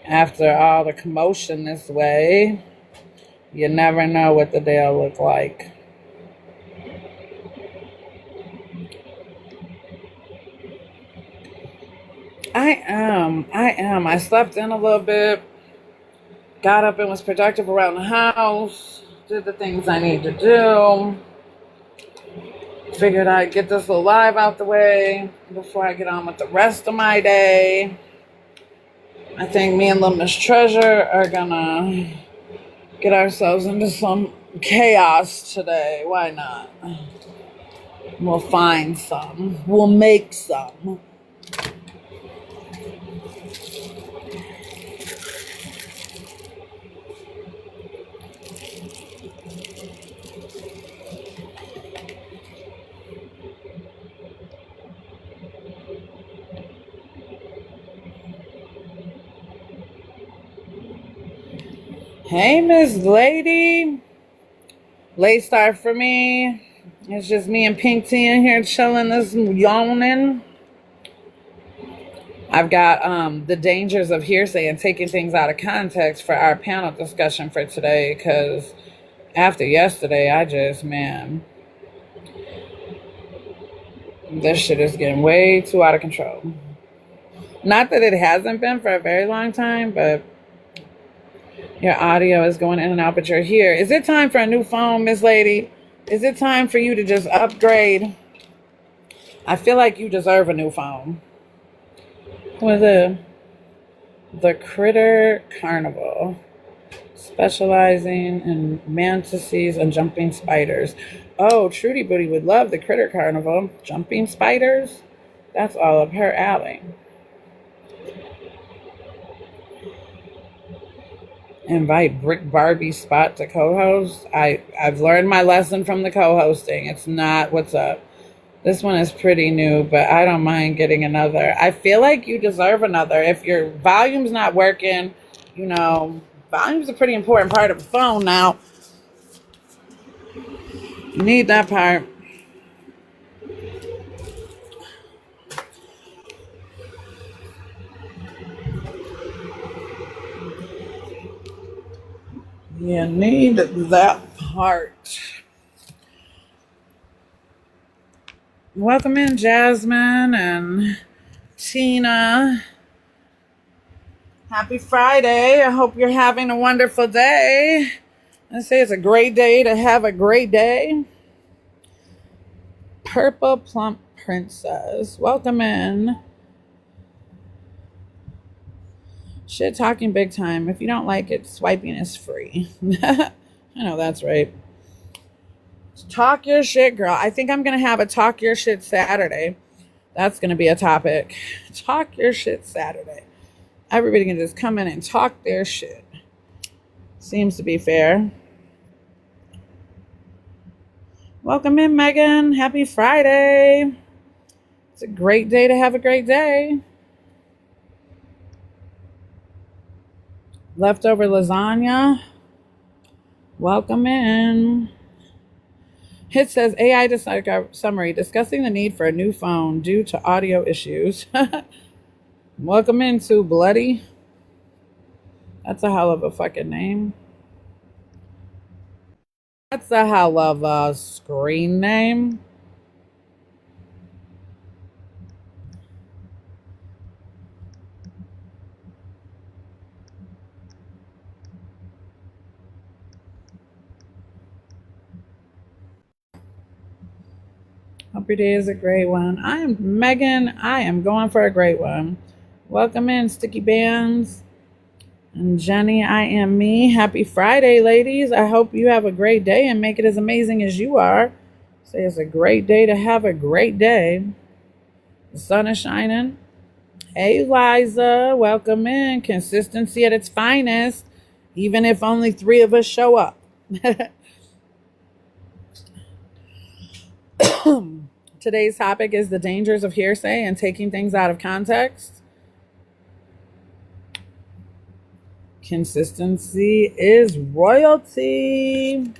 After all the commotion this way, you never know what the day will look like. I am. I slept in a little bit, got up and was productive around the house, did the things I need to do. Figured I'd get this little live out the way before I get on with the rest of my day. I think me and Little Miss Treasure are gonna get ourselves into some chaos today. Why not? We'll find some. We'll make some. Hey, Miss Lady. Late start for me. It's just me and Pink Tea in here chilling, this yawning. I've got the dangers of hearsay and taking things out of context for our panel discussion for today, because after yesterday, man, this shit is getting way too out of control. Not that it hasn't been for a very long time, but your audio is going in and out, but you're here. Is it time for a new phone, Miss Lady? Is it time for you to just upgrade? I feel like you deserve a new phone. With the Critter Carnival, specializing in mantises and jumping spiders. Oh, Trudy Booty would love the Critter Carnival. Jumping spiders? That's all up her alley. Invite Brick Barbie Spot to co-host. I've learned my lesson from the co-hosting. It's not what's up. This one is pretty new, but I don't mind getting another. I feel like you deserve another. If your volume's not working, volume's a pretty important part of the phone now. You need that part. You need that part. Welcome in, Jasmine and Tina. Happy Friday. I hope you're having a wonderful day. I say it's a great day to have a great day. Purple Plump Princess. Welcome in. Shit talking big time. If you don't like it, swiping is free. I know that's right. Talk your shit, girl. I think I'm going to have a Talk Your Shit Saturday. That's going to be a topic. Talk your shit Saturday. Everybody can just come in and talk their shit. Seems to be fair. Welcome in, Megan. Happy Friday. It's a great day to have a great day. Leftover lasagna. Welcome in. It says AI summary discussing the need for a new phone due to audio issues. Welcome into Bloody. That's a hell of a fucking name. That's a hell of a screen name. Hope your day is a great one. I am Megan. I am going for a great one. Welcome in, Sticky Bands. And Jenny, I am me. Happy Friday, ladies. I hope you have a great day and make it as amazing as you are. Say it's a great day to have a great day. The sun is shining. Hey, Liza. Welcome in. Consistency at its finest, even if only 3 of us show up. Today's topic is the dangers of hearsay and taking things out of context. Consistency is royalty.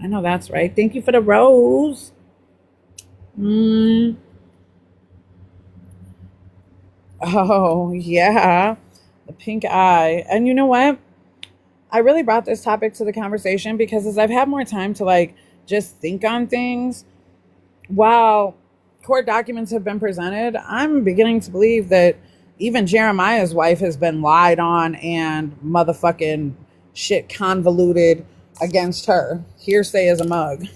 I know that's right. Thank you for the rose. Oh, yeah. The pink eye. And you know what? I really brought this topic to the conversation because as I've had more time to like just think on things, while court documents have been presented, I'm beginning to believe that even Jeremiah's wife has been lied on and motherfucking shit convoluted against her. Hearsay is a mug.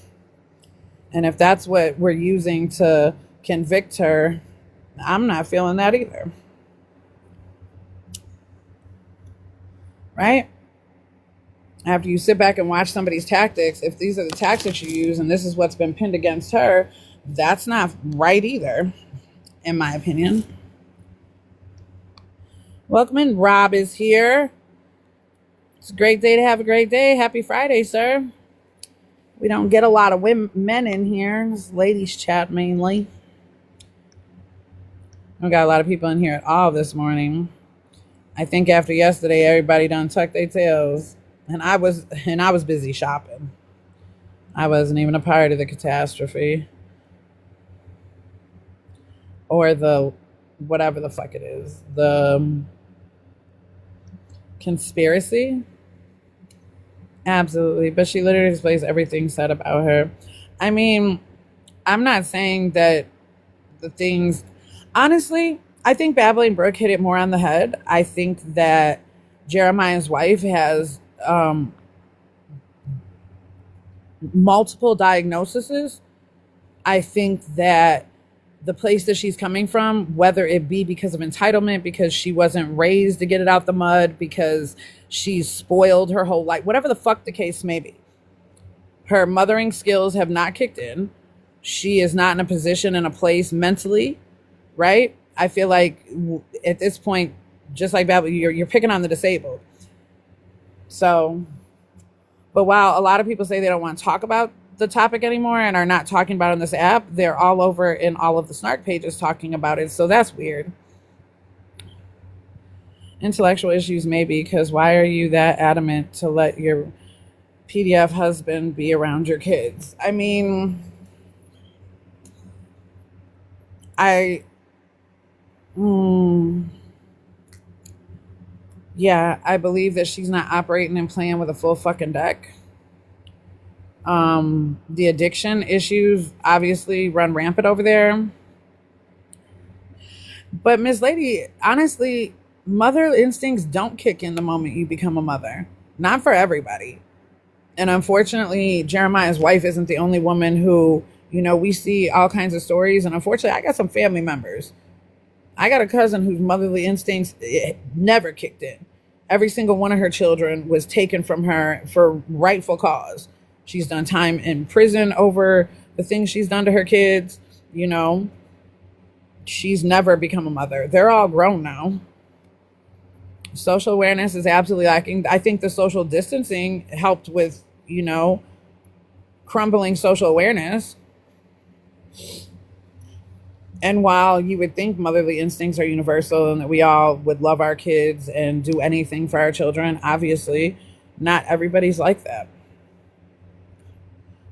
And if that's what we're using to convict her, I'm not feeling that either. Right? After you sit back and watch somebody's tactics, if these are the tactics you use and this is what's been pinned against her, that's not right either, in my opinion. Welcome in. Rob is here. It's a great day to have a great day. Happy Friday, sir. We don't get a lot of men in here. It's ladies chat mainly. We got a lot of people in here at all this morning. I think after yesterday, everybody done tucked their tails. And I was busy shopping. I wasn't even a part of the catastrophe. Or the whatever the fuck it is. The conspiracy. Absolutely. But she literally displays everything said about her. I mean, I'm not saying that the things... Honestly, I think Babbling Brook hit it more on the head. I think that Jeremiah's wife has multiple diagnoses. I think that the place that she's coming from, whether it be because of entitlement, because she wasn't raised to get it out the mud, because she's spoiled her whole life, whatever the fuck the case may be, her mothering skills have not kicked in. She is not in a position, in a place mentally, right? I feel like at this point, just like that, you're picking on the disabled. So, but while a lot of people say they don't want to talk about the topic anymore and are not talking about it on this app, they're all over in all of the snark pages talking about it. So that's weird. Intellectual issues, maybe, because why are you that adamant to let your PDF husband be around your kids? I mean, yeah, I believe that she's not operating and playing with a full fucking deck. The addiction issues obviously run rampant over there. But Miss Lady, honestly, mother instincts don't kick in the moment you become a mother. Not for everybody. And unfortunately, Jeremiah's wife isn't the only woman who, we see all kinds of stories. And unfortunately, I got some family members. I got a cousin whose motherly instincts never kicked in. Every single one of her children was taken from her for rightful cause. She's done time in prison over the things she's done to her kids. She's never become a mother. They're all grown now. Social awareness is absolutely lacking. I think the social distancing helped with, crumbling social awareness. And while you would think motherly instincts are universal and that we all would love our kids and do anything for our children, obviously, not everybody's like that.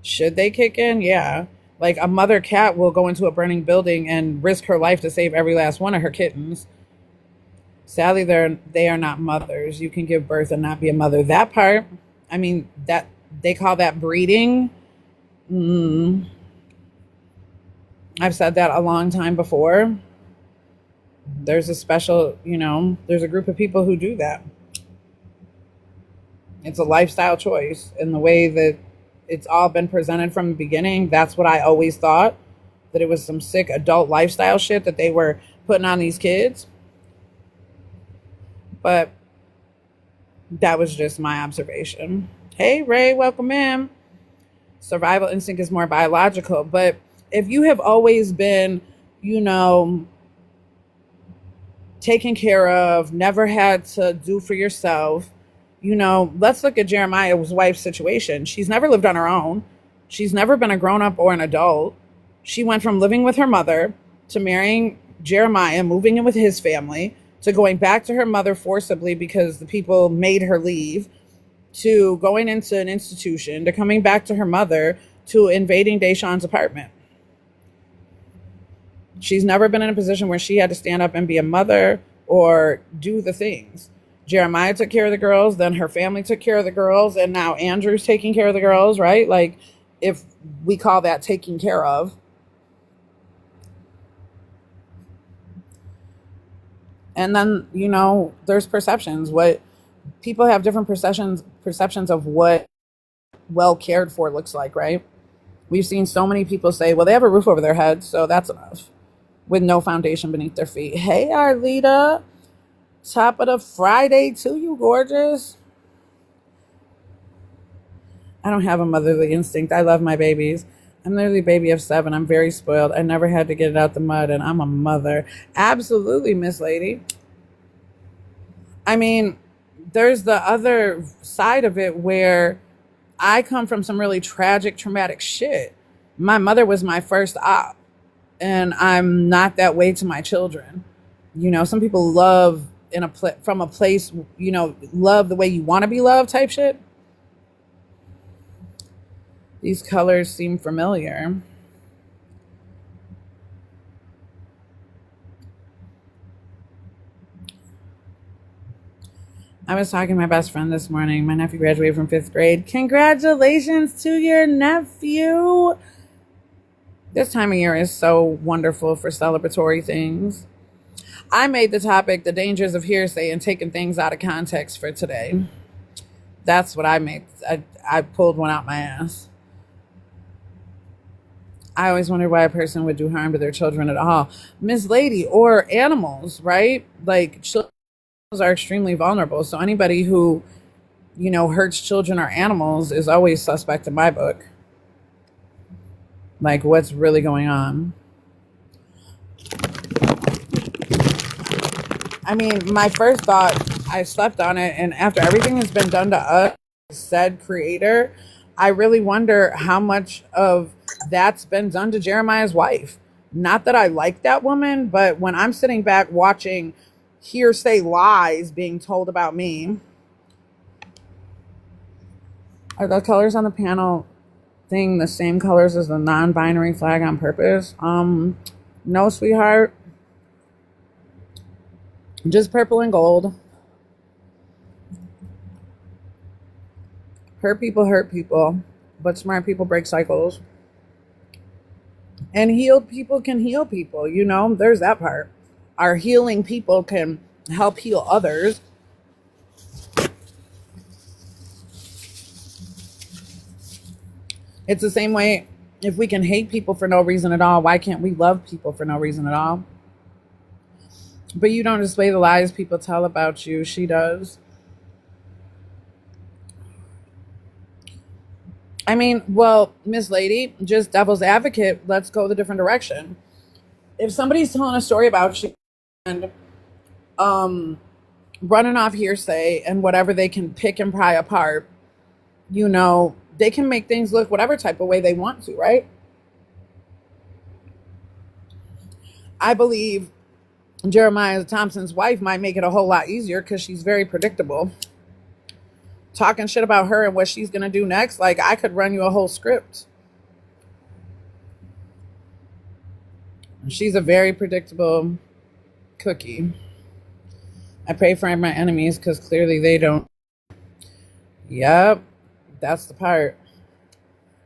Should they kick in? Yeah. Like a mother cat will go into a burning building and risk her life to save every last one of her kittens. Sadly, they are not mothers. You can give birth and not be a mother. That part, I mean, that they call that breeding. I've said that a long time before. There's a special, there's a group of people who do that. It's a lifestyle choice. And the way that it's all been presented from the beginning, that's what I always thought, that it was some sick adult lifestyle shit that they were putting on these kids. But that was just my observation. Hey, Ray, welcome in. Survival instinct is more biological, but if you have always been, taken care of, never had to do for yourself, let's look at Jeremiah's wife's situation. She's never lived on her own. She's never been a grown-up or an adult. She went from living with her mother to marrying Jeremiah, moving in with his family, to going back to her mother forcibly because the people made her leave, to going into an institution, to coming back to her mother, to invading Deshaun's apartment. She's never been in a position where she had to stand up and be a mother or do the things. Jeremiah took care of the girls, then her family took care of the girls, and now Andrew's taking care of the girls, right? Like, if we call that taking care of. And then, there's perceptions. What people have different perceptions of what well cared for looks like, right? We've seen so many people say, well, they have a roof over their heads, so that's enough, with no foundation beneath their feet. Hey, Arlita. Top of the Friday to you, gorgeous. I don't have a motherly instinct. I love my babies. I'm literally a baby of 7. I'm very spoiled. I never had to get it out the mud, and I'm a mother. Absolutely, Miss Lady. I mean, there's the other side of it where I come from some really tragic, traumatic shit. My mother was my first op, and I'm not that way to my children. Some people love from a place, love the way you want to be loved type shit. These colors seem familiar. I was talking to my best friend this morning. My nephew graduated from 5th grade. Congratulations to your nephew. This time of year is so wonderful for celebratory things. I made the topic, the dangers of hearsay and taking things out of context, for today. That's what I made. I pulled one out my ass. I always wondered why a person would do harm to their children at all. Miss Lady, or animals, right? Like, children are extremely vulnerable. So anybody who, hurts children or animals is always suspect in my book. Like, what's really going on? I mean, my first thought, I slept on it, and after everything has been done to us, said creator, I really wonder how much of that's been done to Jeremiah's wife. Not that I like that woman, but when I'm sitting back watching hearsay lies being told about me. Are the colors on the panel thing the same colors as the non-binary flag on purpose? No, sweetheart. Just purple and gold. Hurt people, but smart people break cycles. And healed people can heal people, there's that part. Our healing people can help heal others. It's the same way, if we can hate people for no reason at all, why can't we love people for no reason at all? But you don't display the lies people tell about you. She does. I mean, well, Miss Lady, just devil's advocate, let's go the different direction. If somebody's telling a story about you and running off hearsay and whatever they can pick and pry apart, they can make things look whatever type of way they want to, right? I believe Jeremiah Thompson's wife might make it a whole lot easier because she's very predictable. Talking shit about her and what she's going to do next, like, I could run you a whole script. She's a very predictable cookie. I pray for my enemies because clearly they don't. Yep, that's the part.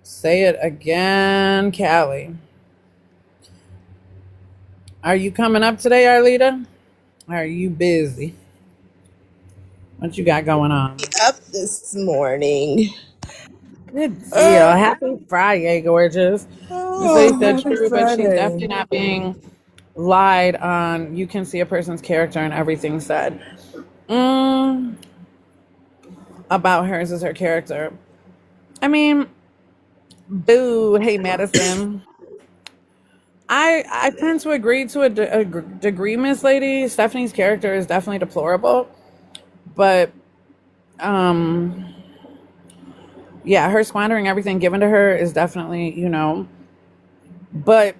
Say it again, Callie. Are you coming up today, Arlita? Are you busy? What you got going on? Up this morning. Good deal. Happy Friday, gorgeous. Miss said Happy true, but she's definitely Friday. not being lied on. You can see a person's character and everything said. About hers is her character. I mean, boo. Hey, Madison. I tend to agree to a degree, Miss Lady. Stephanie's character is definitely deplorable, but yeah, her squandering everything given to her is definitely, but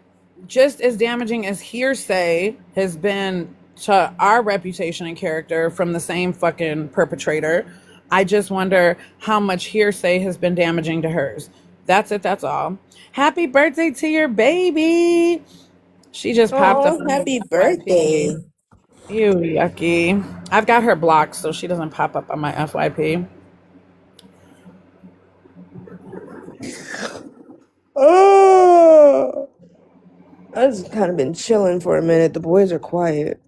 just as damaging as hearsay has been to our reputation and character from the same fucking perpetrator, I just wonder how much hearsay has been damaging to hers. That's it. That's all. Happy birthday to your baby. She just popped up Oh, on the happy FYP. birthday. Ew, yucky. I've got her blocked so she doesn't pop up on my FYP. Oh, I've just kind of been chilling for a minute. The boys are quiet.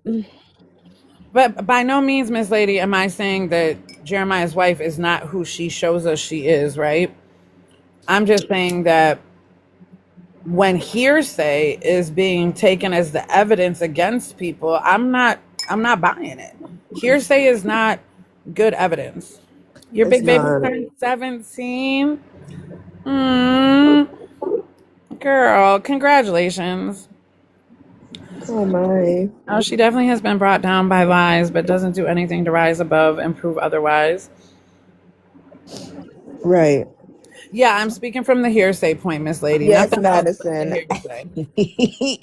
But by no means, Miss Lady, am I saying that Jeremiah's wife is not who she shows us she is, right? I'm just saying that when hearsay is being taken as the evidence against people, I'm not buying it. Hearsay is not good evidence. Your It's big baby not. turned 17. Mm, girl, congratulations. Oh my. Oh, she definitely has been brought down by lies, but doesn't do anything to rise above and prove otherwise. Right. Yeah, I'm speaking from the hearsay point, Miss Lady. Yes, Nothing else but the Madison. hearsay.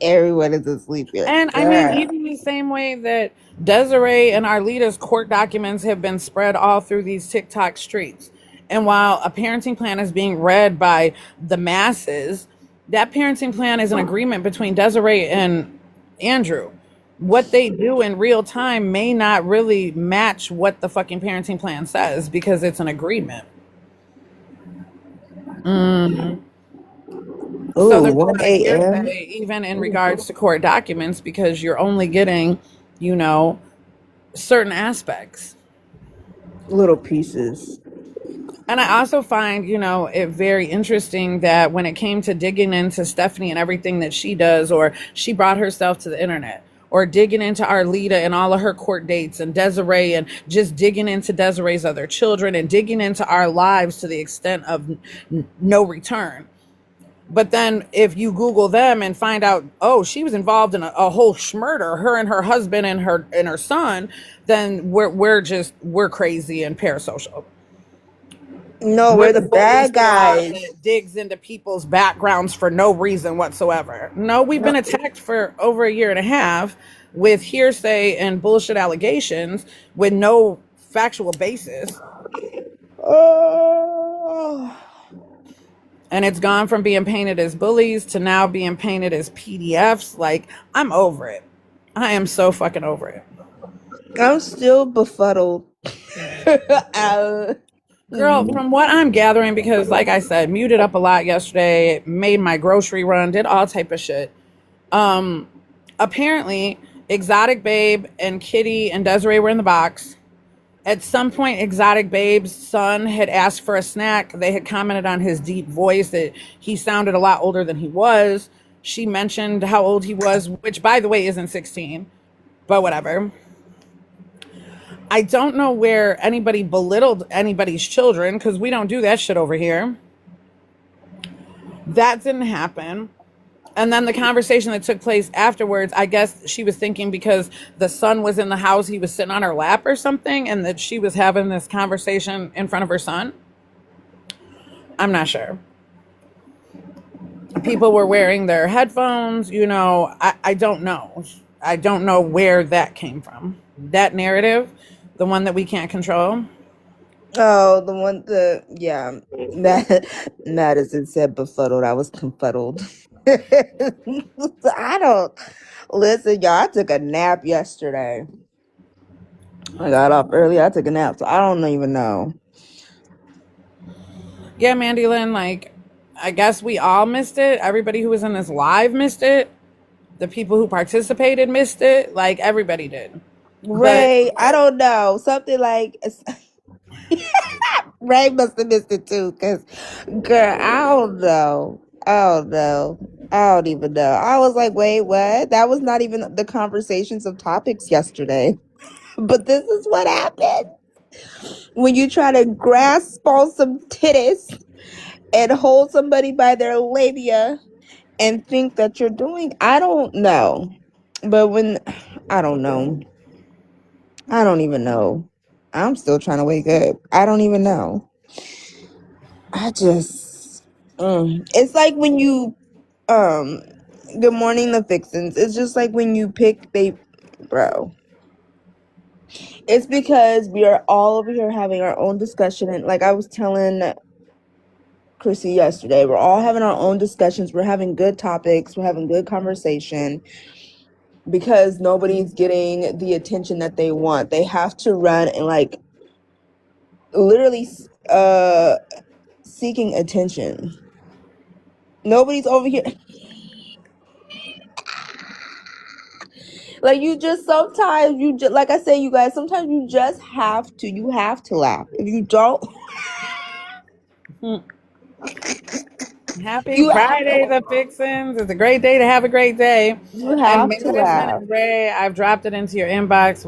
Everyone is asleep here. And I mean, Girl. even the same way that Desiree and Arlita's court documents have been spread all through these TikTok streets. And while a parenting plan is being read by the masses, that parenting plan is an agreement between Desiree and Andrew. What they do in real time may not really match what the fucking parenting plan says because it's an agreement. So Ooh, there's a 1 lot of a.m. hearsay, even in regards to court documents, because you're only getting, you know, certain aspects. Little pieces. And I also find, it very interesting that when it came to digging into Stephanie and everything that she does, or she brought herself to the internet, or digging into Arlita and all of her court dates, and Desiree, and just digging into Desiree's other children, and digging into our lives to the extent of no return. But then if you Google them and find out, oh, she was involved in a whole schmurder, her and her husband and her son, then we're crazy and parasocial. No, We're we're the the police bad squad guys. that digs into people's backgrounds for no reason whatsoever. No, we've been No. attacked for over a year and a half with hearsay and bullshit allegations with no factual basis. Oh. And it's gone from being painted as bullies to now being painted as PDFs. Like, I'm over it. I am so fucking over it. I'm still befuddled. Uh, Girl, from what I'm gathering, because like I said, muted up a lot yesterday, made my grocery run, did all type of shit. Apparently, Exotic Babe and Kitty and Desiree were in the box. At some point, Exotic Babe's son had asked for a snack. They had commented on his deep voice that he sounded a lot older than he was. She mentioned how old he was, which, by the way, isn't 16, but whatever. I don't know where anybody belittled anybody's children because we don't do that shit over here. That didn't happen. And then the conversation that took place afterwards, I guess she was thinking because the son was in the house, he was sitting on her lap or something, and that she was having this conversation in front of her son. I'm not sure. People were wearing their headphones, I don't know. I don't know where that came from. That narrative, the one that we can't control. oh, yeah. Madison said befuddled. I was confuddled. I don't listen, y'all. I took a nap yesterday. I got up early. I took a nap, so I don't even know. Yeah, Mandy Lynn, like, I guess we all missed it. Everybody who was in this live missed it. The people who participated missed it. Like, everybody did. But Ray, I don't know. Something like Ray must have missed it too, because girl, I don't know. I don't know. I don't even know. I was like, wait, what? That was not even the conversations of topics yesterday. But this is what happened when you try to grasp on some titties and hold somebody by their labia and think that you're doing. I don't know. But when I don't know. I don't even know. I'm still trying to wake up. I don't even know. I just it's like when you um good morning the fixins. It's just like when you pick they bro. It's because we are all over here having our own discussion, and like I was telling Chrissy yesterday, we're all having our own discussions. We're having good topics. We're having good conversation. because nobody's getting the attention that they want. They have to run and like literally seeking attention. Nobody's over here. Like you just sometimes you just like I say, you guys, sometimes you have to laugh. If you don't, Happy you have Friday, to the Fixins. It's a great day to have a great day. you And have maybe to it's been a laugh. Ray. I've dropped it into your inbox.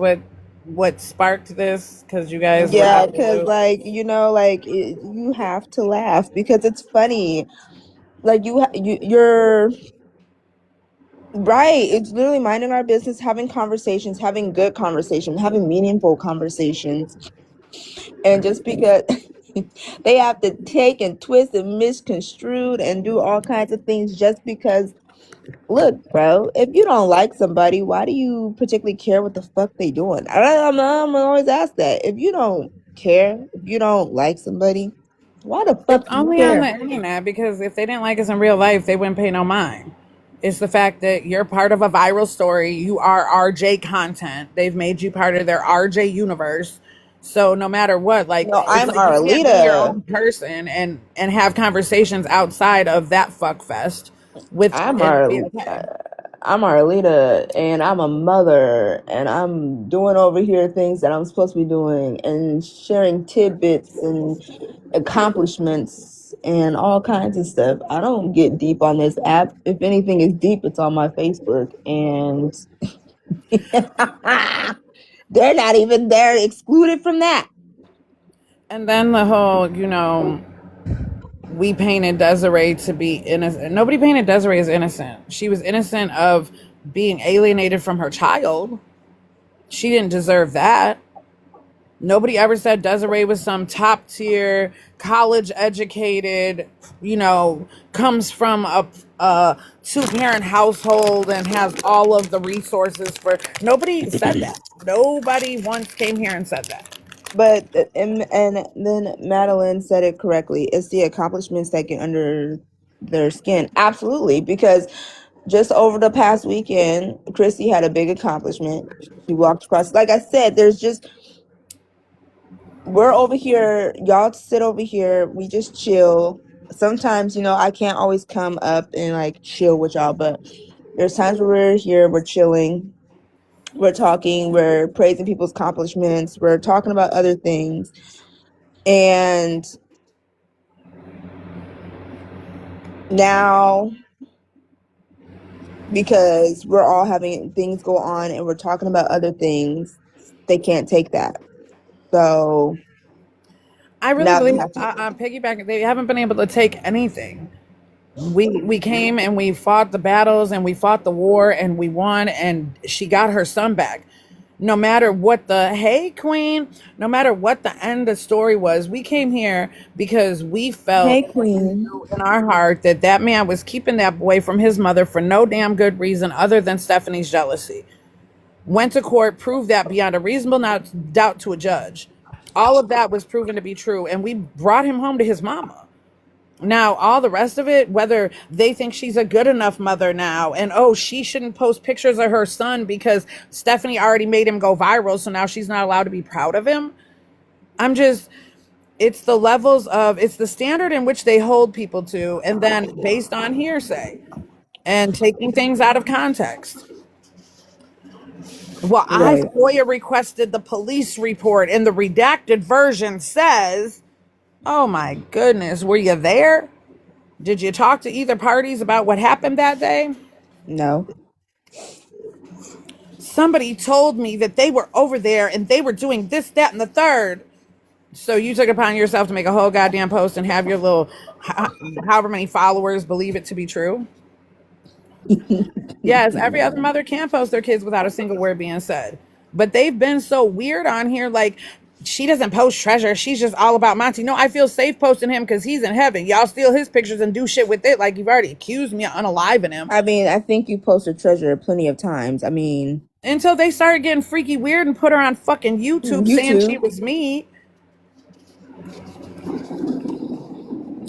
What sparked this? Because you guys were Yeah, out of the because loop. like you have to laugh because it's funny. Like you're right. It's literally minding our business, having conversations, having good conversations, having meaningful conversations. And just because they have to take and twist and misconstrued and do all kinds of things just because, look, bro, if you don't like somebody, why do you particularly care what the fuck they doing? I'm always ask that. If you don't care, if you don't like somebody, why the It's fuck do you only on care? the internet because if they didn't like us in real life, they wouldn't pay no mind. It's the fact that you're part of a viral story. You are RJ content. They've made you part of their RJ universe. So no matter what, like No, it's I'm like you can't be your Arlita. own person and have conversations outside of that fuck fest with I'm and be our okay. I'm Arlita and I'm a mother and I'm doing over here things that I'm supposed to be doing and sharing tidbits and accomplishments and all kinds of stuff. I don't get deep on this app. If anything is deep, it's on my Facebook and they're not even there excluded from that. And then the whole, we painted Desiree to be innocent. Nobody painted Desiree as innocent. She was innocent of being alienated from her child. She didn't deserve that. Nobody ever said Desiree was some top tier, college educated, comes from a two parent household and has all of the resources for. Nobody said that. Nobody once came here and said that. But and then Madeline said it correctly. It's the accomplishments that get under their skin. Absolutely, because just over the past weekend, Chrissy had a big accomplishment. She walked across. Like I said, there's just we're over here. Y'all sit over here. We just chill. Sometimes, I can't always come up and like chill with y'all, but there's times where we're here, we're chilling, we're talking, we're praising people's accomplishments, we're talking about other things. And now, because we're all having things go on and we're talking about other things, they can't take that. So I really now they believe have to. piggyback. They haven't been able to take anything. We came and we fought the battles and we fought the war and we won and she got her son back. No matter what hey queen, no matter what the end of the story was, we came here because we felt Hey, Queen. in our heart that that man was keeping that boy from his mother for no damn good reason other than Stephanie's jealousy. Went to court, proved that beyond a reasonable doubt to a judge. All of that was proven to be true and we brought him home to his mama. Now, all the rest of it, whether they think she's a good enough mother now, and oh, she shouldn't post pictures of her son because Stephanie already made him go viral, so now she's not allowed to be proud of him. I'm just, it's the levels of, it's the standard in which they hold people to, and then based on hearsay and taking things out of context. Well, I Right. FOIA requested the police report, and the redacted version says, oh my goodness, were you there? Did you talk to either parties about what happened that day? No. Somebody told me that they were over there and they were doing this, that, and the third. So you took it upon yourself to make a whole goddamn post and have your little, however many followers believe it to be true. Yes, every other mother can post their kids without a single word being said. But they've been so weird on here. Like, she doesn't post treasure. She's just all about Monty. No, I feel safe posting him because he's in heaven. Y'all steal his pictures and do shit with it. Like, you've already accused me of unaliving him. I mean, I think you posted treasure plenty of times. I mean, Until they started getting freaky weird and put her on fucking YouTube saying she YouTube. was me.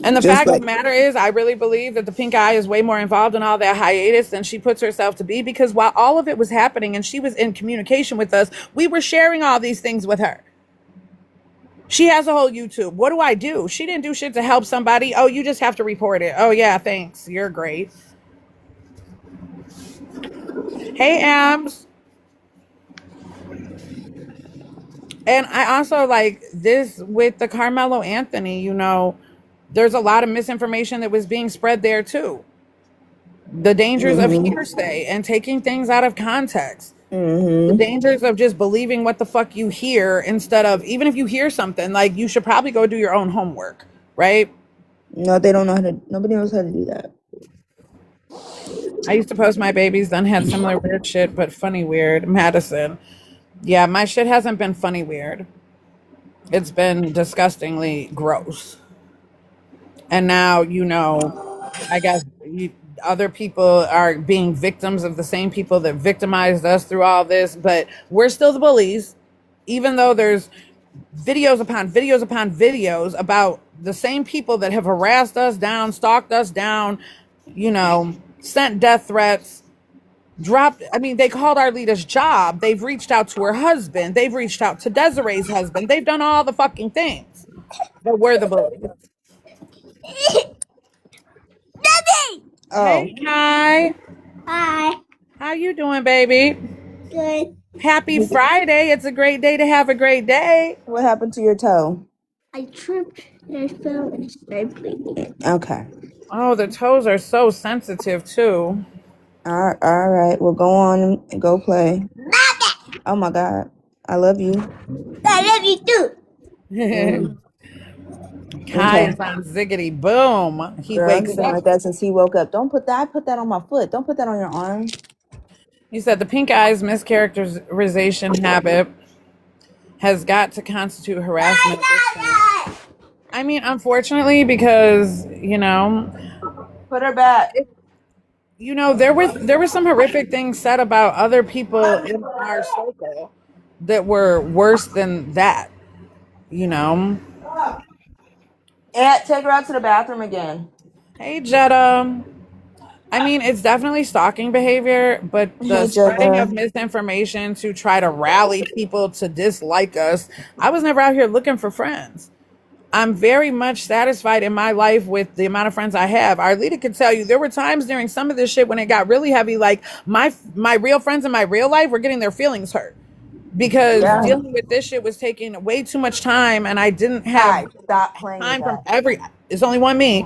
And the Just fact of like the matter is, I really believe that the pink eye is way more involved in all that hiatus than she puts herself to be, because while all of it was happening and she was in communication with us, we were sharing all these things with her. She has a whole YouTube. What do I do? She didn't do shit to help somebody. Oh, you just have to report it. Oh, yeah, thanks. You're great. Hey, Abs. And I also like this with the Carmelo Anthony, there's a lot of misinformation that was being spread there too. The dangers of hearsay and taking things out of context. The dangers of just believing what the fuck you hear instead of, even if you hear something, like, you should probably go do your own homework, right? no, they don't know how to. Nobody knows how to do that. I used to post my babies, then had similar weird shit, but funny weird. Madison. Yeah, my shit hasn't been funny weird. It's been disgustingly gross. And now, I guess other people are being victims of the same people that victimized us through all this, but we're still the bullies, even though there's videos upon videos upon videos about the same people that have harassed us down, stalked us down, sent death threats, they called our leader's job. They've reached out to her husband. They've reached out to Desiree's husband. They've done all the fucking things. But we're the bullies. Oh, Hey, Kai. Hi. How you doing, baby? Good. Happy Friday. It's a great day to have a great day. what happened to your toe? I tripped and I fell and started bleeding. Okay. Oh, the toes are so sensitive, too. All right. Well, go on and go play. Oh my God, I love you. I love you too. Kai Okay. is on ziggity boom. He Girl, wakes he's been up. like that since he woke up. Don't put that. I put that on my foot. Don't put that on your arm. He said the pink eyes mischaracterization habit has got to constitute harassment at this point. I mean, unfortunately, because, Put her back. there were some horrific things said about other people in our circle that were worse than that, Aunt, take her out to the bathroom again. Hey, Jetta. I mean, it's definitely stalking behavior, but the Hey, spreading of Jetta. misinformation to try to rally people to dislike us. I was never out here looking for friends. I'm very much satisfied in my life with the amount of friends I have. Our leader could tell you there were times during some of this shit when it got really heavy, like my real friends in my real life were getting their feelings hurt because Yeah. dealing with this shit was taking way too much time, and I didn't have Hi. Stop playing with time from that. it's only one me.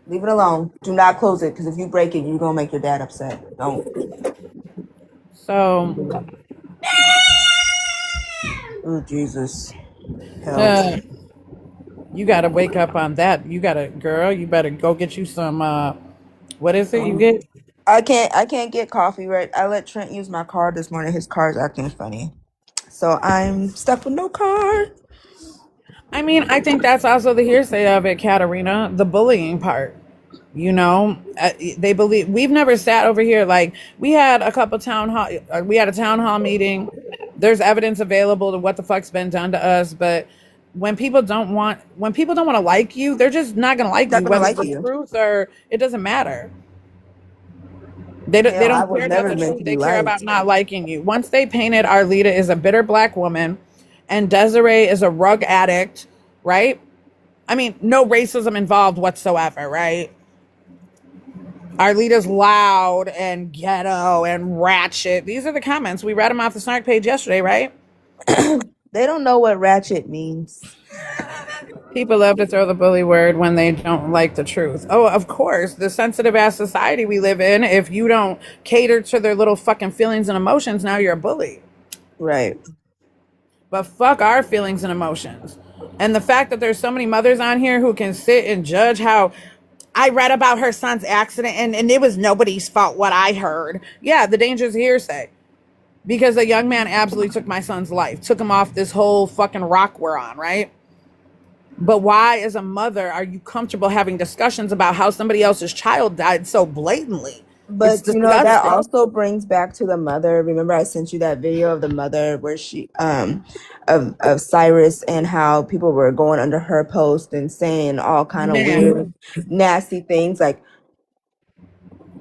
Leave it alone. Do not close it, because if you break it, you're gonna make your dad upset. Don't. So Oh Jesus. Help. you gotta wake up on that. You better go get you some what is it you get? I can't get coffee right. I let Trent use my car this morning. His car's acting funny. So I'm stuck with no car. I mean, I think that's also the hearsay of it, Katarina, the bullying part. They believe we've never sat over here like we had a town hall meeting. There's evidence available to what the fuck's been done to us, but when people don't want to like you, they're just not gonna like Not you, gonna whether like the you. truth or it doesn't matter. They Hell, I don't was care about never the meant truth. to They be care about liked. not liking you. Once they painted Arlita as a bitter black woman and Desiree is a rug addict, right? I mean, no racism involved whatsoever, right? Arlita's loud and ghetto and ratchet. These are the comments. We read them off the Snark page yesterday, right? They don't know what ratchet means. People love to throw the bully word when they don't like the truth. Oh, of course. The sensitive ass society we live in, if you don't cater to their little fucking feelings and emotions, now you're a bully. Right. But fuck our feelings and emotions. And the fact that there's so many mothers on here who can sit and judge how I read about her son's accident and it was nobody's fault what I heard. Yeah, the danger's hearsay. Because a young man absolutely took my son's life, took him off this whole fucking rock we're on, right? But why, as a mother, are you comfortable having discussions about how somebody else's child died so blatantly? It's But that disgusting. also brings back to the mother. Remember, I sent you that video of the mother where she of Cyrus, and how people were going under her post and saying all kind of Man, weird, nasty things. Like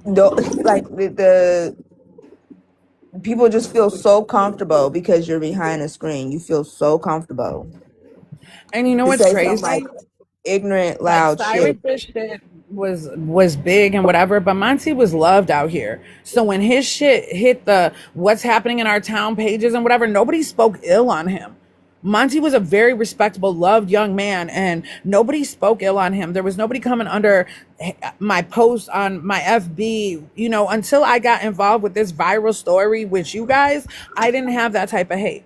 no, like the people just feel so comfortable because you're behind a screen. You feel so comfortable and you know to what's say some like crazy? ignorant, Like loud shit. Cyrus's shit was big and whatever, but Monty was loved out here. So when his shit hit the what's happening in our town pages and whatever, nobody spoke ill on him. Monty was a very respectable, loved young man, and nobody spoke ill on him. There was nobody coming under my post on my FB, until I got involved with this viral story with you guys. I didn't have that type of hate.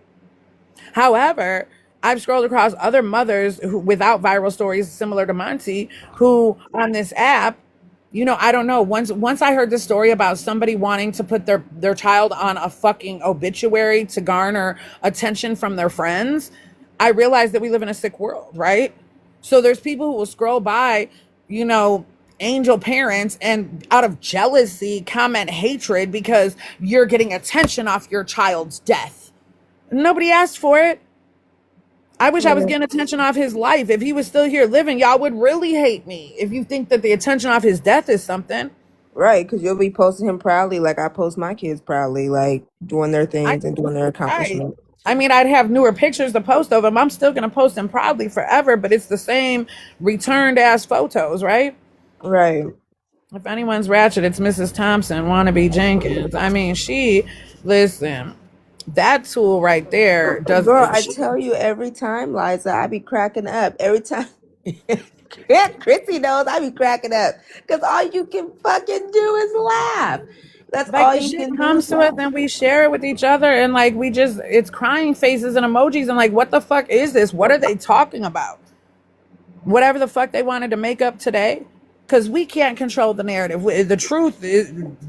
However, I've scrolled across other mothers who, without viral stories similar to Monty, who on this app, I don't know. Once I heard the story about somebody wanting to put their child on a fucking obituary to garner attention from their friends, I realized that we live in a sick world, right? So there's people who will scroll by, angel parents, and out of jealousy comment hatred because you're getting attention off your child's death. Nobody asked for it. I wish I was getting attention off his life. If he was still here living, y'all would really hate me if you think that the attention off his death is something. Right, because you'll be posting him proudly, like I post my kids proudly, like doing their I things and doing their right. accomplishments. I mean, I'd have newer pictures to post of him. I'm still gonna post him proudly forever, but it's the same returned ass photos, right? Right. If anyone's ratchet, it's Mrs. Thompson, wannabe Jenkins. I mean, listen, that tool right there does. Girl, I tell you every time, Liza, I be cracking up. Every time. Chrissy knows I be cracking up. Because all you can fucking do is laugh. That's Like all the you shit can do comes is to us laugh. and we share it with each other, and like it's crying faces and emojis, and like, what the fuck is this? What are they talking about? Whatever the fuck they wanted to make up today, because we can't control the narrative. The truth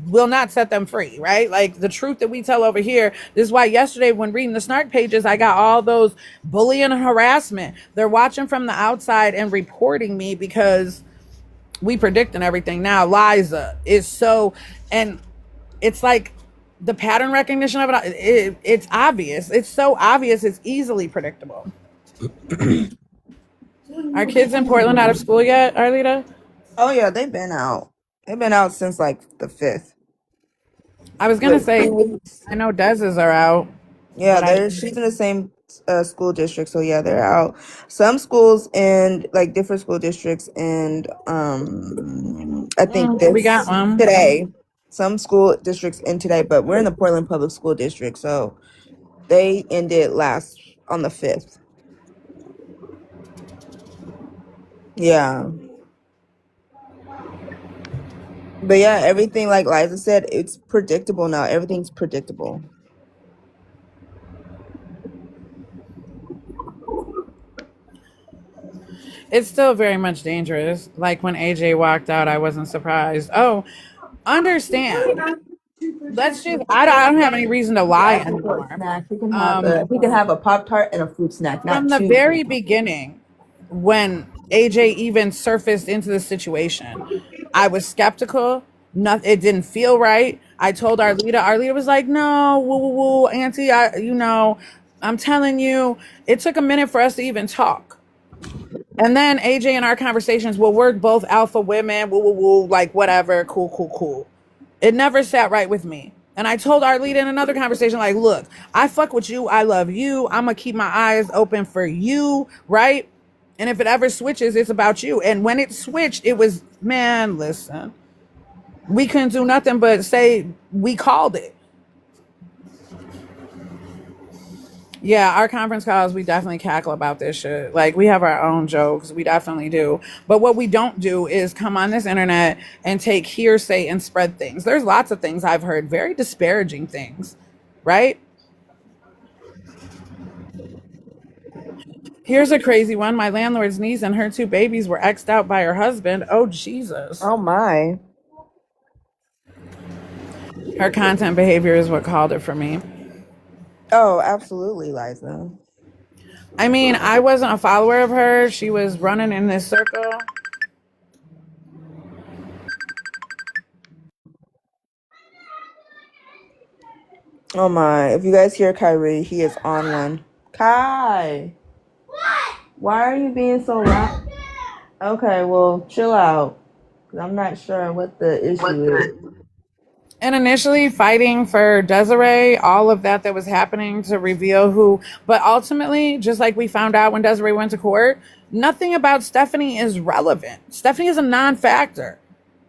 will not set them free, right? Like the truth that we tell over here. This is why yesterday when reading the snark pages, I got all those bullying and harassment. They're watching from the outside and reporting me because we predicting everything now. Liza is so, and it's like the pattern recognition of it's obvious. It's so obvious. It's easily predictable. Are kids in Portland out of school yet, Arlita? Oh, yeah, they've been out. They've been out since like the 5th. I was gonna But say I know Dez's are out, yeah, but I she's in the same school district, so yeah, they're out. Some schools in like different school districts, and I think we got this one. today. Some school districts in today, but we're in the Portland Public School District, so they ended last on the 5th. Yeah, but yeah, everything like Liza said, it's predictable now. Everything's predictable. It's still very much dangerous. Like when AJ walked out, I wasn't surprised. Oh, understand. Let's just. I don't have any reason to lie That's a good anymore. snack. He can have Um, a Pop Tart and a fruit snack, not from the two. very beginning, when AJ even surfaced into the situation, I was skeptical. Nothing, it didn't feel right. I told Arlita. Arlita was like, "No, woo, woo, woo, Auntie. I'm telling you." It took a minute for us to even talk. And then AJ in our conversations, well, we're both alpha women, woo, woo, woo, like whatever, cool, cool, cool. It never sat right with me. And I told Arlita in another conversation, like, look, I fuck with you. I love you. I'm going to keep my eyes open for you, right? And if it ever switches, it's about you. And when it switched, it was, man, listen, we couldn't do nothing but say we called it. Yeah, our conference calls, we definitely cackle about this shit. Like, we have our own jokes. We definitely do. But what we don't do is come on this internet and take hearsay and spread things. There's lots of things I've heard, very disparaging things, right? Here's a crazy one. My landlord's niece and her two babies were exed out by her husband. Oh, Jesus. Oh my. Her content behavior is what called it for me. Oh, absolutely, Liza. I mean, I wasn't a follower of her. She was running in this circle. Oh my! If you guys hear Kyrie, he is on one. Kai, why are you being so loud? Okay, well, chill out. 'Cause I'm not sure what the issue is. And initially fighting for Desiree, all of that was happening to reveal who, but ultimately, just like we found out when Desiree went to court, nothing about Stephanie is relevant. Stephanie is a non-factor.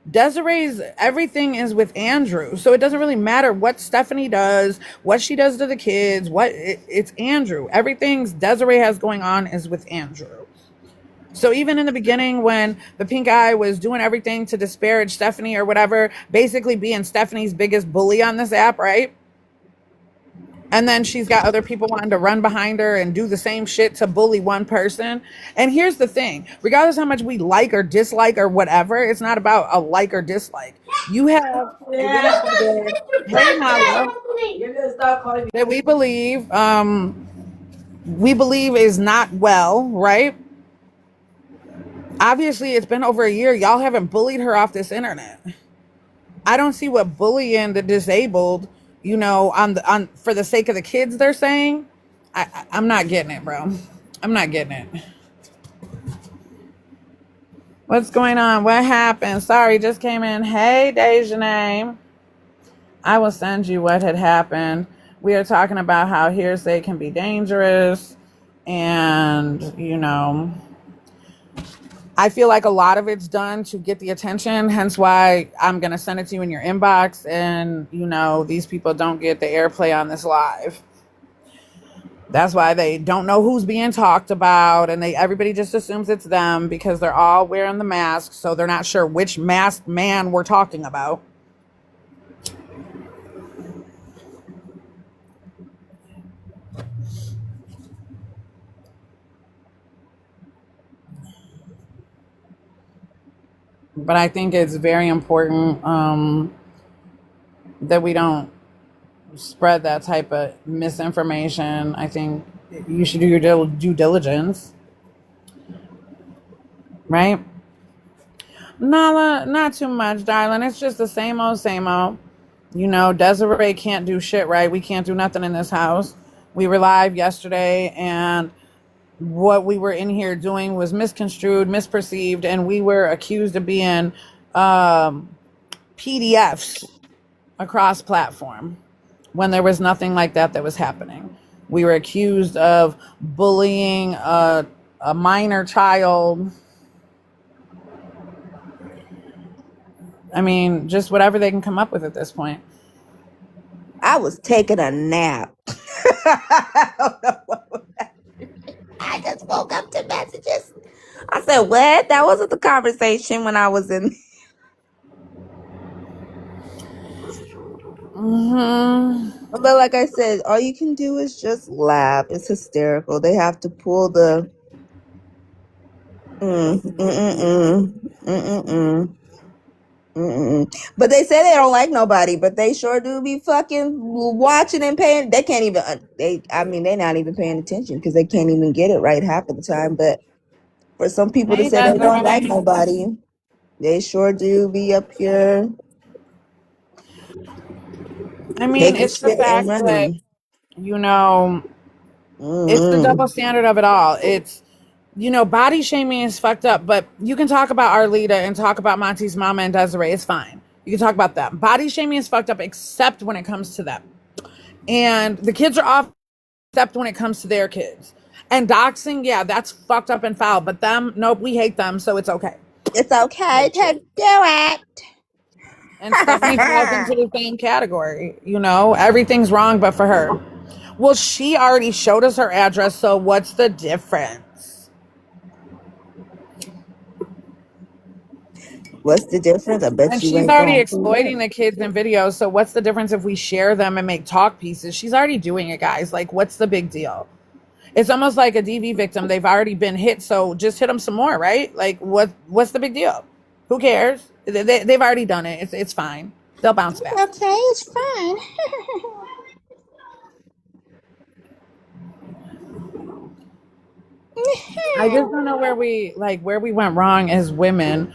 Desiree's everything is with Andrew, so it doesn't really matter what Stephanie does, what she does to the kids, it's Andrew. Everything's Desiree has going on is with Andrew. So even in the beginning, when the pink eye was doing everything to disparage Stephanie or whatever, basically being Stephanie's biggest bully on this app, right? And then she's got other people wanting to run behind her and do the same shit to bully one person. And here's the thing, regardless how much we like or dislike or whatever, it's not about a like or dislike. You have a woman figure, hey Nala, that we believe is not well, right? Obviously, it's been over a year. Y'all haven't bullied her off this internet. I don't see what bullying the disabled, on for the sake of the kids, they're saying. I'm not getting it, bro. I'm not getting it. What's going on? What happened? Sorry, just came in. Hey, Dejanay. I will send you what had happened. We are talking about how hearsay can be dangerous. And, I feel like a lot of it's done to get the attention, hence why I'm going to send it to you in your inbox. And, these people don't get the airplay on this live. That's why they don't know who's being talked about, and everybody just assumes it's them because they're all wearing the mask, so they're not sure which masked man we're talking about. But I think it's very important that we don't spread that type of misinformation. I think you should do your due diligence, right? Nala, not too much, darling. It's just the same old, same old. Desiree can't do shit right. We can't do nothing in this house. We were live yesterday, and what we were in here doing was misconstrued, misperceived, and we were accused of being PDFs across platform when there was nothing like that was happening. We were accused of bullying a minor child. I mean, just whatever they can come up with at this point. I was taking a nap. I don't know what was happening. I just woke up to messages. I said, what? That wasn't the conversation when I was in. But like I said, all you can do is just laugh. It's hysterical. They have to pull the But they say they don't like nobody, but they sure do be fucking watching and paying. They can't even. They're not even paying attention because they can't even get it right half of the time. But for some people to say they don't like nobody, they sure do be up here. I mean, it's the fact that it's the double standard of it all. It's body shaming is fucked up, but you can talk about Arlita and talk about MonTeesMama and Desiree. It's fine. You can talk about them. Body shaming is fucked up, except when it comes to them. And the kids are off, except when it comes to their kids. And doxing, yeah, that's fucked up and foul. But them, nope, we hate them, so it's okay. It's okay to do it. And Stephanie falls into the same category. Everything's wrong but for her. Well, she already showed us her address, so what's the difference? What's the difference? I bet and you she's ain't already going exploiting the kids in videos, so what's the difference if we share them and make talk pieces? She's already doing it, guys. Like, what's the big deal? It's almost like a DV victim. They've already been hit, so just hit them some more, right? Like, what's the big deal? Who cares? They've already done it. It's fine. They'll bounce back. Okay, it's fine. I just don't know where we went wrong as women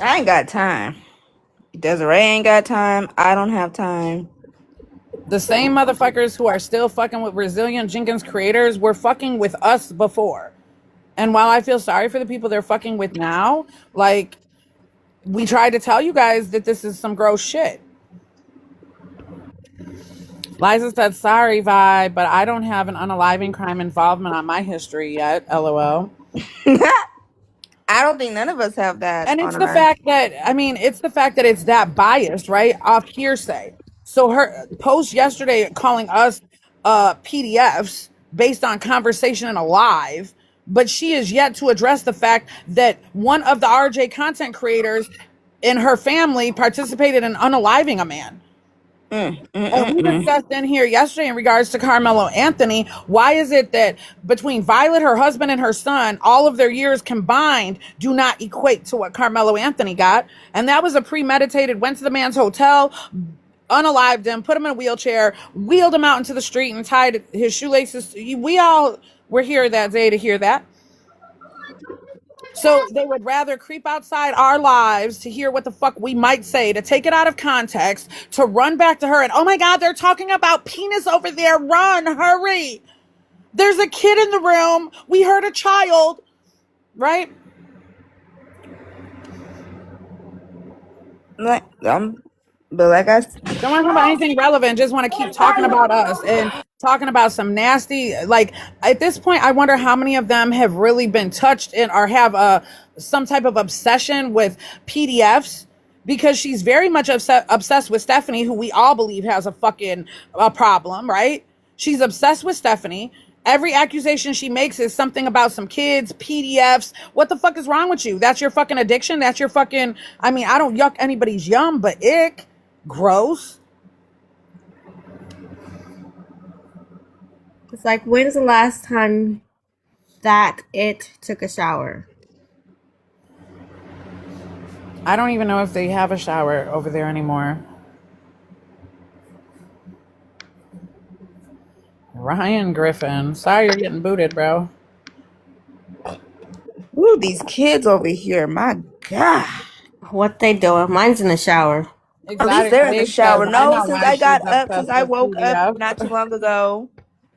I ain't got time. Desiree ain't got time. I don't have time. The same motherfuckers who are still fucking with Resilient Jenkins creators were fucking with us before. And while I feel sorry for the people they're fucking with now, like, we tried to tell you guys that this is some gross shit. Liza said, sorry, Vi, but I don't have an unaliving crime involvement on my history yet. LOL. I don't think none of us have that And on it's the our. fact that, I mean, it's the fact that it's that biased, right? Off hearsay. So her post yesterday calling us PDFs based on conversation and a live, but she is yet to address the fact that one of the RJ content creators in her family participated in unaliving a man. And we discussed in here yesterday in regards to Carmelo Anthony. Why is it that between Violet, her husband, and her son, all of their years combined do not equate to what Carmelo Anthony got? And that was a premeditated, went to the man's hotel, unalived him, put him in a wheelchair, wheeled him out into the street, and tied his shoelaces. We all were here that day to hear that. So they would rather creep outside our lives to hear what the fuck we might say, to take it out of context, to run back to her and, oh my God, they're talking about penis over there. Run, hurry. There's a kid in the room. We heard a child, right? But like I said, Don't want to talk about anything relevant. Just want to keep talking about us and talking about some nasty. Like, at this point, I wonder how many of them have really been touched in or have some type of obsession with PDFs, because she's very much obsessed with Stephanie, who we all believe has a problem, right? She's obsessed with Stephanie. Every accusation she makes is something about some kids, PDFs. What the fuck is wrong with you? That's your fucking addiction. That's your fucking. I mean, I don't yuck anybody's yum, but ick. Gross. It's like, when's the last time that it took a shower? I don't even know if they have a shower over there anymore. Ryan Griffin. Sorry you're getting booted, bro. ooh, these kids over here, my God. What they doing? Mine's in the shower. At least Exotic they're in the Babe says, shower. I No, know since why I she's got up, since obsessed I with woke up PDF. not too long ago,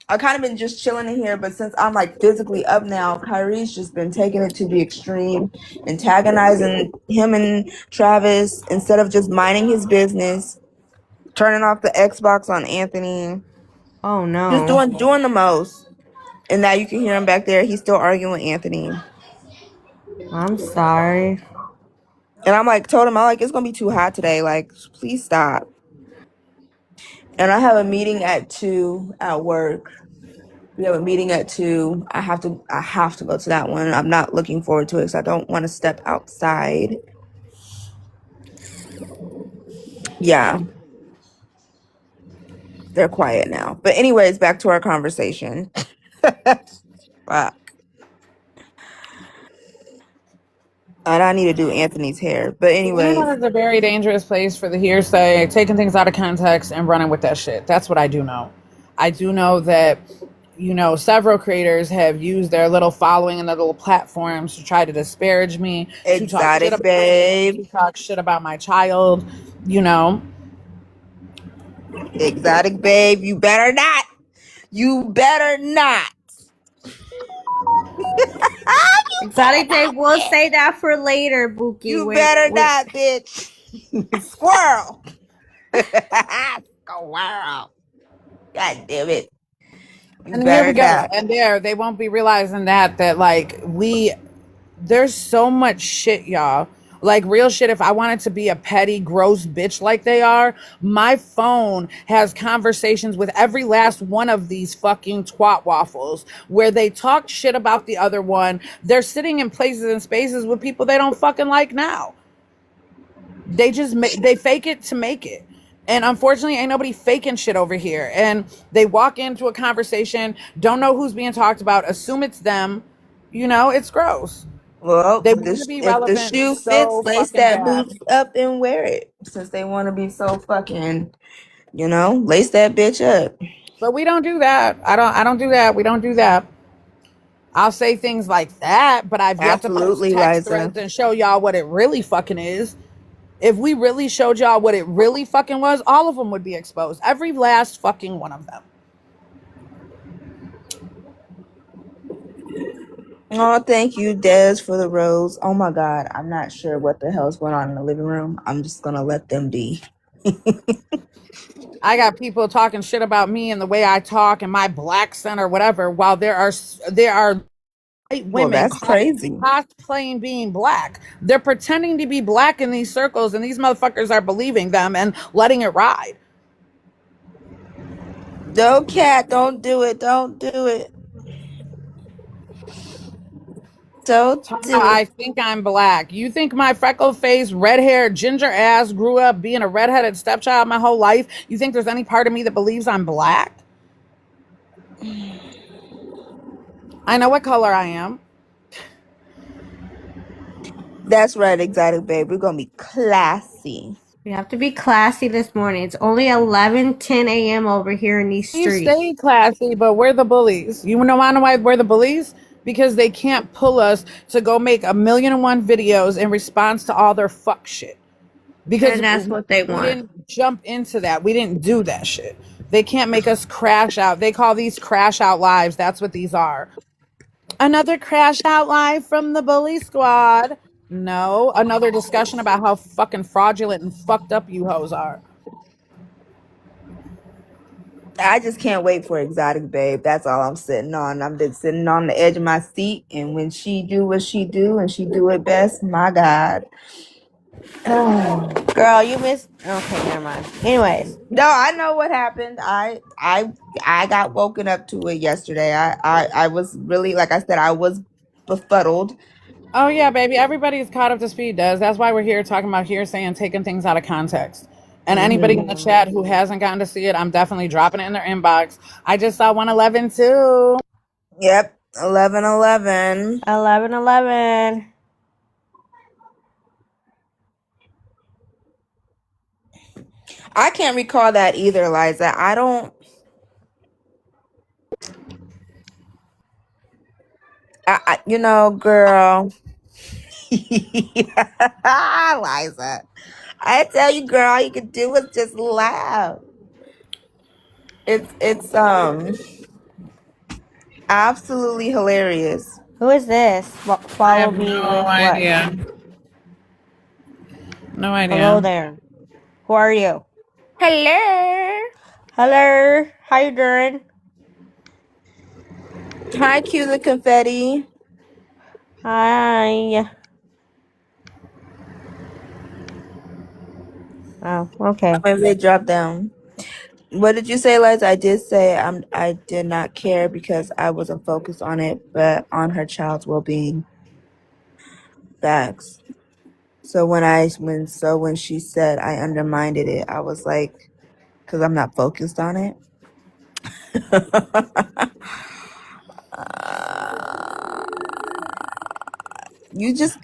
I kind of been just chilling in here. But since I'm like physically up now, Kyrie's just been taking it to the extreme, antagonizing him and Travis instead of just minding his business, turning off the Xbox on Anthony, Oh just no. doing the most. And now you can hear him back there. He's still arguing with Anthony. I'm sorry. And I'm like, told him, I'm like, it's gonna be too hot today. Like, please stop. And I have a meeting at 2 at work. We have a meeting at 2. I have to go to that one. I'm not looking forward to it because I don't want to step outside. Yeah, they're quiet now. But anyways, back to our conversation. Fuck. And I need to do Anthony's hair. But The anyways, internet is a very dangerous place for the hearsay, taking things out of context and running with that shit. That's what I do know. I do know that, several creators have used their little following and their little platforms to try to disparage me, to talk shit exotic about me, babe. to talk shit about my child, you know. Exotic babe. You better not. You better not. Exotic Dave, we'll say that for later, Buki. You better not, bitch. Squirrel. Squirrel. God damn it. You And here we better go. not. And they won't be realizing that like there's so much shit, y'all. Like, real shit. If I wanted to be a petty, gross bitch like they are, my phone has conversations with every last one of these fucking twat waffles where they talk shit about the other one. They're sitting in places and spaces with people they don't fucking like now. They fake it to make it. And unfortunately, ain't nobody faking shit over here. And they walk into a conversation, don't know who's being talked about, assume it's them. It's gross. Well, They want to be if the relevant shoe fits, so lace fucking that bad. boot up and wear it. Since they want to be so fucking, lace that bitch up. But we don't do that. I don't do that. We don't do that. I'll say things like that, but I've yet to post Absolutely, text Liza. threads and show y'all what it really fucking is. If we really showed y'all what it really fucking was, all of them would be exposed. Every last fucking one of them. Oh, thank you, Des, for the rose. Oh my God, I'm not sure what the hell's going on in the living room. I'm just gonna let them be. I got people talking shit about me and the way I talk and my black scent or whatever, while there are white Well, women that's crazy. cosplaying being black. They're pretending to be black in these circles, and these motherfuckers are believing them and letting it ride. No, cat, don't do it. Don't do it. Don't do it. I think I'm black. You think my freckle face, red hair, ginger ass grew up being a redheaded stepchild my whole life? You think there's any part of me that believes I'm black? I know what color I am. That's right, exotic babe. We're gonna be classy. We have to be classy this morning. It's only 11:10 a.m. over here in these We've streets. stayed classy, but we're the bullies. You know why we're the bullies? Because they can't pull us to go make 1,000,001 videos in response to all their fuck shit. Because And that's what they we want. didn't jump into that. We didn't do that shit. They can't make us crash out. They call these crash out lives. That's what these are. Another crash out live from the bully squad. No, another discussion about how fucking fraudulent and fucked up you hoes are. I just can't wait for exotic babe. That's all I'm sitting on. I'm just sitting on the edge of my seat, and when she do what she do and she do it best, my God. Girl, you missed. Okay, never mind. Anyways, No, I know what happened. I got woken up to it yesterday. I was really, like I said, I was befuddled. Oh yeah, baby. Everybody's caught up to speed, does. That's why we're here talking about hearsay and taking things out of context. And anybody in the Mm-hmm. chat who hasn't gotten to see it, I'm definitely dropping it in their inbox. I just saw 111 too. Yep, 11:11. 11:11. I can't recall that either, Liza. I don't. Girl. Liza. I tell you, girl, all you can do is just laugh. It's absolutely hilarious. Who is this? I Follow have me no with what? idea. No Hello idea. there. Who are you? Hello. Hello. How you doing? Hi, cue the confetti. Hi. Oh, okay. When they drop down. What did you say, Liza? I did say I did not care because I wasn't focused on it, but on her child's well-being. Facts. So when she said I undermined it, I was like, because I'm not focused on it. You just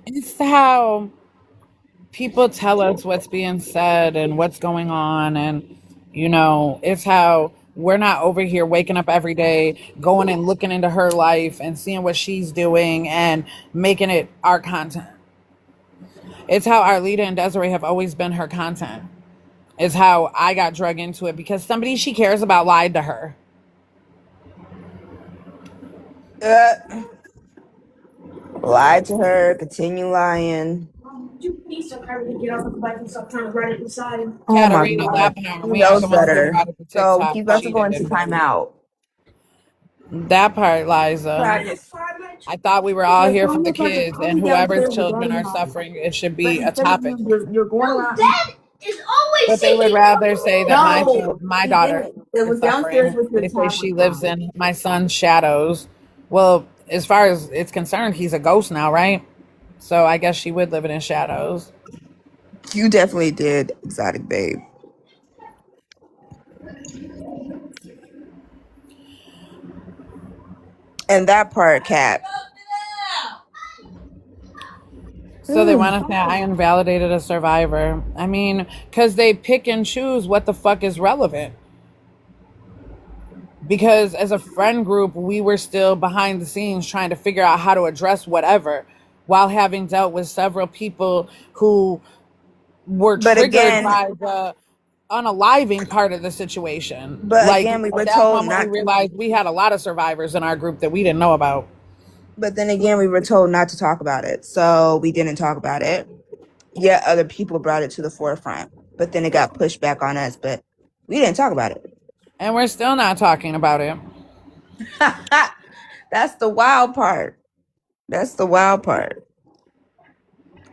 It's how people tell us what's being said and what's going on. And, it's how we're not over here waking up every day, going and looking into her life and seeing what she's doing and making it our content. It's how Arlita and Desiree have always been her content. It's how I got drug into it because somebody she cares about lied to her. lied to her, continue lying. Oh my Katarina, God. that part. He We aren't knows the ones that better. brought it to So TikTok. he's about to She go did. into timeout. That part, Liza. I thought we were all here for the kids, and whoever's children are suffering, it should be a topic. You're going around. But they would rather say that No, my he daughter didn't. It is was downstairs suffering. with your They say tablet she lives phone. in my son's shadows. Well, as far as it's concerned, he's a ghost now, right? So I guess she would live in his shadows. You definitely did, exotic babe. And that part, Cat. So they want to say I invalidated a survivor. I mean, because they pick and choose what the fuck is relevant. because as a friend group, we were still behind the scenes trying to figure out how to address whatever, while having dealt with several people who were But triggered again, by the unaliving part of the situation. but Like again, we at were that told moment, we not. realized we had a lot of survivors in our group that we didn't know about. But then again, we were told not to talk about it, so we didn't talk about it. Yet other people brought it to the forefront, but then it got pushed back on us. But we didn't talk about it. And we're still not talking about it. That's the wild part. That's the wild part.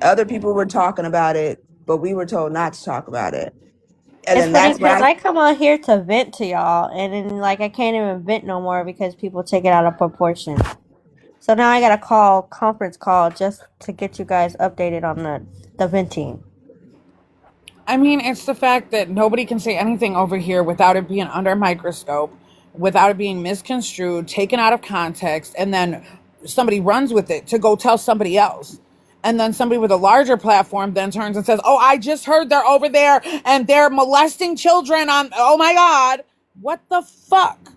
Other people were talking about it, but we were told not to talk about it. And It's then funny that's because why. I come on here to vent to y'all, and then like I can't even vent no more because people take it out of proportion. So now I got to call conference call just to get you guys updated on the venting. I mean, it's the fact that nobody can say anything over here without it being under a microscope, without it being misconstrued, taken out of context, and then somebody runs with it to go tell somebody else. And then somebody with a larger platform then turns and says, "Oh, I just heard they're over there and they're molesting children on, oh my God." What the fuck?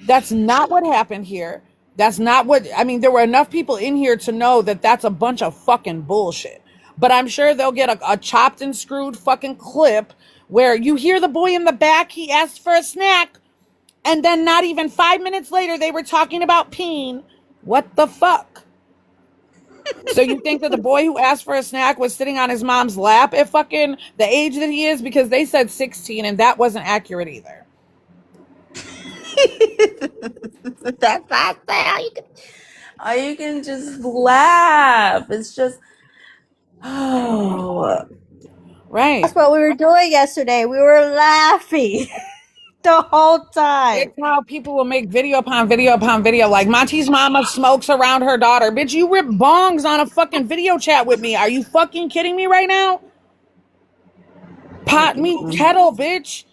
That's not what happened here. That's not what, I mean, there were enough people in here to know that that's a bunch of fucking bullshit. But I'm sure they'll get a chopped and screwed fucking clip where you hear the boy in the back, he asked for a snack, and then not even 5 minutes later, they were talking about peeing. What the fuck? So you think that the boy who asked for a snack was sitting on his mom's lap at fucking the age that he is? Because they said 16 and that wasn't accurate either. That's not fair. You can just laugh. It's just, oh, Right. That's what we were doing yesterday. We were laughing the whole time. It's how people will make video upon video upon video. Like MonTeesMama smokes around her daughter. Bitch, you rip bongs on a fucking video chat with me. Are you fucking kidding me right now? Pot meat kettle, bitch.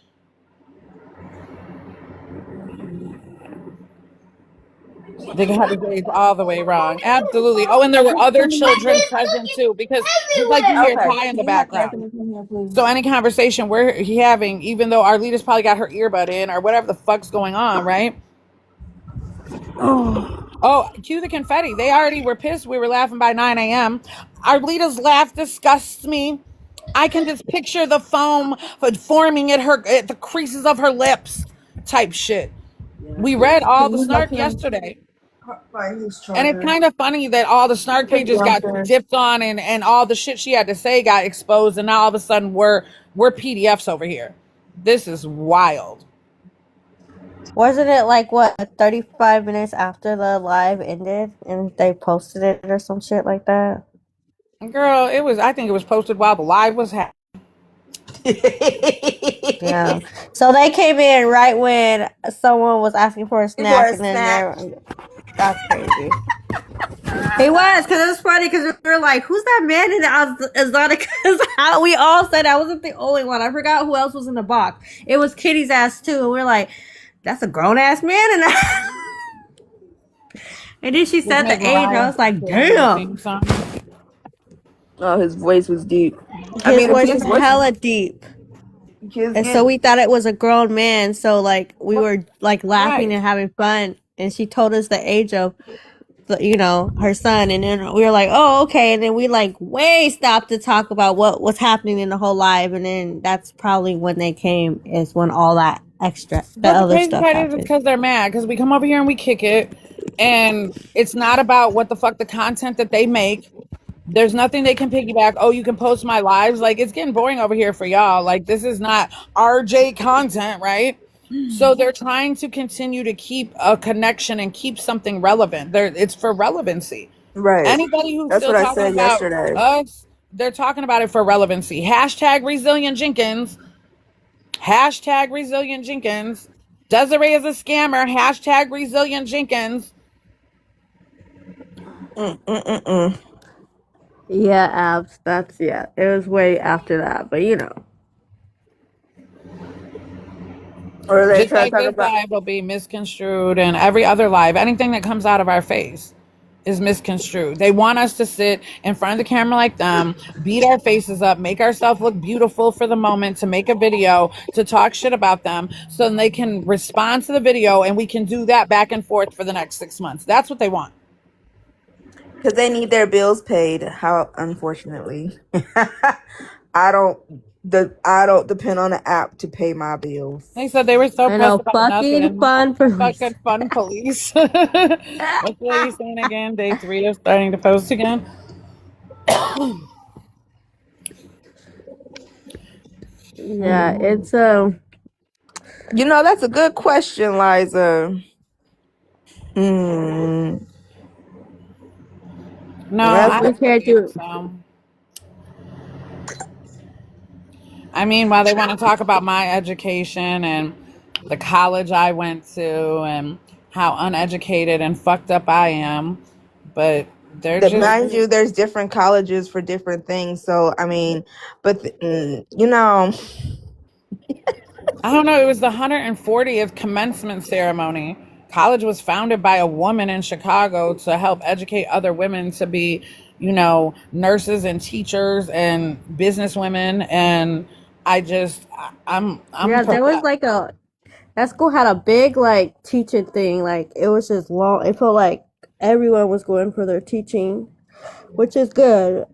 They got the days all the way wrong. Absolutely. Oh, and there were other children present too, because just like you hear okay. Ty in the Can you have background. Anthony come here, please? So any conversation we're having, even though our leader's probably got her earbud in or whatever the fuck's going on, right? Oh, cue the confetti. They already were pissed. We were laughing by 9 a.m. Our leader's laugh disgusts me. I can just picture the foam forming at the creases of her lips type shit. We read all Can the you help snark him yesterday. find his And it's charger? kind of funny that all the snark Take pages got downstairs. dipped on and all the shit she had to say got exposed, and now all of a sudden we're PDFs over here. This is wild. Wasn't it like what 35 minutes after the live ended and they posted it or some shit like that? Girl, I think it was posted while the live was happening. Yeah. So they came in right when someone was asking for a snack, and then that's crazy. He was, because it was funny, because we were like, who's that man in the exotic? Because we all said I wasn't the only one. I forgot who else was in the box. It was Kitty's ass too. And we are like, that's a grown ass man in that. And then she said the age. I was like, damn. Oh, his voice was deep. His voice was hella deep. And so we thought it was a grown man. So like we were like laughing and having fun. And she told us the age of her son, and then we were like, oh, okay. And then we like way stopped to talk about what was happening in the whole live, and then that's probably when they came, is when all that extra The crazy part is because they're mad, because we come over here and we kick it, and it's not about what the fuck the content that they make. There's nothing they can piggyback. Oh, you can post my lives. Like, it's getting boring over here for y'all. Like, this is not RJ content, right? So they're trying to continue to keep a connection and keep something relevant. It's for relevancy. Right. Anybody who's That's still what I talking said about yesterday. us, they're talking about it for relevancy. Hashtag Resilient Jenkins. Hashtag Resilient Jenkins. Desiree is a scammer. Hashtag Resilient Jenkins. Yeah, abs. It was way after that, but Or they Just try to like talk this about. live will be misconstrued, and every other live, anything that comes out of our face is misconstrued. They want us to sit in front of the camera like them, beat our faces up, make ourselves look beautiful for the moment, to make a video, to talk shit about them, so then they can respond to the video and we can do that back and forth for the next 6 months. That's what they want. Because they need their bills paid. How unfortunately, I don't depend on the app to pay my bills. They said they were so I know, pressed about fucking nothing. fun police. Fucking fun police. What's the lady saying again? Day 3 of starting to post again. Yeah, it's You know, that's a good question, Liza. No, That's I we don't can't think do. so. I mean, while they want to talk about my education and the college I went to and how uneducated and fucked up I am, but they're that, just, mind you, there's different colleges for different things. So I mean, but you know, I don't know, it was the 140th commencement ceremony. College was founded by a woman in Chicago to help educate other women to be, you know, nurses and teachers and business women. And I'm Yeah, there was perplexed. like that school had a big like teaching thing. Like it was just long. It felt like everyone was going for their teaching, which is good.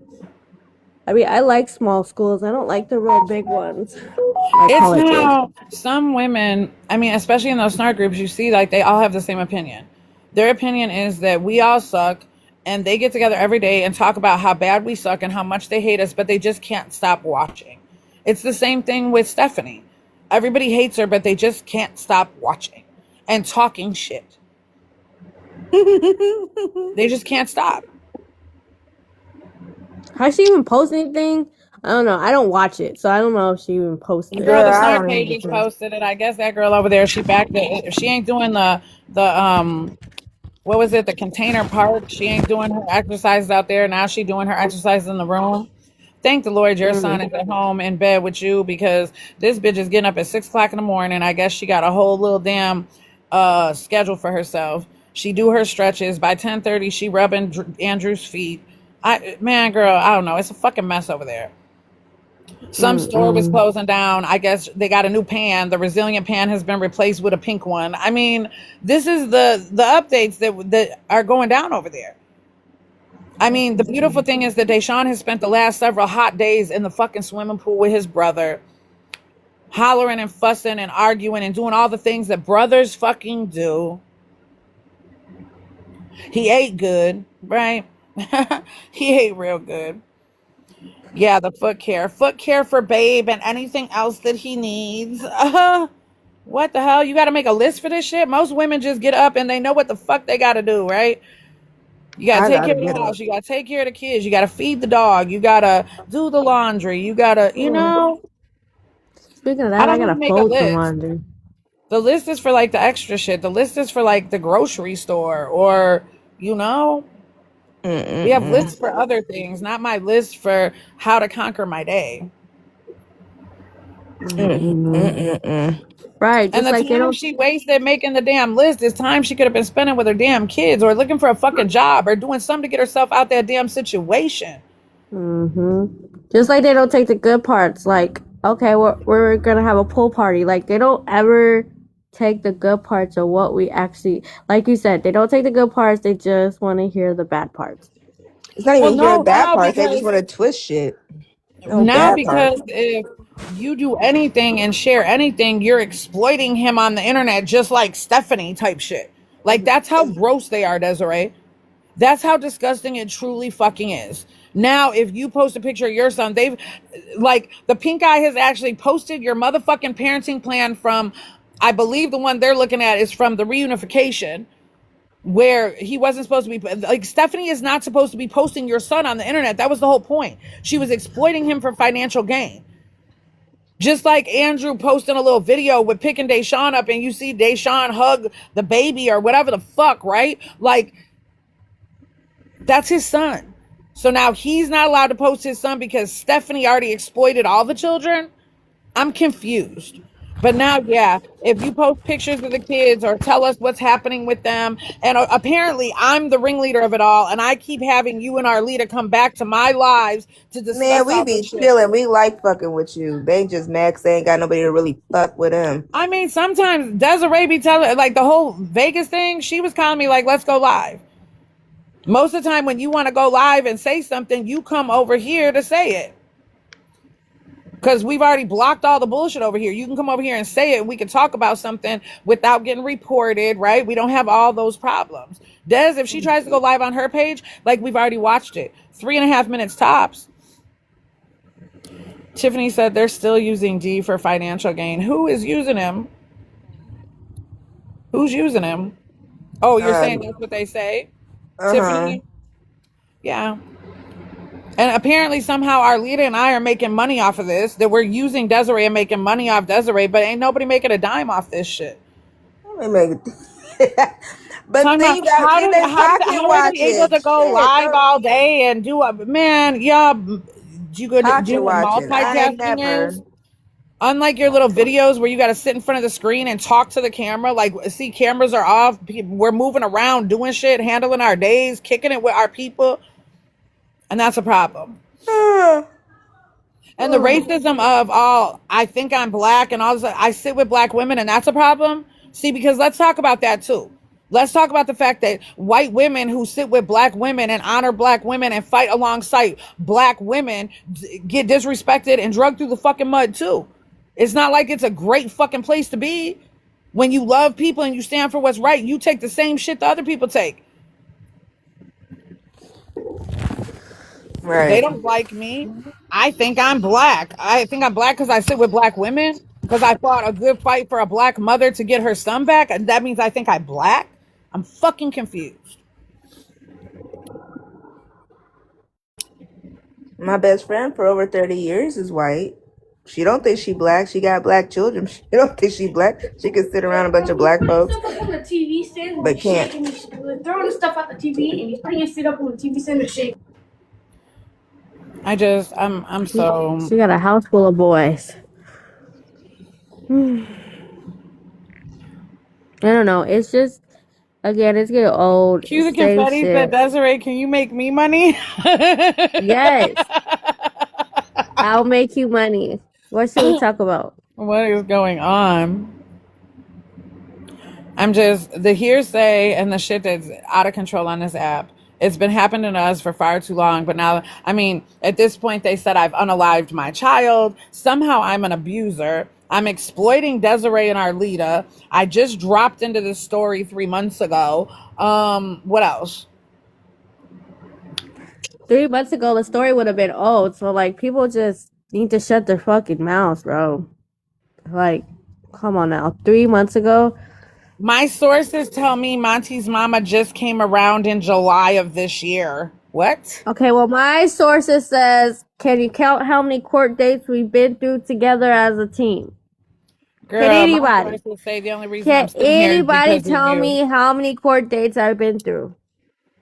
I mean, I like small schools. I don't like the real big ones, like It's colleges. now some women, I mean, especially in those snark groups, you see like they all have the same opinion. Their opinion is that we all suck, and they get together every day and talk about how bad we suck and how much they hate us, but they just can't stop watching. It's the same thing with Stephanie. Everybody hates her, but they just can't stop watching and talking shit. They just can't stop. Has she even posted anything? I don't know. I don't watch it, so I don't know if she even posted it. Girl, girl, the I snark don't even pages care. posted it. I guess that girl over there, she back there. She ain't doing the what was it, the container park. She ain't doing her exercises out there. Now she doing her exercises in the room. Thank the Lord your son is at home in bed with you, because this bitch is getting up at 6 o'clock in the morning. I guess she got a whole little damn schedule for herself. She do her stretches. By 10:30 she rubbing Andrew's feet. Man, girl, I don't know, it's a fucking mess over there. Some store was closing down. I guess they got a new pan. The resilient pan has been replaced with a pink one. I mean, this is the updates that are going down over there. I mean, the beautiful thing is that Deshaun has spent the last several hot days in the fucking swimming pool with his brother, hollering and fussing and arguing and doing all the things that brothers fucking do. He ate good, right? He ate real good. Yeah, the foot care for babe and anything else that he needs. What the hell? You got to make a list for this shit? Most women just get up and they know what the fuck they got to do, right? You got to I take gotta care of the get house. up. You got to take care of the kids. You got to feed the dog. You got to do the laundry. You got to, you know, Speaking of I that, I don't need to gotta make a fold some list. laundry. The list is for like the extra shit. The list is for like the grocery store, or, you know, we have lists for other things, not my list for how to conquer my day. Right, And just the like they time don't. she wasted making the damn list is time she could have been spending with her damn kids, or looking for a fucking job, or doing something to get herself out that damn situation. Just like they don't take the good parts. Like, okay, we're gonna have a pool party. Like, they don't ever take the good parts of what we actually. Like you said, they don't take the good parts. They just want to hear the bad parts. It's not Well, even hear no, bad parts. They just want to twist shit. No bad parts. because if you do anything and share anything, you're exploiting him on the internet, just like Stephanie type shit. Like, that's how gross they are, Desiree. That's how disgusting it truly fucking is. Now, if you post a picture of your son, they've, like, the pink eye has actually posted your motherfucking parenting plan from, I believe the one they're looking at is from the reunification, where he wasn't supposed to be, like, Stephanie is not supposed to be posting your son on the internet. That was the whole point. She was exploiting him for financial gain. Just like Andrew posting a little video with picking Deshaun up and you see Deshaun hug the baby or whatever the fuck, right? Like, that's his son. So now he's not allowed to post his son because Stephanie already exploited all the children. I'm confused. But now, yeah, if you post pictures of the kids or tell us what's happening with them, and apparently I'm the ringleader of it all, and I keep having you and our leader come back to my lives to Man, discuss we all be this shit. chilling. We like fucking with you. They just mad 'cause they ain't got nobody to really fuck with them. I mean, sometimes Desiree be telling, like the whole Vegas thing, she was calling me like, let's go live. Most of the time when you want to go live and say something, you come over here to say it. Because we've already blocked all the bullshit over here. You can come over here and say it, and we can talk about something without getting reported, right? We don't have all those problems. Des, if she tries to go live on her page, like we've already watched it, 3.5 minutes tops. Tiffany said they're still using D for financial gain. Who is using him? Who's using him? Oh, you're saying that's what they say? Uh-huh. Tiffany? Yeah. And apparently somehow our leader and I are making money off of this, that we're using Desiree and making money off Desiree, but ain't nobody making a dime off this shit. Let me make it. But Talking then about you got then there's pocket how are they able watching. to go Shit, live don't all day and do a man, yeah, you could pocket do what watching. I ain't multitasking never. is? Unlike your little videos where you got to sit in front of the screen and talk to the camera, like, see, cameras are off. We're moving around, doing shit, handling our days, kicking it with our people. And that's a problem. And the racism of all, I think I'm black and all this, I sit with black women and that's a problem. See, because let's talk about that too. Let's talk about the fact that white women who sit with black women and honor black women and fight alongside black women get disrespected and drugged through the fucking mud too. It's not like it's a great fucking place to be. When you love people and you stand for what's right, you take the same shit the other people take. They Right. don't like me. I think I'm black. I think I'm black because I sit with black women, because I fought a good fight for a black mother to get her son back. And that means I think I'm black. I'm fucking confused. My best friend for over 30 years is white. She don't think she black. She got black children. She don't think she black. She can sit around a bunch of black folks, Stuff up on the TV stand, but can't. throwing the stuff at the TV and he's putting his feet up on the TV stand to shake. I'm so. She got a house full of boys. I don't know. It's just, again, it's getting old. Cue the Same confetti said, shit. Desiree, can you make me money? Yes. I'll make you money. What should we talk about? What is going on? I'm just the hearsay and the shit that's out of control on this app. It's been happening to us for far too long. But now, I mean, at this point, they said I've unalived my child. Somehow I'm an abuser. I'm exploiting Desiree and Arlita. I just dropped into this story 3 months ago. What else? 3 months ago, the story would have been old. So, like, people just need to shut their fucking mouths, bro. Like, come on now. 3 months ago? My sources tell me MonTeesMama just came around in July of this year. What? Okay, well, my sources says, can you count how many court dates we've been through together as a team? Girl, Can my anybody? sources say the only reason I'm Can sitting here is anybody because of tell you. me how many court dates I've been through?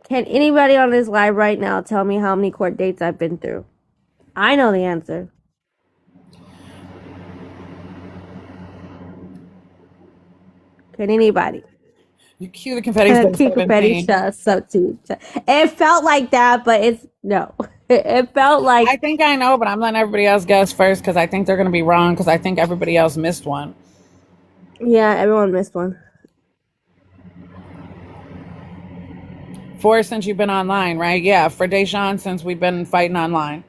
Can anybody on this live right now tell me how many court dates I've been through? I know the answer. Can anybody? You cue the confetti said Keep confetti 17. shut so too. It felt like that, but it's no. It felt like I think I know, but I'm letting everybody else guess first because I think they're going to be wrong because I think everybody else missed one. yeah, everyone missed one. 4 since you've been online, right? Yeah, for Deshaun since we've been fighting online.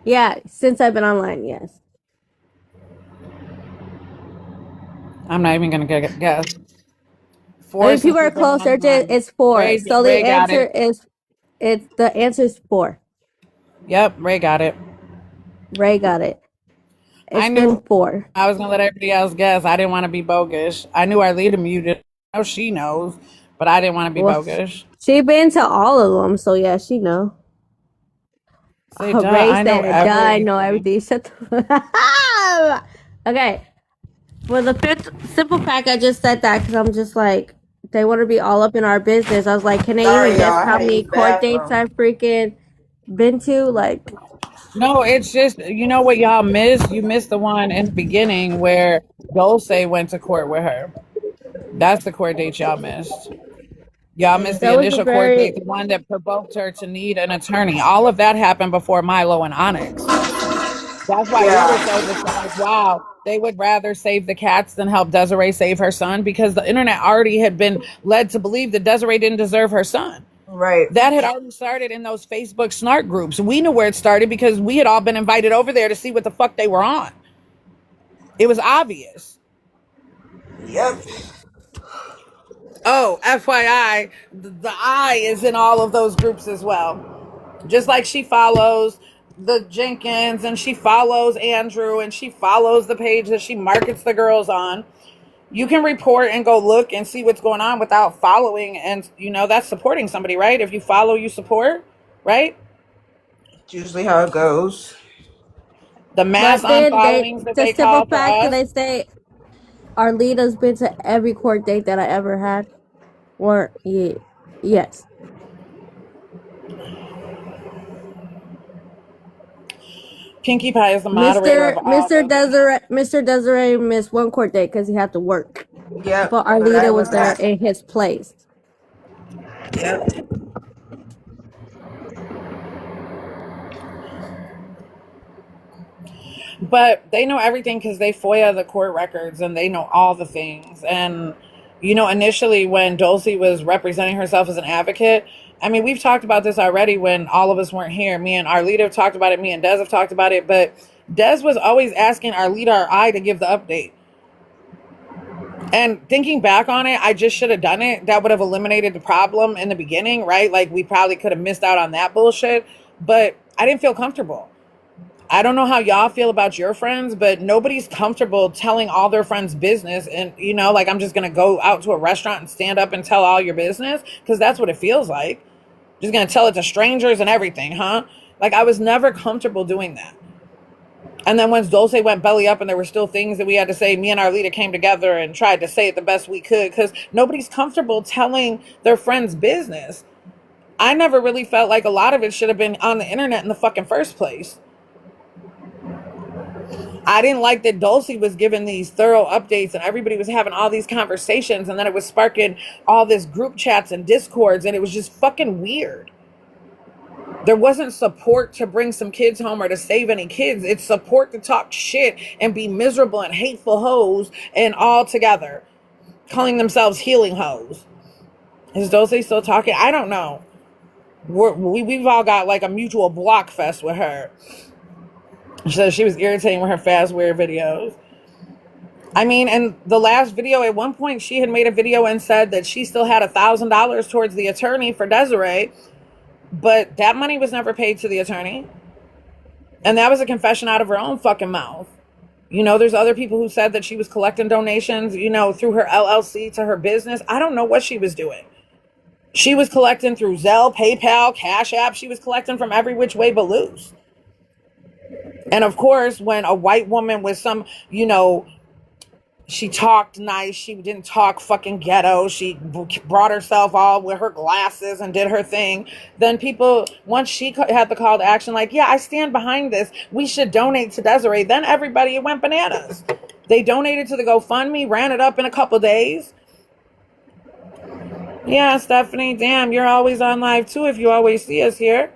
Yeah, since I've been online, yes. I'm not even going to guess. I 4 mean, since people are we've been close. online. It's 4. So the Ray got answer it. is the answer is 4. Yep, Ray got it. Ray got it. I It's knew been 4. I was going to let everybody else guess. I didn't want to be bogus. I knew our leader muted. I know she knows, but I didn't want to be Well, bogus. she been to all of them, so yeah, she know. Say, duh, Ray I know said, "Duh, I know everything. everything." Shut the Okay. For the simple fact, I just said that because I'm just like, they want to be all up in our business. I was like, can they Sorry, even y'all. guess I how had to many use the court dates bathroom. I've freaking been to? Like, No, it's just, you know what y'all missed? You missed the one in the beginning where Dulce went to court with her. That's the court date y'all missed. Y'all missed the That was a initial court very date, the one that provoked her to need an attorney. All of that happened before Milo and Onyx. That's why we were so just like, wow, they would rather save the cats than help Desiree save her son, because the internet already had been led to believe that Desiree didn't deserve her son. Right. That had already started in those Facebook snark groups. We knew where it started because we had all been invited over there to see what the fuck they were on. It was obvious. Yep. Oh, FYI, the I is in all of those groups as well. Just like she follows the Jenkins and she follows Andrew and she follows the page that she markets the girls on. You can report and go look and see what's going on without following. And, you know, that's supporting somebody, right? If you follow, you support, right? It's usually how it goes. The mass but then unfollowings that the they simple call for fact that us. they say Arlita's been to every court date that I ever had. Or yeah, yes. Pinkie Pie is the moderator of all of them. Mr. Desiree missed one court date because he had to work. Yep. But But I Arlita was was there at. in his place. Yep. But they know everything because they FOIA the court records and they know all the things. And, you know, initially when Dulce was representing herself as an advocate, I mean, we've talked about this already when all of us weren't here. Me and Arlita have talked about it. Me and Des have talked about it. But Des was always asking Arlita or I to give the update. And thinking back on it, I just should have done it. That would have eliminated the problem in the beginning, right? Like, we probably could have missed out on that bullshit. But I didn't feel comfortable. I don't know how y'all feel about your friends, but nobody's comfortable telling all their friends' business. And, you know, like, I'm just going to go out to a restaurant and stand up and tell all your business, because that's what it feels like. Just going to tell it to strangers and everything, huh? Like, I was never comfortable doing that. And then once Dulce went belly up and there were still things that we had to say, me and our leader came together and tried to say it the best we could, because nobody's comfortable telling their friends' business. I never really felt like a lot of it should have been on the internet in the fucking first place. I didn't like that Dulce was giving these thorough updates and everybody was having all these conversations, and then it was sparking all this group chats and discords, and it was just fucking weird. There wasn't support to bring some kids home or to save any kids. It's support to talk shit and be miserable and hateful hoes and all together, calling themselves healing hoes. Is Dulce still talking? I don't know. We've all got like a mutual block fest with her. So she was irritating with her fast weird videos. I mean, and the last video, at one point, she had made a video and said that she still had $1,000 towards the attorney for Desiree, but that money was never paid to the attorney. And that was a confession out of her own fucking mouth. You know, there's other people who said that she was collecting donations, you know, through her LLC to her business. I don't know what she was doing. She was collecting through Zelle, PayPal, Cash App. She was collecting from every which way but loose. And of course, when a white woman with some, you know, she talked nice, she didn't talk fucking ghetto, she brought herself all with her glasses and did her thing, then people, once she had the call to action, like, yeah, I stand behind this, we should donate to Desiree, then everybody went bananas. They donated to the GoFundMe, ran it up in a couple days. Yeah, Stephanie, damn, you're always on live too if you always see us here.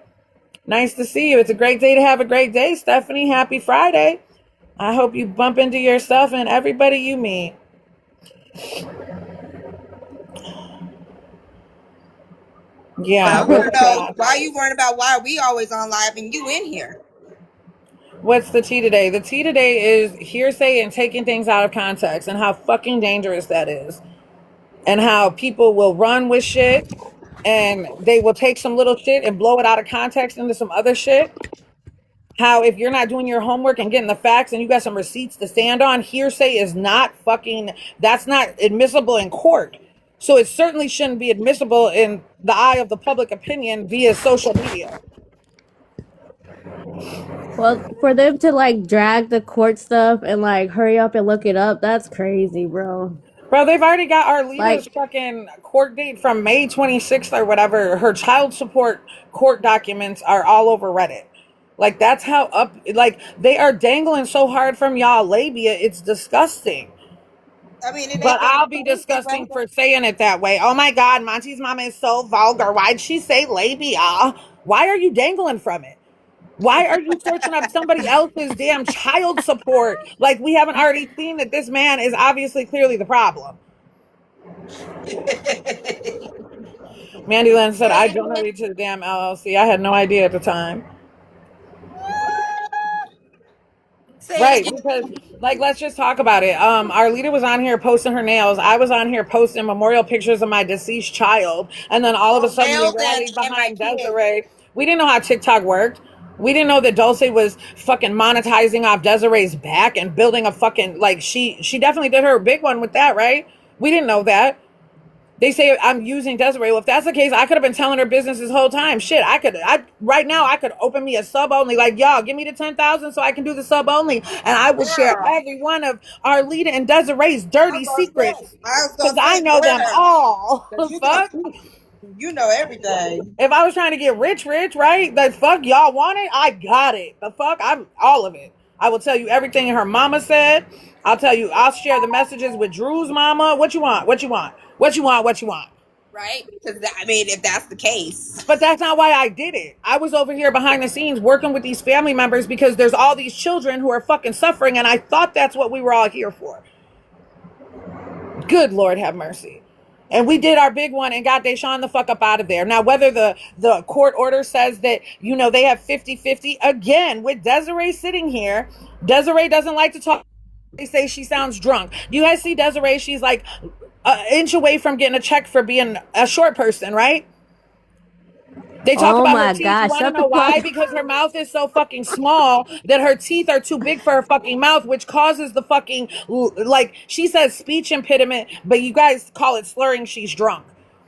Nice to see you. It's a great day to have a great day, Stephanie. Happy Friday. I hope you bump into yourself and everybody you meet. Yeah. I want to know why you worried about why are we always on live and you in here. What's the tea today? The tea today is hearsay and taking things out of context, and how fucking dangerous that is. And how people will run with shit and they will take some little shit and blow it out of context into some other shit. How if you're not doing your homework and getting the facts and you got some receipts to stand on, hearsay is not fucking, that's not admissible in court. So it certainly shouldn't be admissible in the eye of the public opinion via social media. Well, for them to like drag the court stuff and like hurry up and look it up, that's crazy, bro. Bro, they've already got Arlita's Like, fucking court date from May 26th or whatever. Her child support court documents are all over Reddit. Like, that's how up, like, they are dangling so hard from y'all labia. It's disgusting. I mean, it But ain't I'll be disgusting for saying it that way. Oh my God, Monty's mama is so vulgar. Why'd she say labia? Why are you dangling from it? Why are you searching up somebody else's damn child support? Like, we haven't already seen that this man is obviously clearly the problem. Mandy Lynn said, I donated to the damn LLC. I had no idea at the time. Right, because like let's just talk about it. Our leader was on here posting her nails. I was on here posting memorial pictures of my deceased child, and then all of a sudden we rallied behind Desiree. We didn't know how TikTok worked. We didn't know that Dulce was fucking monetizing off Desiree's back and building a fucking like she definitely did her big one with that, right? We didn't know that. They say I'm using Desiree. Well, if that's the case, I could have been telling her business this whole time. Shit, right now I could open me a sub only. Like, y'all, give me the 10,000 so I can do the sub only, and I will share every one of Arlita and Desiree's dirty secrets because I know them all. Fuck. You know everything. If I was trying to get rich, right? The fuck y'all want it? I got it. The fuck, I'm all of it. I will tell you everything her mama said. I'll share the messages with Drew's mama. What you want? What you want? What you want? What you want? Right? Because, I mean, if that's the case. But that's not why I did it. I was over here behind the scenes working with these family members because there's all these children who are fucking suffering, and I thought that's what we were all here for. Good Lord have mercy. And we did our big one and got Deshaun the fuck up out of there. Now, whether the court order says that, you know, they have 50-50, again, with Desiree sitting here, Desiree doesn't like to talk. They say she sounds drunk. Do you guys see Desiree? She's like an inch away from getting a check for being a short person, right? They talk about her teeth. You want to know why? Because her mouth is so fucking small that her teeth are too big for her fucking mouth, which causes the fucking, like, she says speech impediment, but you guys call it slurring. She's drunk.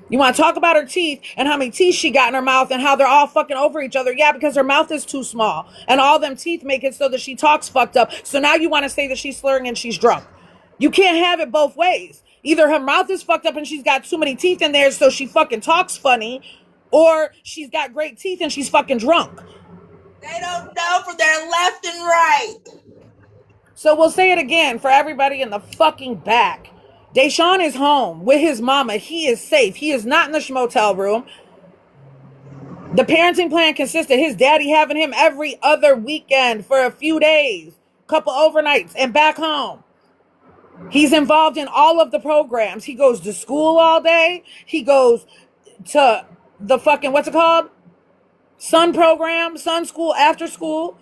You want to talk about her teeth and how many teeth she got in her mouth and how they're all fucking over each other. Yeah, because her mouth is too small and all them teeth make it so that she talks fucked up. So now you want to say that she's slurring and she's drunk. You can't have it both ways. Either her mouth is fucked up and she's got too many teeth in there so she fucking talks funny, or she's got great teeth and she's fucking drunk. They don't know from their left and right. So we'll say it again for everybody in the fucking back. Deshaun is home with his mama. He is safe. He is not in the schmotel room. The parenting plan consisted his daddy having him every other weekend for a few days, couple overnights, and back home. He's involved in all of the programs. He goes to school all day. He goes to the fucking, what's it called? Sun program, sun school, after school,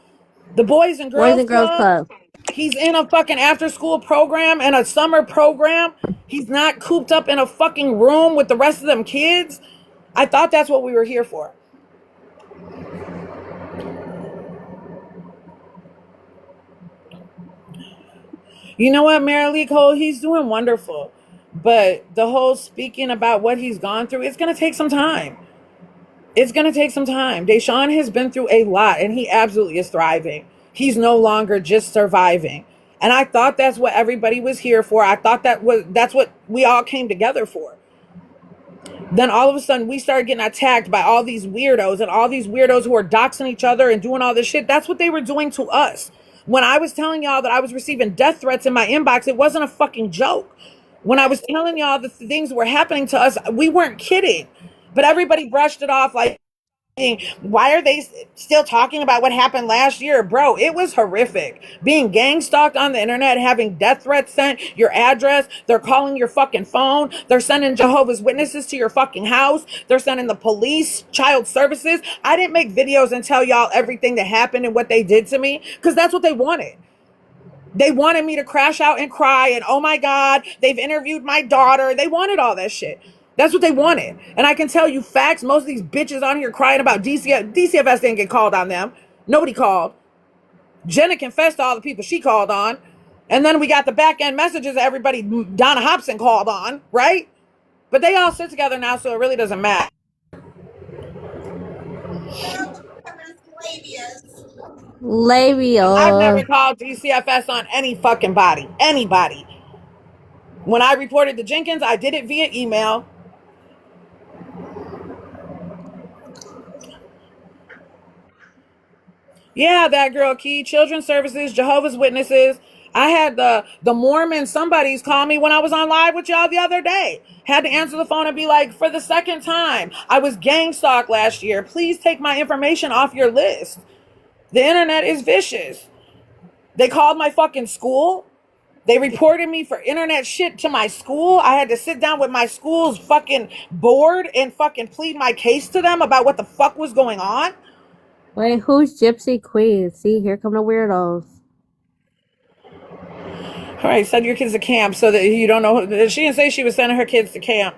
the Boys and Girls Club. He's in a fucking after school program and a summer program. He's not cooped up in a fucking room with the rest of them kids. I thought that's what we were here for. You know what, Marilee Cole, he's doing wonderful. But the whole speaking about what he's gone through, it's going to take some time. It's going to take some time. Deshaun has been through a lot, and he absolutely is thriving. He's no longer just surviving. And I thought that's what everybody was here for. I thought that's what we all came together for. Then all of a sudden, we started getting attacked by all these weirdos, and all these weirdos who are doxing each other and doing all this shit. That's what they were doing to us. When I was telling y'all that I was receiving death threats in my inbox, it wasn't a fucking joke. When I was telling y'all the things that were happening to us, we weren't kidding. But everybody brushed it off like, why are they still talking about what happened last year? Bro, it was horrific. Being gang stalked on the internet, having death threats sent, your address, they're calling your fucking phone, they're sending Jehovah's Witnesses to your fucking house, they're sending the police, child services. I didn't make videos and tell y'all everything that happened and what they did to me because that's what they wanted. They wanted me to crash out and cry and, oh my God, they've interviewed my daughter. They wanted all that shit. That's what they wanted. And I can tell you facts. Most of these bitches on here crying about DCFS didn't get called on them. Nobody called. Jenna confessed to all the people she called on. And then we got the back end messages that everybody Donna Hobson called on, right? But they all sit together now, so it really doesn't matter. Labia. I've never called DCFS on any fucking body. Anybody. When I reported to Jenkins, I did it via email. Yeah, that girl Key, Children's Services, Jehovah's Witnesses. I had the Mormon somebody's call me when I was on live with y'all the other day. Had to answer the phone and be like, for the second time, I was gang stalked last year. Please take my information off your list. The internet is vicious. They called my fucking school. They reported me for internet shit to my school. I had to sit down with my school's fucking board and fucking plead my case to them about what the fuck was going on. Wait, who's Gypsy Queen? See, here come the weirdos. All right, send your kids to camp so that you don't know. She didn't say she was sending her kids to camp.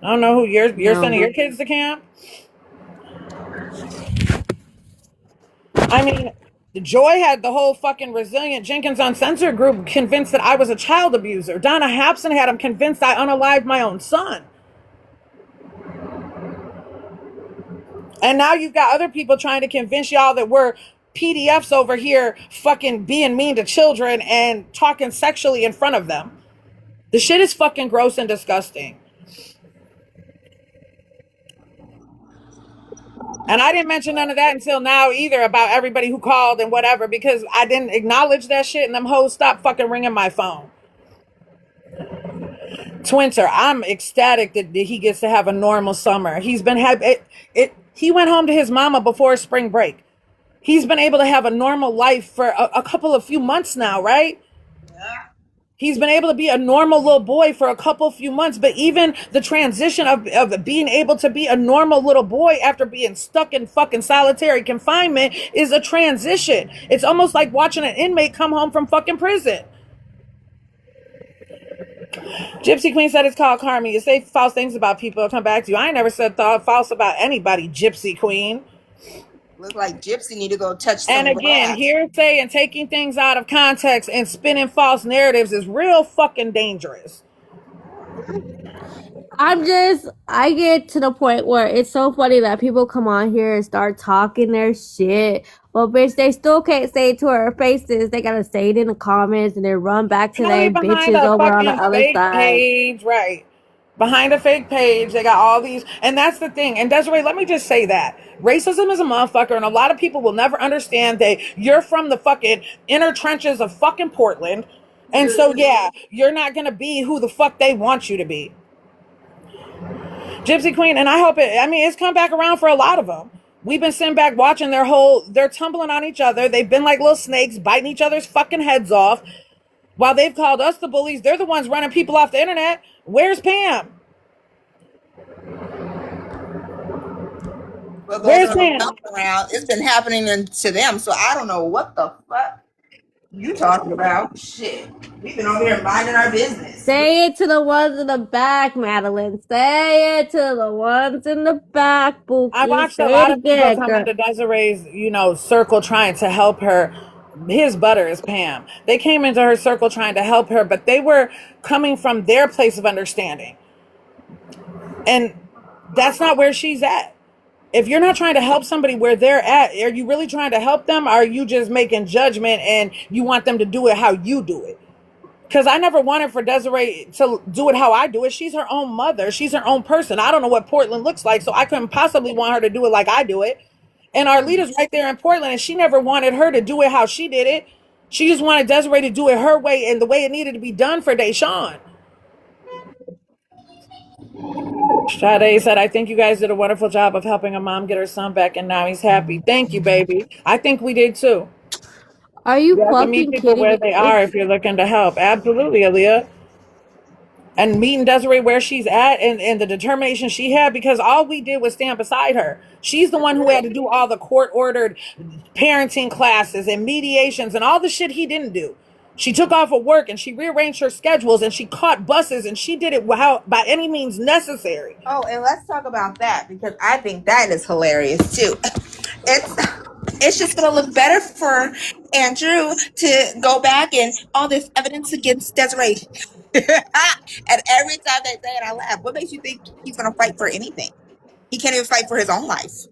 I don't know who you're No. sending your kids to camp. I mean, Joy had the whole fucking Resilient Jenkins Uncensored group convinced that I was a child abuser. Donna Hapson had them convinced I unalived my own son. And now you've got other people trying to convince y'all that we're PDFs over here fucking being mean to children and talking sexually in front of them. The shit is fucking gross and disgusting. And I didn't mention none of that until now either about everybody who called and whatever, because I didn't acknowledge that shit and them hoes stopped fucking ringing my phone. Twinter, I'm ecstatic that he gets to have a normal summer. He's been he went home to his mama before spring break. He's been able to have a normal life for a couple of few months now, right? Yeah. He's been able to be a normal little boy for a couple few months, but even the transition of being able to be a normal little boy after being stuck in fucking solitary confinement is a transition. It's almost like watching an inmate come home from fucking prison. Gypsy Queen said it's called karma. You say false things about people, it'll come back to you. I ain't never said false about anybody, Gypsy Queen. Look like Gypsy need to go touch some And again, grass. hearsay and taking things out of context and spinning false narratives is real fucking dangerous. I get to the point where it's so funny that people come on here and start talking their shit. Well, bitch, they still can't say it to our faces. They gotta say it in the comments and then run back to their bitches over on the other side. Page, right. Behind a fake page, they got all these, and that's the thing. And Desiree, let me just say that racism is a motherfucker, and a lot of people will never understand that you're from the fucking inner trenches of fucking Portland, and so yeah, you're not gonna be who the fuck they want you to be. Gypsy Queen, and I hope it's come back around for a lot of them. We've been sitting back watching they're tumbling on each other. They've been like little snakes biting each other's fucking heads off. While they've called us the bullies, they're the ones running people off the internet. Where's Pam? Well, where's Pam? Around. It's been happening to them, so I don't know what the fuck you talking about. Shit. We've been over here minding our business. Say it to the ones in the back, Madeline. Say it to the ones in the back, Bookie. I watched a lot of people come into Desiree's, circle trying to help her. His butter is Pam. They came into her circle trying to help her, but they were coming from their place of understanding. And that's not where she's at. If you're not trying to help somebody where they're at, are you really trying to help them? Or are you just making judgment and you want them to do it how you do it? Because I never wanted for Desiree to do it how I do it. She's her own mother. She's her own person. I don't know what Portland looks like, so I couldn't possibly want her to do it like I do it. And our leader's right there in Portland, and she never wanted her to do it how she did it. She just wanted Desiree to do it her way and the way it needed to be done for Deshaun. Sade said, I think you guys did a wonderful job of helping a mom get her son back, and now he's happy. Thank you, baby. I think we did too. Are you fucking meet people kidding where me? they are if you're looking to help. Absolutely, Aaliyah. And meeting Desiree where she's at and the determination she had, because all we did was stand beside her. She's the one who had to do all the court-ordered parenting classes and mediations and all the shit he didn't do. She took off of work and she rearranged her schedules and she caught buses and she did it by any means necessary. Oh, and let's talk about that, because I think that is hilarious too. It's just going to look better for Andrew to go back and all this evidence against Desiree. And every time they say it, I laugh. What makes you think he's going to fight for anything? He can't even fight for his own life.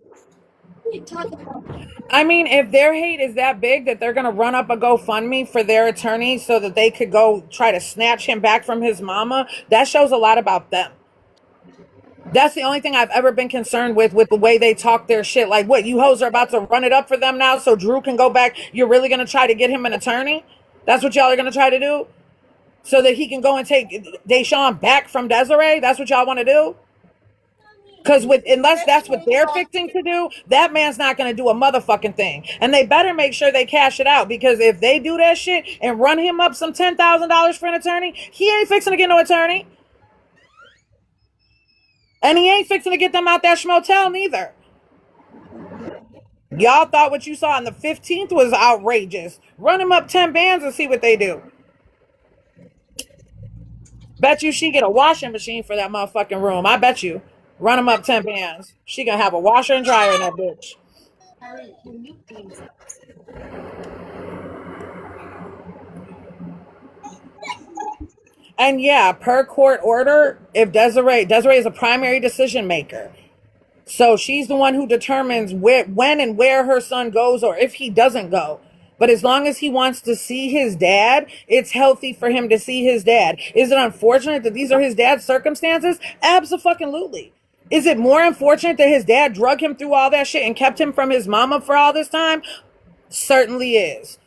I mean, if their hate is that big that they're going to run up a GoFundMe for their attorney so that they could go try to snatch him back from his mama, that shows a lot about them. That's the only thing I've ever been concerned with the way they talk their shit. Like, what, you hoes are about to run it up for them now so Drew can go back? You're really going to try to get him an attorney? That's what y'all are going to try to do? So that he can go and take Deshaun back from Desiree? That's what y'all want to do? Because unless that's what they're fixing to do, that man's not going to do a motherfucking thing. And they better make sure they cash it out, because if they do that shit and run him up some $10,000 for an attorney, he ain't fixing to get no attorney. And he ain't fixing to get them out that schmotel neither. Y'all thought what you saw on the 15th was outrageous. Run him up 10 bands and see what they do. Bet you she get a washing machine for that motherfucking room. I bet you. Run him up 10 bands. She gonna have a washer and dryer in that bitch. And yeah, per court order, if Desiree is a primary decision maker. So she's the one who determines when and where her son goes, or if he doesn't go. But as long as he wants to see his dad, it's healthy for him to see his dad. Is it unfortunate that these are his dad's circumstances? Absolutely. Is it more unfortunate that his dad drug him through all that shit and kept him from his mama for all this time? Certainly is.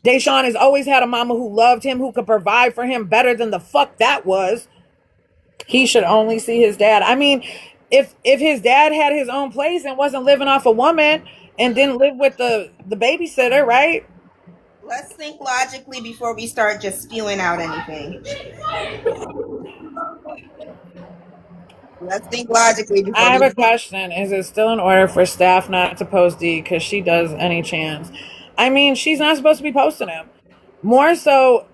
Deshaun has always had a mama who loved him, who could provide for him better than the fuck that was. He should only see his dad. I mean, if his dad had his own place and wasn't living off a woman and didn't live with the babysitter, right? Let's think logically before we start just spewing out anything. Let's think logically before I have a question. Is it still in order for staff not to post D because she does any chance? I mean, she's not supposed to be posting him. More so,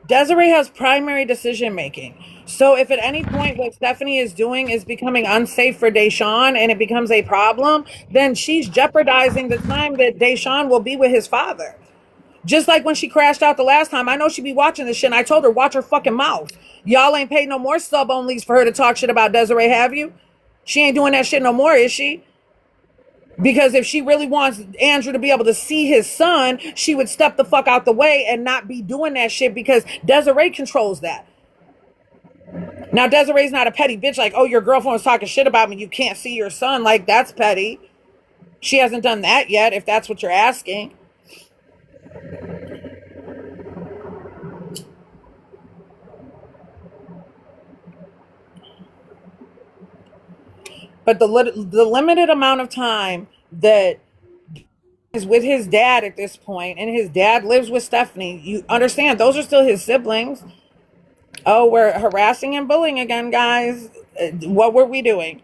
Desiree has primary decision making. So if at any point what Stephanie is doing is becoming unsafe for Deshaun and it becomes a problem, then she's jeopardizing the time that Deshaun will be with his father. Just like when she crashed out the last time. I know she be watching this shit, and I told her, watch her fucking mouth. Y'all ain't paid no more sub-onlys for her to talk shit about Desiree, have you? She ain't doing that shit no more, is she? Because if she really wants Andrew to be able to see his son, she would step the fuck out the way and not be doing that shit, because Desiree controls that. Now, Desiree's not a petty bitch like, oh, your girlfriend was talking shit about me, you can't see your son. Like, that's petty. She hasn't done that yet, if that's what you're asking. But the limited amount of time that is with his dad at this point, and his dad lives with Stephanie, you understand, those are still his siblings. Oh, we're harassing and bullying again, guys. What were we doing?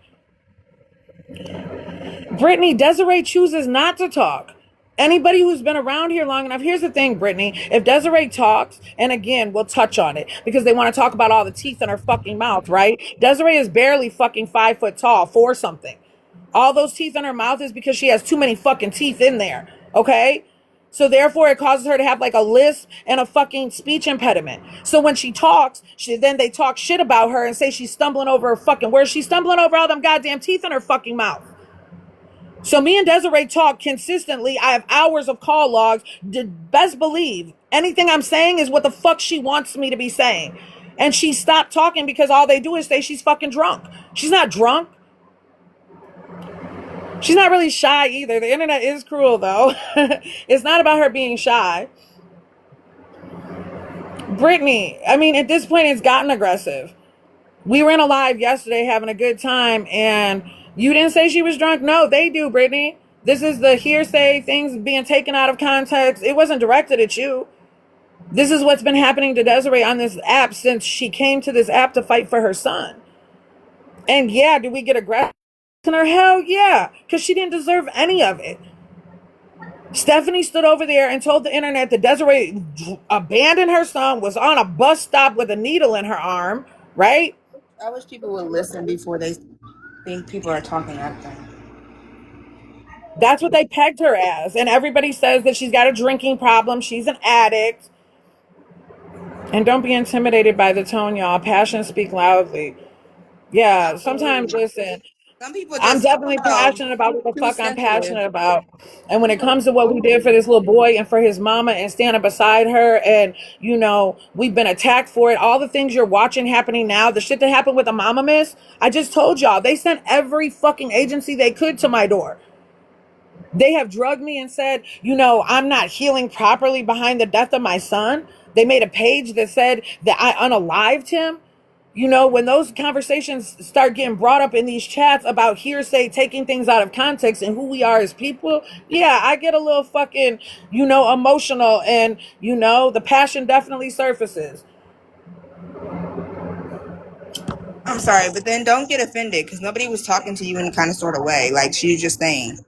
Brittany, Desiree chooses not to talk. Anybody who's been around here long enough, here's the thing, Brittany. If Desiree talks, and again, we'll touch on it, because they want to talk about all the teeth in her fucking mouth, right? Desiree is barely fucking 5 foot tall, 4 something. All those teeth in her mouth is because she has too many fucking teeth in there, okay? So therefore, it causes her to have like a lisp and a fucking speech impediment. So when she talks, then they talk shit about her and say she's stumbling over her fucking words. She's stumbling over all them goddamn teeth in her fucking mouth. So me and Desiree talk consistently. I have hours of call logs. Best believe anything I'm saying is what the fuck she wants me to be saying. And she stopped talking because all they do is say she's fucking drunk. She's not drunk. She's not really shy either. The internet is cruel, though. It's not about her being shy. Brittany, I mean, at this point, it's gotten aggressive. We were in a live yesterday having a good time, and you didn't say she was drunk? No, they do, Brittany. This is the hearsay, things being taken out of context. It wasn't directed at you. This is what's been happening to Desiree on this app since she came to this app to fight for her son. And yeah, did we get aggressive in her? Hell yeah, because she didn't deserve any of it. Stephanie stood over there and told the internet that Desiree abandoned her son, was on a bus stop with a needle in her arm, right? I wish people would listen before they think people are talking at them. That's what they pegged her as. And everybody says that she's got a drinking problem. She's an addict. And don't be intimidated by the tone, y'all. Passions speak loudly. Yeah, sometimes, listen. Some people I'm just definitely passionate about what the too fuck I'm sensitive. passionate about. And when it comes to what we did for this little boy and for his mama and standing beside her, and we've been attacked for it, all the things you're watching happening now, the shit that happened with the mama miss, I just told y'all, they sent every fucking agency they could to my door. They have drugged me and said, I'm not healing properly behind the death of my son. They made a page that said that I unalived him. When those conversations start getting brought up in these chats about hearsay, taking things out of context and who we are as people, yeah, I get a little fucking, emotional, and, the passion definitely surfaces. I'm sorry, but then don't get offended because nobody was talking to you in any kind of sort of way. Like she was just saying.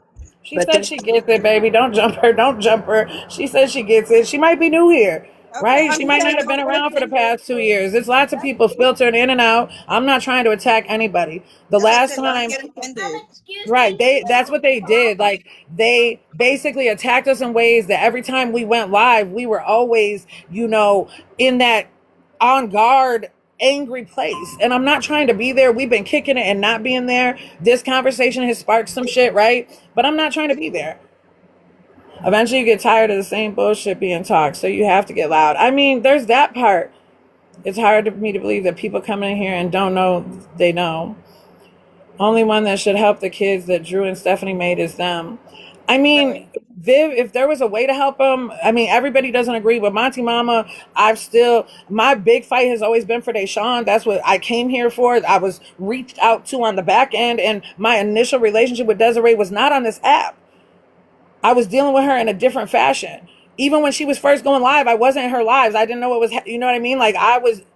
She But said then, she gets it, baby. Don't jump her. Don't jump her. She said she gets it. She might be new here, okay, right? I'm She just might saying not have been don't get around for the offended. past 2 years. There's lots of people filtered in and out. I'm not trying to attack anybody. The last Listen, don't time, get offended. right, that's what they did. Like, they basically attacked us in ways that every time we went live, we were always, in that on guard, angry place. And I'm not trying to be there. We've been kicking it and not being there. This conversation has sparked some shit, right? But I'm not trying to be there. Eventually you get tired of the same bullshit being talked, so you have to get loud. I mean, there's that part. It's hard for me to believe that people come in here and don't know they know. Only one that should help the kids that Drew and Stephanie made is them. I mean, Viv, if there was a way to help them, I mean, everybody doesn't agree, but MonTeesMama, my big fight has always been for Deshaun. That's what I came here for. I was reached out to on the back end, and my initial relationship with Desiree was not on this app. I was dealing with her in a different fashion. Even when she was first going live, I wasn't in her lives. I didn't know what was, you know what I mean? Like,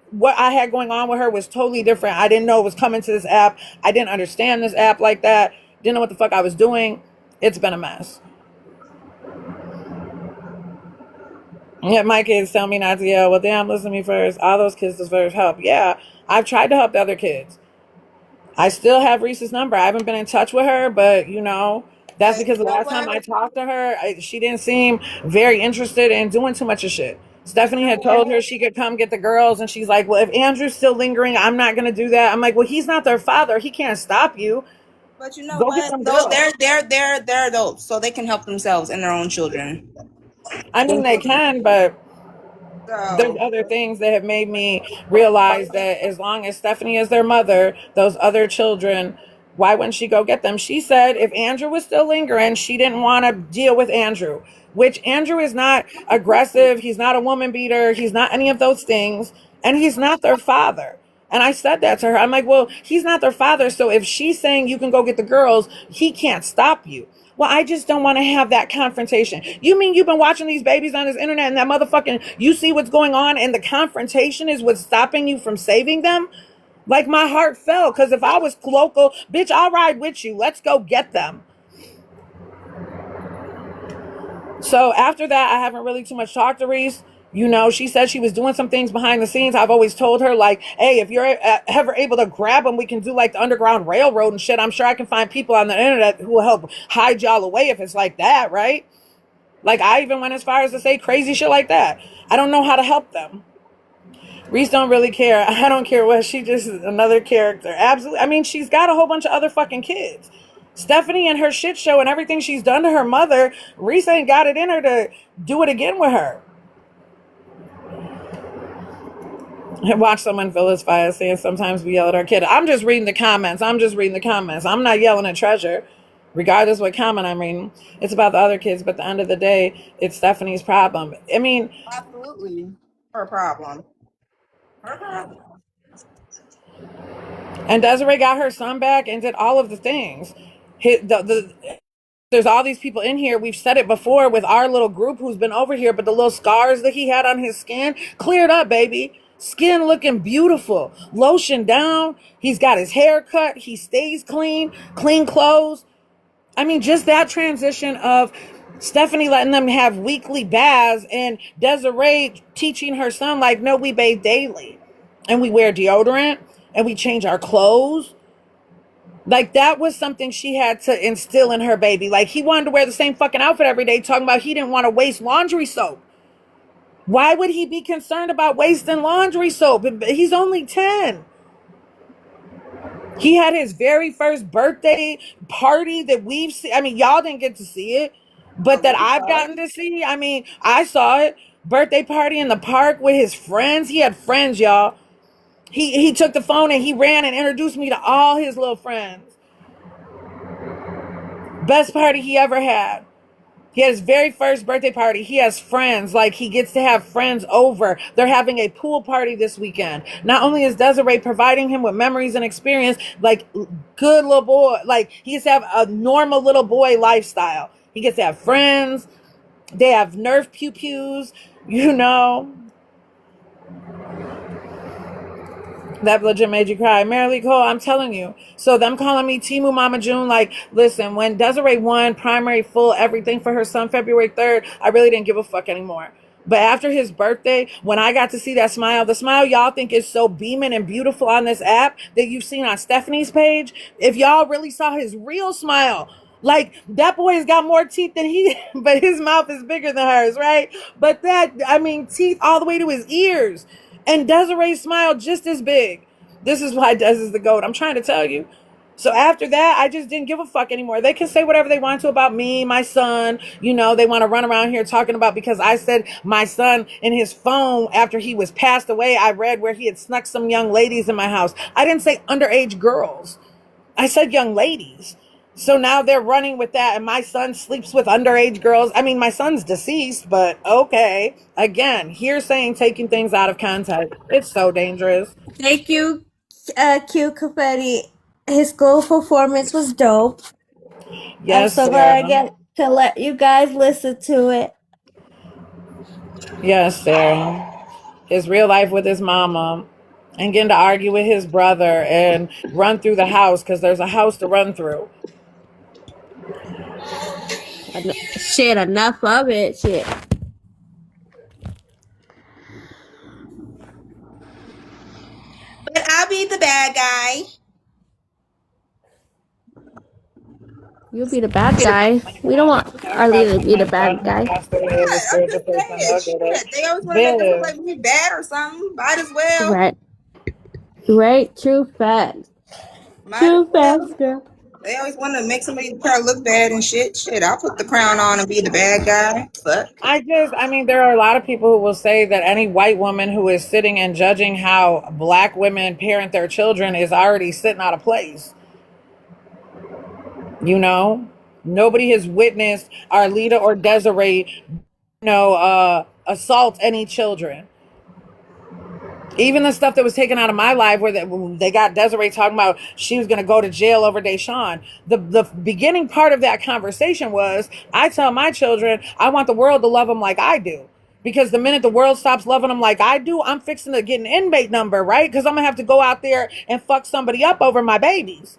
what I had going on with her was totally different. I didn't know it was coming to this app. I didn't understand this app like that. Didn't know what the fuck I was doing. It's been a mess. Yet my kids tell me not to yell. Well, damn, listen to me first. All those kids deserve help. Yeah, I've tried to help the other kids. I still have Reese's number. I haven't been in touch with her, but that's because the last time I talked to her, she didn't seem very interested in doing too much of shit. Stephanie had told her she could come get the girls, and she's like, well, if Andrew's still lingering, I'm not going to do that. I'm like, well, he's not their father. He can't stop you. But you know Go get what? them Those girls. they're adults, so they can help themselves and their own children. I mean, they can, but there's So other things that have made me realize that as long as Stephanie is their mother, those other children, why wouldn't she go get them? She said if Andrew was still lingering, she didn't want to deal with Andrew, which Andrew is not aggressive. He's not a woman beater. He's not any of those things. And he's not their father. And I said that to her. I'm like, well, he's not their father. So if she's saying you can go get the girls, he can't stop you. Well, I just don't want to have that confrontation. You mean you've been watching these babies on this internet and that motherfucking, you see what's going on and the confrontation is what's stopping you from saving them? Like, my heart fell because if I was local, bitch, I'll ride with you. Let's go get them. So after that, I haven't really too much talked to Reese. She said she was doing some things behind the scenes. I've always told her, like, hey, if you're ever able to grab them, we can do like the Underground Railroad and shit. I'm sure I can find people on the internet who will help hide y'all away if it's like that, right? Like, I even went as far as to say crazy shit like that. I don't know how to help them. Reese don't really care. I don't care what. She just is another character. Absolutely. I mean, she's got a whole bunch of other fucking kids. Stephanie and her shit show and everything she's done to her mother, Reese ain't got it in her to do it again with her. I watch someone vilify us saying sometimes we yell at our kid. I'm just reading the comments. I'm not yelling at Treasure, regardless what comment I'm reading. It's about the other kids, but at the end of the day, it's Stephanie's problem. I mean, absolutely her problem. Her problem. And Desiree got her son back and did all of the things. There's all these people in here. We've said it before with our little group who's been over here, but the little scars that he had on his skin cleared up, baby. Skin looking beautiful. Lotion down. He's got his hair cut. He stays clean. Clean clothes. I mean, just that transition of Stephanie letting them have weekly baths and Desiree teaching her son, like, no, we bathe daily. And we wear deodorant. And we change our clothes. Like, that was something she had to instill in her baby. Like, he wanted to wear the same fucking outfit every day, talking about he didn't want to waste laundry soap. Why would he be concerned about wasting laundry soap? He's only 10. He had his very first birthday party that we've seen. I mean, y'all didn't get to see it, but that I've gotten to see. I mean, I saw it. Birthday party in the park with his friends. He had friends, y'all. He took the phone and he ran and introduced me to all his little friends. Best party he ever had. He had his very first birthday party. He has friends. Like, he gets to have friends over. They're having a pool party this weekend. Not only is Desiree providing him with memories and experience, like, good little boy. Like, he gets to have a normal little boy lifestyle. He gets to have friends. They have Nerf pew-pews, you know. That legit made you cry. Marilee Cole, I'm telling you. So them calling me Timu Mama June, like, listen, when Desiree won primary full everything for her son February 3rd, I really didn't give a fuck anymore. But after his birthday, when I got to see that smile, the smile y'all think is so beaming and beautiful on this app that you've seen on Stephanie's page, if y'all really saw his real smile, like, that boy has got more teeth than he, but his mouth is bigger than hers, right? But that, I mean, teeth all the way to his ears. And Desiree's smile just as big. This is why Des is the GOAT. I'm trying to tell you. So after that, I just didn't give a fuck anymore. They can say whatever they want to about me, my son. You know, they want to run around here talking about, because I said my son in his phone after he was passed away, I read where he had snuck some young ladies in my house. I didn't say underage girls. I said young ladies. So now they're running with that, and my son sleeps with underage girls. I mean, my son's deceased, but okay. Again, hearsay, taking things out of context. It's so dangerous. Thank you, Q Confetti. His school performance was dope. Yes, I'm so glad I Sarah. get to let you guys listen to it. Yes, Sarah. His real life with his mama, and getting to argue with his brother and run through the house because there's a house to run through. Shit, enough of it. Shit. But I'll be the bad guy. You'll be the bad guy. We don't want our leader to be the bad guy. I'm just saying, shit. They always want to make us look like we bad or something. Might as well. Right. Right. True facts. True facts, girl. They always want to make somebody try to look bad and shit. Shit, I'll put the crown on and be the bad guy. Fuck. I mean, there are a lot of people who will say that any white woman who is sitting and judging how black women parent their children is already sitting out of place. You know, nobody has witnessed Arlita or Desiree, assault any children. Even the stuff that was taken out of my life where they got Desiree talking about she was going to go to jail over Deshaun. The beginning part of that conversation was, I tell my children, I want the world to love them like I do. Because the minute the world stops loving them like I do, I'm fixing to get an inmate number, right? Because I'm going to have to go out there and fuck somebody up over my babies.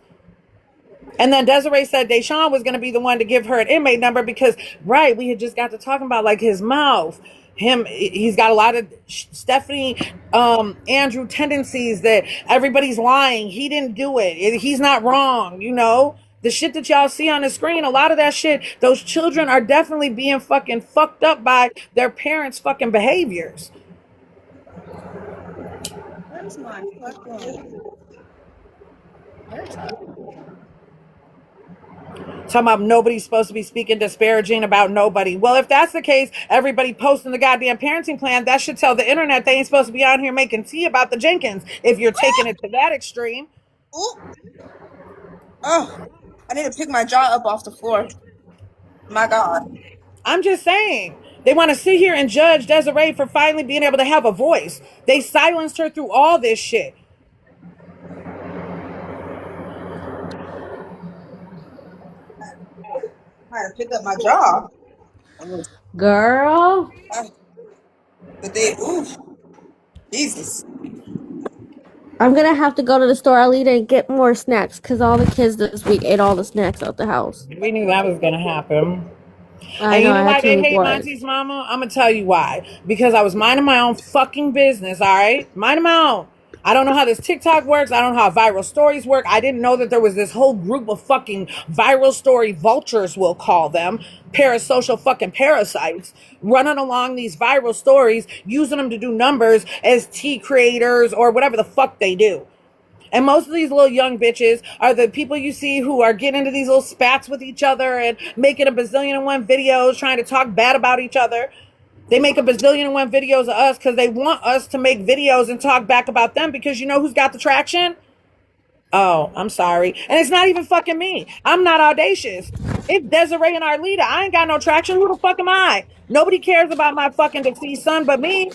And then Desiree said Deshaun was going to be the one to give her an inmate number because, right, we had just got to talking about like his mouth. He's got a lot of Stephanie, Andrew tendencies that everybody's lying. He didn't do it. He's not wrong. You know, the shit that y'all see on the screen, a lot of that shit, those children are definitely being fucking fucked up by their parents' fucking behaviors. Where's my fucking... Talking about nobody's supposed to be speaking disparaging about nobody. Well, if that's the case, everybody posting the goddamn parenting plan, that should tell the internet they ain't supposed to be on here making tea about the Jenkins if you're taking it to that extreme. Ooh. Oh, I need to pick my jaw up off the floor. My God. I'm just saying. They want to sit here and judge Desiree for finally being able to have a voice. They silenced her through all this shit. I had to pick up my jaw. Girl. But they, oof. Jesus. I'm going to have to go to the store, Alita, and get more snacks because all the kids this week ate all the snacks out the house. We knew that was going to happen. I know, you know I why had they to hate MonTeesMama? I'm going to tell you why. Because I was minding my own fucking business, all right? Minding my own. I don't know how this TikTok works. I don't know how viral stories work. I didn't know that there was this whole group of fucking viral story vultures, we'll call them, parasocial fucking parasites, running along these viral stories, using them to do numbers as tea creators or whatever the fuck they do. And most of these little young bitches are the people you see who are getting into these little spats with each other and making a bazillion and one videos trying to talk bad about each other. They make a bazillion and one videos of us because they want us to make videos and talk back about them, because you know who's got the traction? Oh, I'm sorry. And it's not even fucking me. I'm not audacious. It's Desiree and Arlita. I ain't got no traction. Who the fuck am I? Nobody cares about my fucking deceased son but me.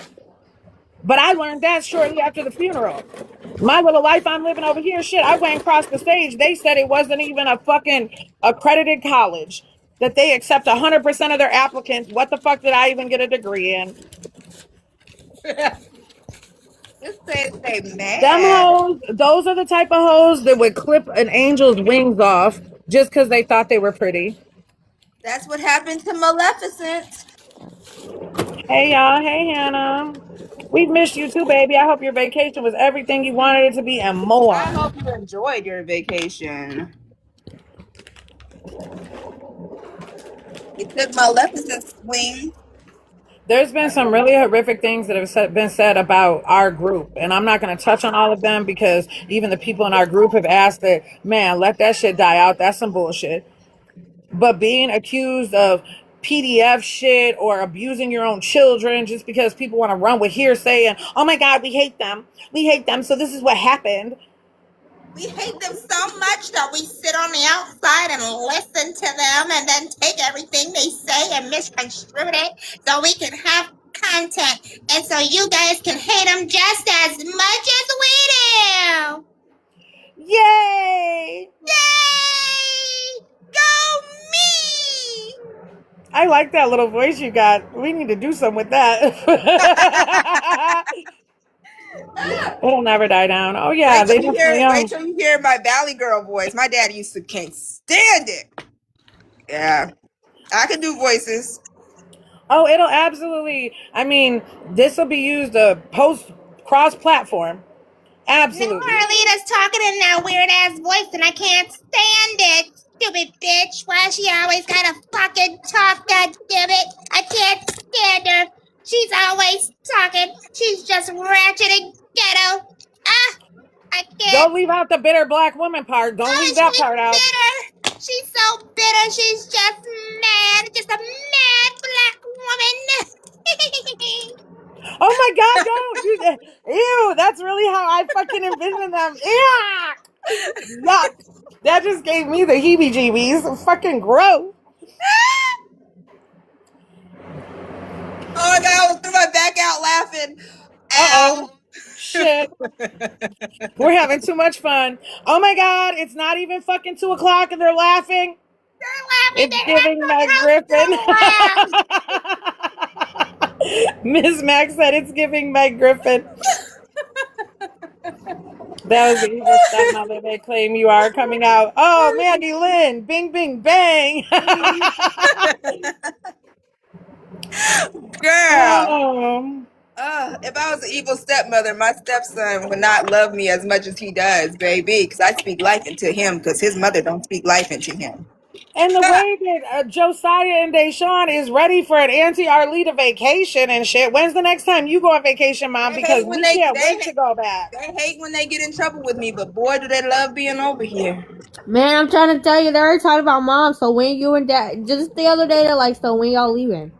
But I learned that shortly after the funeral. My little life I'm living over here, shit, I went across the stage. They said it wasn't even a fucking accredited college, that they accept 100% of their applicants. What the fuck did I even get a degree in? Just say Them mad. hoes, those are the type of hoes that would clip an angel's wings off just because they thought they were pretty. That's what happened to Maleficent. Hey, y'all. Hey, Hannah. We've missed you too, baby. I hope your vacation was everything you wanted it to be and more. I hope you enjoyed your vacation. You took Maleficent's swing. There's been some really horrific things that have been said about our group, and I'm not going to touch on all of them because even the people in our group have asked that, man, let that shit die out. That's some bullshit. But being accused of PDF shit or abusing your own children just because people want to run with hearsay and, oh my God, we hate them. We hate them. So this is what happened. We hate them so much that we sit on the outside and listen to them and then take everything they say and misconstrue it so we can have content. And so you guys can hate them just as much as we do. Yay! Yay! Go me! I like that little voice you got. We need to do something with that. It'll never die down. Oh yeah, Wait they till you definitely hear, are. wait till you hear my Valley Girl voice. My dad used to can't stand it. Yeah, I can do voices. Oh, it'll absolutely. I mean, this will be used to post cross-platform. Now Absolutely. Arlita's talking in that weird ass voice and I can't stand it. Stupid bitch. Why she always gotta fucking talk, god damn it? I can't stand her. She's always talking. She's just ratchet and ghetto. Ah, I can't. Don't leave out the bitter black woman part. Don't leave that She's part out. bitter. She's so bitter. She's just mad. Just a mad black woman. Oh my God, don't. Ew, that's really how I fucking envision them. Ew. Yuck. That just gave me the heebie-jeebies. Fucking gross. Oh my God, I threw my back out laughing. Uh-oh. Shit. We're having too much fun. Oh my God, it's not even fucking 2 o'clock and they're laughing. They're laughing. It's giving Meg Griffin. Miss Max said it's giving Meg Griffin. That was the evil stepmother they claim you are coming out. Oh, Mandy Lynn. Bing, bing, bang. Girl. Oh. If I was an evil stepmother, my stepson would not love me as much as he does, baby. Because I speak life into him because his mother don't speak life into him. And the way that Josiah and Deshaun is ready for an Auntie Arlita vacation and shit. When's the next time you go on vacation, Mom? Because we can't wait to go back. They hate when they get in trouble with me, but boy, do they love being over here. Man, I'm trying to tell you, they already talked about Mom. So when you and Dad, just the other day, they're like, so when y'all leaving?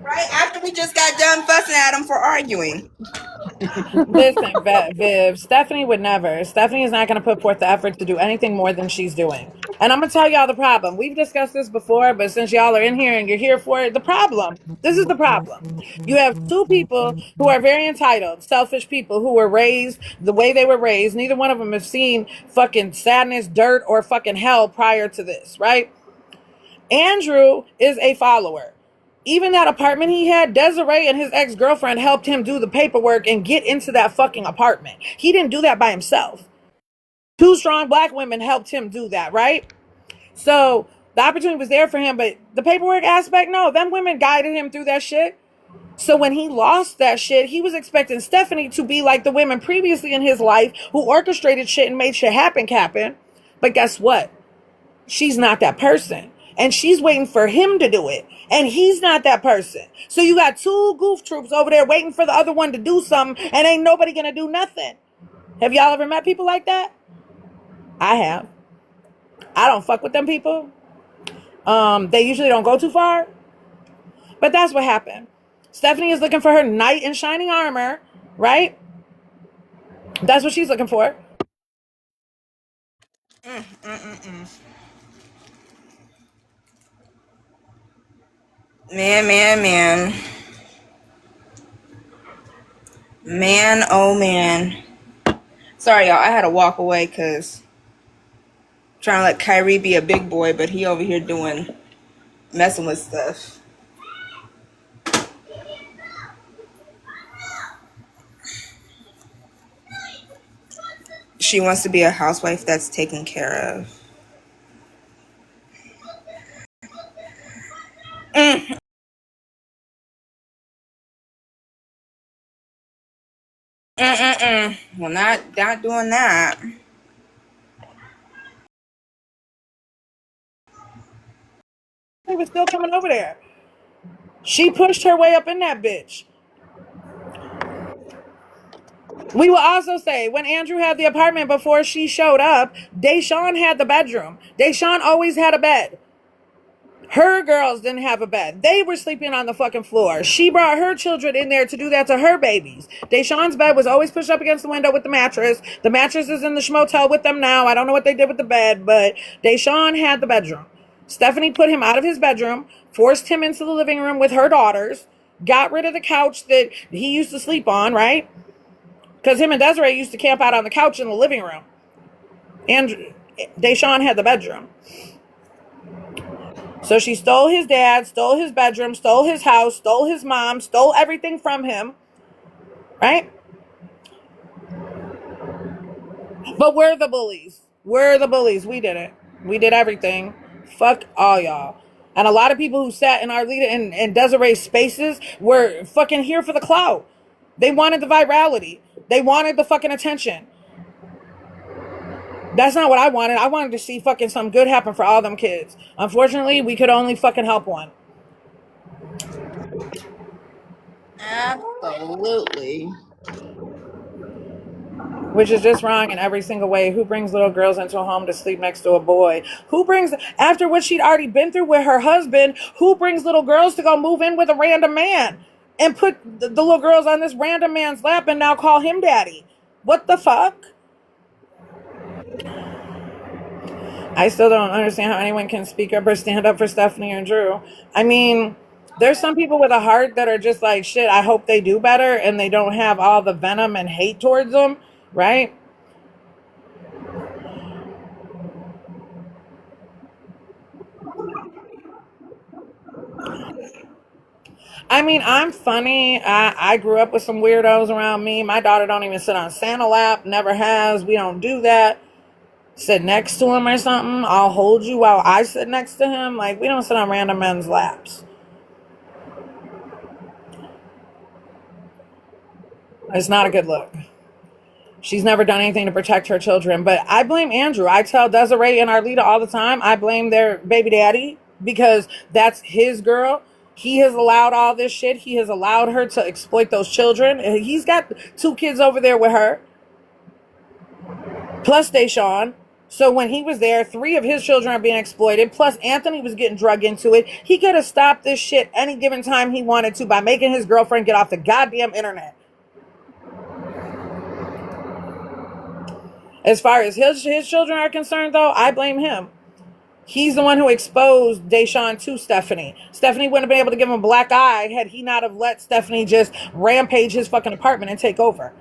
Right after we just got done fussing at them for arguing. Listen, Viv, Stephanie would never. Stephanie is not going to put forth the effort to do anything more than she's doing. And I'm going to tell y'all the problem. We've discussed this before, but since y'all are in here and you're here for it, this is the problem. You have two people who are very entitled, selfish people who were raised the way they were raised. Neither one of them have seen fucking sadness, dirt, or fucking hell prior to this, right? Andrew is a follower. Even that apartment he had, Desiree and his ex-girlfriend helped him do the paperwork and get into that fucking apartment. He didn't do that by himself. Two strong black women helped him do that, right? So the opportunity was there for him, but the paperwork aspect, no, them women guided him through that shit. So when he lost that shit, he was expecting Stephanie to be like the women previously in his life who orchestrated shit and made shit happen. But guess what? She's not that person. And she's waiting for him to do it. And he's not that person. So you got two goof troops over there waiting for the other one to do something, and ain't nobody gonna do nothing. Have y'all ever met people like that? I have. I don't fuck with them people. They usually don't go too far. But that's what happened. Stephanie is looking for her knight in shining armor, right? That's what she's looking for. Man. Man, oh man. Sorry, y'all. I had to walk away because trying to let Kyrie be a big boy, but he over here messing with stuff. She wants to be a housewife that's taken care of. Well, not doing that. He was still coming over there. She pushed her way up in that bitch. We will also say, when Andrew had the apartment before she showed up, Deshaun had the bedroom. Deshaun always had a bed. Her girls didn't have a bed. They were sleeping on the fucking floor. She brought her children in there to do that to her babies. Deshaun's bed was always pushed up against the window with the mattress. The mattress is in the schmotel with them now. I don't know what they did with the bed, but Deshaun had the bedroom. Stephanie put him out of his bedroom, forced him into the living room with her daughters, got rid of the couch that he used to sleep on, right? Because him and Desiree used to camp out on the couch in the living room. And Deshaun had the bedroom. So she stole his dad, stole his bedroom, stole his house, stole his mom, stole everything from him. Right? But we're the bullies. We're the bullies. We did it. We did everything. Fuck all y'all. And a lot of people who sat in Arlita and Desiree's spaces were fucking here for the clout. They wanted the virality. They wanted the fucking attention. That's not what I wanted. I wanted to see fucking something good happen for all them kids. Unfortunately, we could only fucking help one. Absolutely. Which is just wrong in every single way. Who brings little girls into a home to sleep next to a boy? Who brings, after what she'd already been through with her husband, who brings little girls to go move in with a random man and put the little girls on this random man's lap and now call him daddy? What the fuck? I still don't understand how anyone can speak up or stand up for Stephanie and Drew. I mean, there's some people with a heart that are just like, shit, I hope they do better and they don't have all the venom and hate towards them, right? I mean, I'm funny. I grew up with some weirdos around me. My daughter don't even sit on Santa lap, never has. We don't do that. Sit next to him or something. I'll hold you while I sit next to him. Like, we don't sit on random men's laps. It's not a good look. She's never done anything to protect her children. But I blame Andrew. I tell Desiree and Arlita all the time, I blame their baby daddy because that's his girl. He has allowed all this shit. He has allowed her to exploit those children. He's got 2 kids over there with her. Plus Deshaun. So when he was there, 3 of his children are being exploited. Plus Anthony was getting drug into it. He could have stopped this shit any given time he wanted to by making his girlfriend get off the goddamn internet. As far as his children are concerned, though, I blame him. He's the one who exposed Deshaun to Stephanie. Stephanie wouldn't have been able to give him a black eye had he not have let Stephanie just rampage his fucking apartment and take over.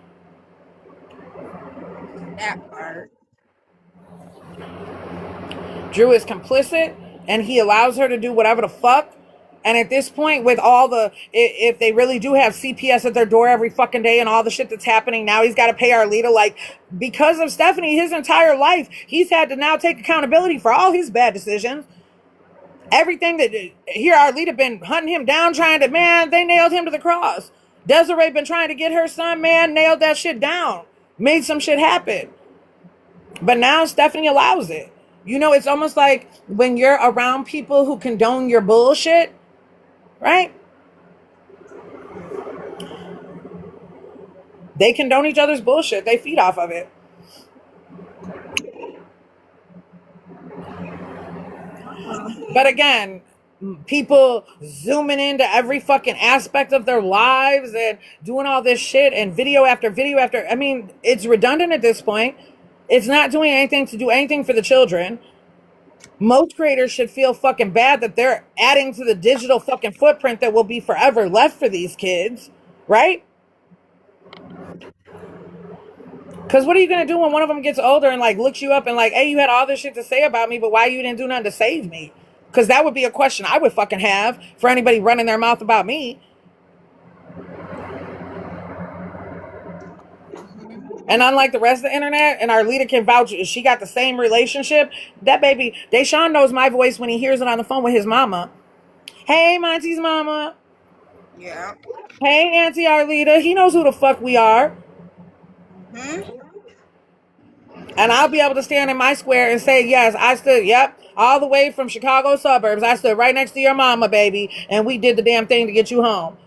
That part. Drew is complicit, and he allows her to do whatever the fuck. And at this point, with all the, if they really do have CPS at their door every fucking day and all the shit that's happening, now he's got to pay Arlita. Like, because of Stephanie, his entire life, he's had to now take accountability for all his bad decisions. Everything that, here Arlita been hunting him down, trying to, man, they nailed him to the cross. Desiree been trying to get her son, man, nailed that shit down. Made some shit happen. But now Stephanie allows it. You know, it's almost like when you're around people who condone your bullshit, right? They condone each other's bullshit. They feed off of it. But again, people zooming into every fucking aspect of their lives and doing all this shit and video after video after. I mean, it's redundant at this point. It's not doing anything to do anything for the children. Most creators should feel fucking bad that they're adding to the digital fucking footprint that will be forever left for these kids, right? Because what are you going to do when one of them gets older and like looks you up and like, hey, you had all this shit to say about me, but why you didn't do nothing to save me? Because that would be a question I would fucking have for anybody running their mouth about me. And unlike the rest of the internet, and our leader can vouch, she got the same relationship. That baby, Deshaun knows my voice when he hears it on the phone with his mama. Hey, MonTeesMama. Yeah. Hey, Auntie Arlita. He knows who the fuck we are. And I'll be able to stand in my square and say, yes, I stood, yep, all the way from Chicago suburbs. I stood right next to your mama, baby, and we did the damn thing to get you home.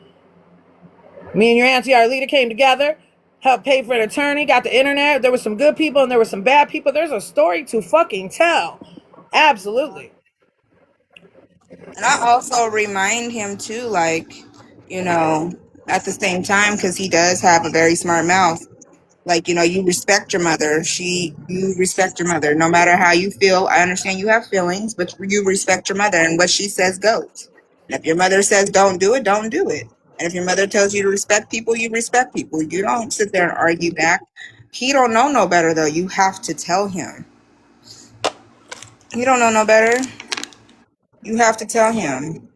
Me and your Auntie Arlita came together, helped pay for an attorney, got the internet. There were some good people and there were some bad people. There's a story to fucking tell. Absolutely. And I also remind him too, like, you know, at the same time, because he does have a very smart mouth. Like, you know, you respect your mother. You respect your mother. No matter how you feel, I understand you have feelings, but you respect your mother, and what she says goes. And if your mother says don't do it, don't do it. And if your mother tells you to respect people, you respect people. You don't sit there and argue back. He don't know no better, though. You have to tell him. He don't know no better. You have to tell him.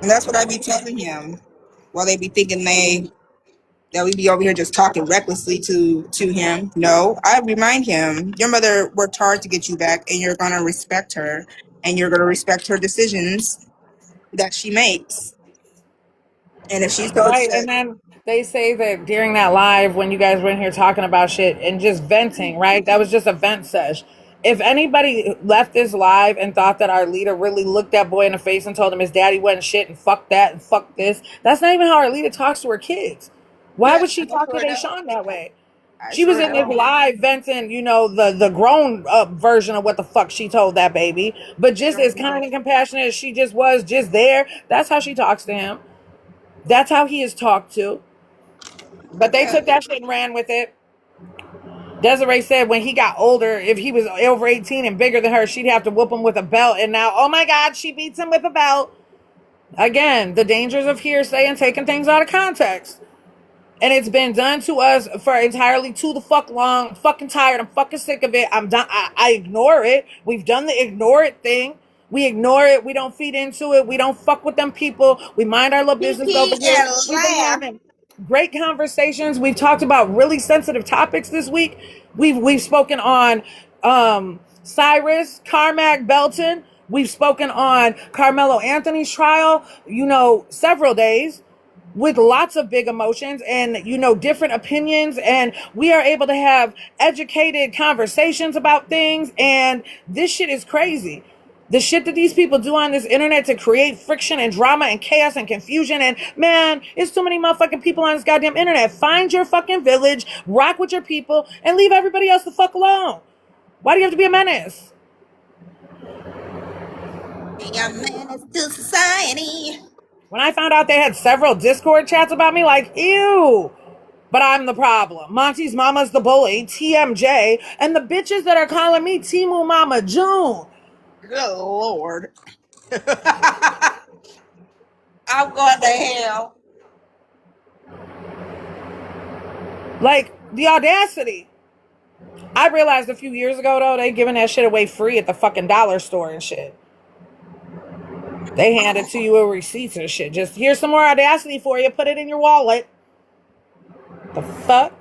And that's what I be telling him. While they be thinking that we be over here just talking recklessly to him. No, I remind him, your mother worked hard to get you back, and you're gonna respect her, and you're gonna respect her decisions that she makes. And if she's so Right, upset, and then they say that during that live when you guys were in here talking about shit and just venting, right? That was just a vent sesh. If anybody left this live and thought that our leader really looked that boy in the face and told him his daddy wasn't shit and fuck that and fuck this, that's not even how our leader talks to her kids. Why would she talk to Deshaun that way? She was in this live venting, you know, the grown up version of what the fuck she told that baby. But just as kind and compassionate as she just was just there, that's how she talks to him. That's how he is talked to. But they took that shit and ran with it. Desiree said when he got older, if he was over 18 and bigger than her, she'd have to whoop him with a belt. And now, oh my God, she beats him with a belt. Again, the dangers of hearsay and taking things out of context. And it's been done to us for entirely too the fuck long. I'm fucking tired. I'm fucking sick of it. I'm done. I ignore it. We've done the ignore it thing. We ignore it. We don't feed into it. We don't fuck with them people. We mind our little business over here. We've been having great conversations. We've talked about really sensitive topics this week. We've spoken on Cyrus, Carmack, Belton. We've spoken on Carmelo Anthony's trial, you know, several days with lots of big emotions and, you know, different opinions. And we are able to have educated conversations about things. And this shit is crazy. The shit that these people do on this internet to create friction and drama and chaos and confusion. And man, it's too many motherfucking people on this goddamn internet. Find your fucking village, rock with your people, and leave everybody else the fuck alone. Why do you have to be a menace? be a menace to society. When I found out they had several Discord chats about me, like, ew. But I'm the problem. MonTeesMama's the bully, TMJ, and the bitches that are calling me Timu Mama June. Good Lord. I'm going to hell. Like, the audacity. I realized a few years ago, though, they giving that shit away free at the fucking dollar store and shit. They hand it to you with receipts and shit. Just here's some more audacity for you. Put it in your wallet. The fuck?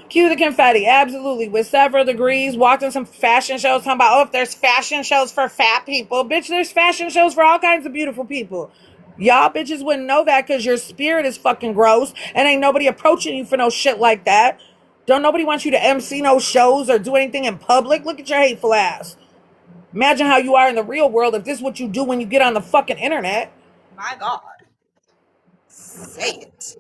Cue the confetti. Absolutely. With several degrees. Walked in some fashion shows talking about, oh, if there's fashion shows for fat people. Bitch, there's fashion shows for all kinds of beautiful people. Y'all bitches wouldn't know that because your spirit is fucking gross and ain't nobody approaching you for no shit like that. Don't nobody want you to MC no shows or do anything in public. Look at your hateful ass. Imagine how you are in the real world if this is what you do when you get on the fucking internet. My God. Say it.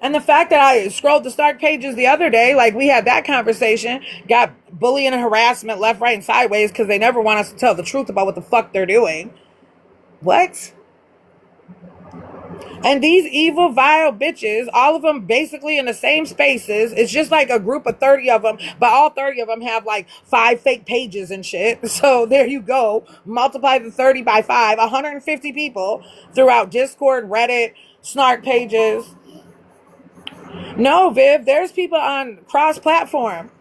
And the fact that I scrolled the Stark pages the other day, like we had that conversation, got bullying and harassment left, right, and sideways because they never want us to tell the truth about what the fuck they're doing. What? And these evil, vile bitches, all of them basically in the same spaces. It's just like a group of 30 of them, but all 30 of them have like 5 fake pages and shit. So there you go. Multiply the 30 by 5, 150 people throughout Discord, Reddit, Snark pages. No, Viv, there's people on cross-platform.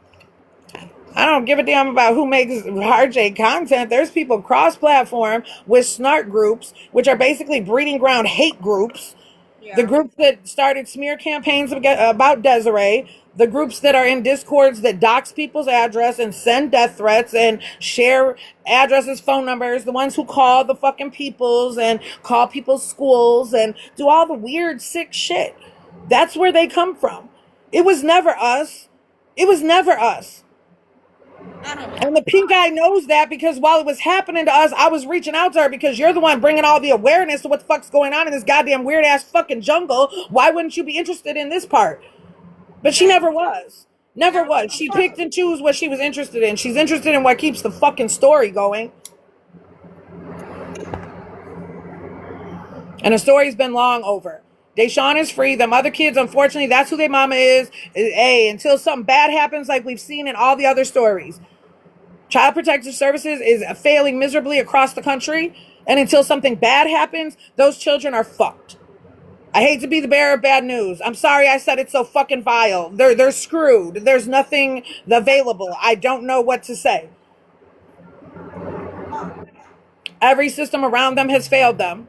I don't give a damn about who makes RJ content. There's people cross-platform with snark groups, which are basically breeding ground hate groups. Yeah. The groups that started smear campaigns about Desiree. The groups that are in Discords that dox people's address and send death threats and share addresses, phone numbers. The ones who call the fucking peoples and call people's schools and do all the weird, sick shit. That's where they come from. It was never us. It was never us. And the pink eye knows that because while it was happening to us, I was reaching out to her because you're the one bringing all the awareness to what the fuck's going on in this goddamn weird ass fucking jungle. Why wouldn't you be interested in this part? But she never was. Never was. She picked and chose what she was interested in. She's interested in what keeps the fucking story going. And the story's been long over. Deshaun is free. Them other kids, unfortunately, that's who their mama is. Hey, until something bad happens like we've seen in all the other stories. Child Protective Services is failing miserably across the country. And until something bad happens, those children are fucked. I hate to be the bearer of bad news. I'm sorry I said it so fucking vile. They're screwed. There's nothing available. I don't know what to say. Every system around them has failed them.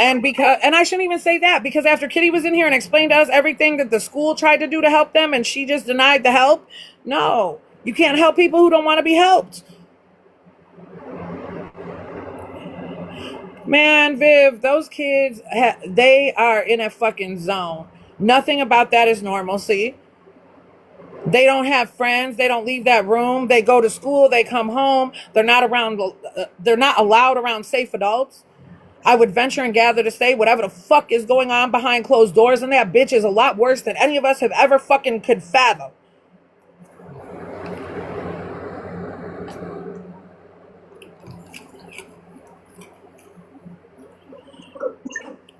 And I shouldn't even say that because after Kitty was in here and explained to us everything that the school tried to do to help them and she just denied the help. No, you can't help people who don't want to be helped. Man, Viv, those kids, they are in a fucking zone. Nothing about that is normalcy. They don't have friends. They don't leave that room. They go to school. They come home. They're not allowed around safe adults. I would venture and gather to say whatever the fuck is going on behind closed doors and that bitch is a lot worse than any of us have ever fucking could fathom.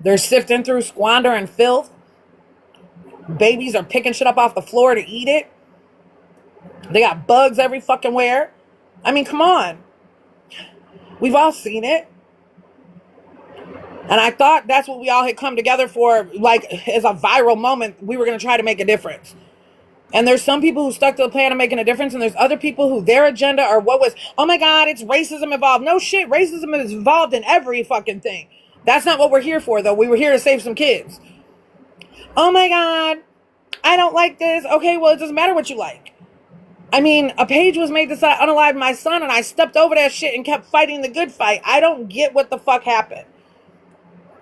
They're sifting through squander and filth. Babies are picking shit up off the floor to eat it. They got bugs every fucking where. I mean, come on. We've all seen it. And I thought that's what we all had come together for, like, as a viral moment. We were going to try to make a difference. And there's some people who stuck to the plan of making a difference, and there's other people who their agenda or what was, oh my God, it's racism involved. No shit, racism is involved in every fucking thing. That's not what we're here for, though. We were here to save some kids. Oh my God, I don't like this. Okay, well, it doesn't matter what you like. I mean, a page was made to unalive my son, and I stepped over that shit and kept fighting the good fight. I don't get what the fuck happened.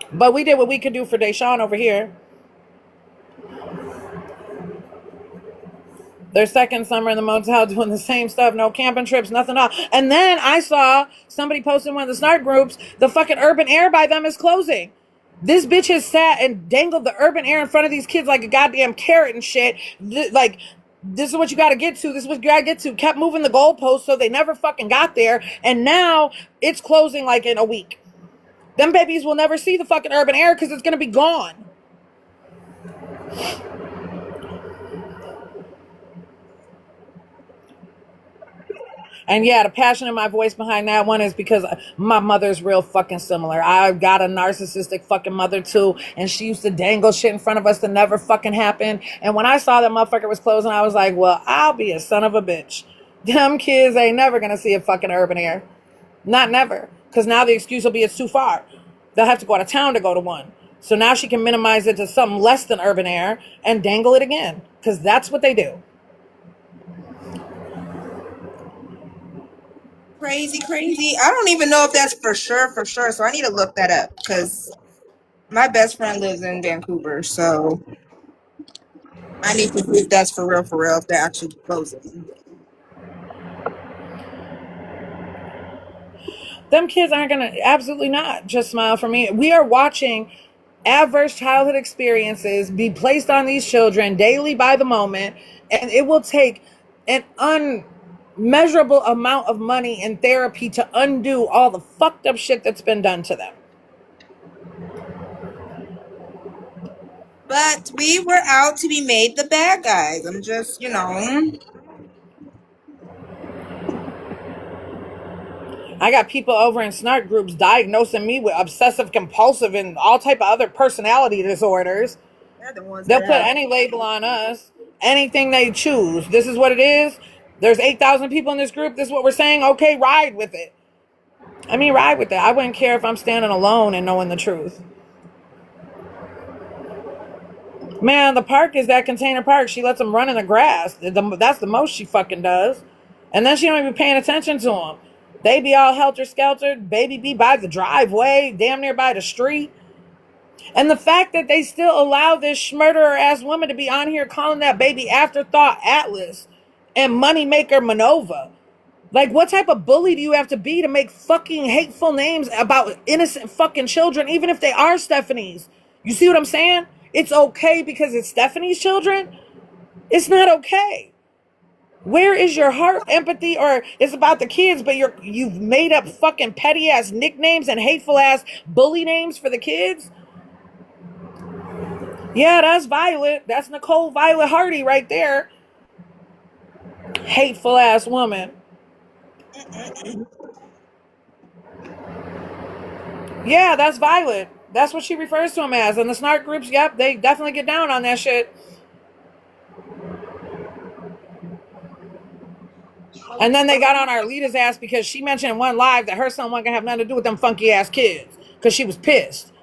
But we did what we could do for Deshaun over here. Their second summer in the motel doing the same stuff. No camping trips, nothing else. And then I saw somebody posting one of the snark groups, the fucking urban air by them is closing. This bitch has sat and dangled the urban air in front of these kids like a goddamn carrot and shit. Like, this is what you got to get to. This is what you got to get to. Kept moving the goalposts so they never fucking got there. And now it's closing like in a week. Them babies will never see the fucking urban air because it's going to be gone. And yeah, the passion in my voice behind that one is because my mother's real fucking similar. I've got a narcissistic fucking mother too. And she used to dangle shit in front of us that never fucking happened. And when I saw that motherfucker was closing, I was like, well, I'll be a son of a bitch. Them kids ain't never going to see a fucking urban air. Not never. Because now the excuse will be it's too far. They'll have to go out of town to go to one. So now she can minimize it to something less than urban air and dangle it again. Because that's what they do. Crazy. I don't even know if that's for sure. So I need to look that up because my best friend lives in Vancouver. So I need to see if that's for real, if they're actually closing. Them kids aren't gonna, absolutely not. Just smile for me. We are watching adverse childhood experiences be placed on these children daily by the moment, and it will take an unmeasurable amount of money and therapy to undo all the fucked up shit that's been done to them. But we were out to be made the bad guys. I'm just, you know. I got people over in snark groups diagnosing me with obsessive compulsive and all type of other personality disorders. They'll put any label on us, anything they choose. This is what it is. There's 8,000 people in this group. This is what we're saying. Okay, ride with it. I mean, ride with it. I wouldn't care if I'm standing alone and knowing the truth. Man, the park is that container park. She lets them run in the grass. That's the most she fucking does. And then she don't even paying attention to them. They be all helter-skelter. Baby be by the driveway, damn near by the street. And the fact that they still allow this schmurderer-ass woman to be on here calling that baby Afterthought Atlas and Moneymaker Manova. Like, what type of bully do you have to be to make fucking hateful names about innocent fucking children, even if they are Stephanie's? You see what I'm saying? It's okay because it's Stephanie's children. It's not okay. Where is your heart, empathy, or it's about the kids, but you've made up fucking petty ass nicknames and hateful ass bully names for the kids? Yeah, that's Violet. That's Nicole Violet Hardy right there. Hateful ass woman. Yeah, that's Violet. That's what she refers to him as. And the snark groups, yep, they definitely get down on that shit. And then they got on Arlita's ass because she mentioned in one live that her son wasn't gonna have nothing to do with them funky ass kids because she was pissed.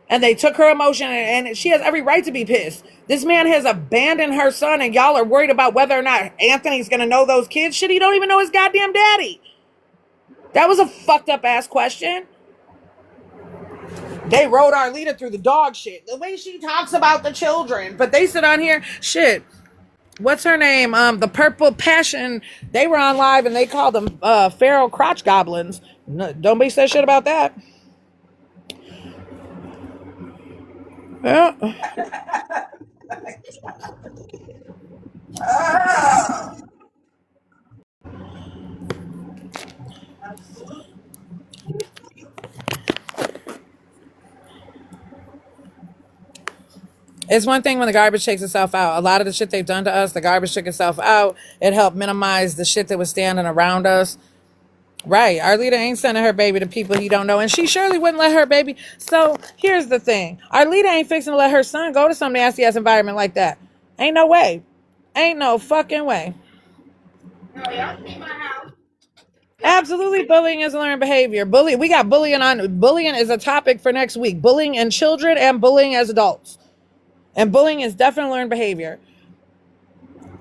And they took her emotion, and she has every right to be pissed. This man has abandoned her son, and y'all are worried about whether or not Anthony's gonna know those kids. Shit, he don't even know his goddamn daddy. That was a fucked up ass question. They rode Arlita through the dog shit. The way she talks about the children. But they sit on here, shit. What's her name? The Purple Passion. They were on live and they called them feral crotch goblins. No, don't be say shit about that. Yeah. It's one thing when the garbage takes itself out. A lot of the shit they've done to us, the garbage took itself out. It helped minimize the shit that was standing around us. Right. Arlita ain't sending her baby to people he don't know. And she surely wouldn't let her baby. So here's the thing. Arlita ain't fixing to let her son go to some nasty ass environment like that. Ain't no way. Ain't no fucking way. No, y'all see my house. Absolutely, bullying is a learned behavior. We got bullying on. Bullying is a topic for next week. Bullying in children and bullying as adults. And bullying is definitely learned behavior.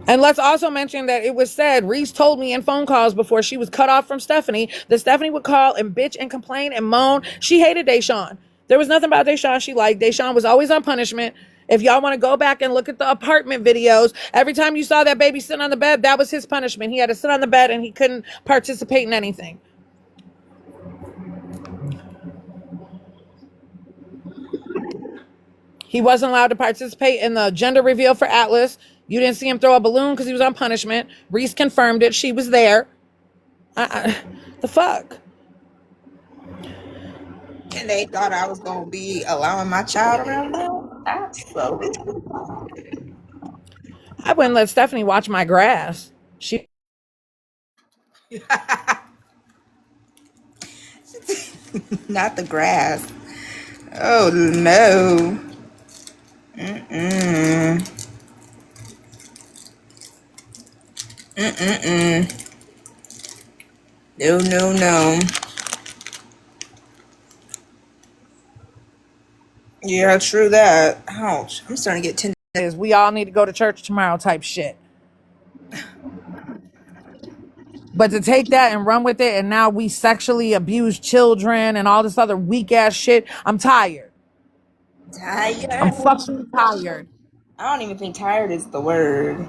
And let's also mention that it was said, Reese told me in phone calls before she was cut off from Stephanie, that Stephanie would call and bitch and complain and moan. She hated Deshaun. There was nothing about Deshaun she liked. Deshaun was always on punishment. If y'all want to go back and look at the apartment videos, every time you saw that baby sitting on the bed, that was his punishment. He had to sit on the bed and he couldn't participate in anything. He wasn't allowed to participate in the gender reveal for Atlas. You didn't see him throw a balloon because he was on punishment. Reese confirmed it. She was there. The fuck? And they thought I was going to be allowing my child around them? Absolutely. I wouldn't let Stephanie watch my grass. She Not the grass. Oh, no. Mm-mm. Mm-mm-mm. No, no, no. Yeah, true that. Ouch. I'm starting to get tender. is we all need to go to church tomorrow type shit. But to take that and run with it, and now we sexually abuse children and all this other weak ass shit, I'm tired. Tired? I'm fucking tired. I don't even think tired is the word.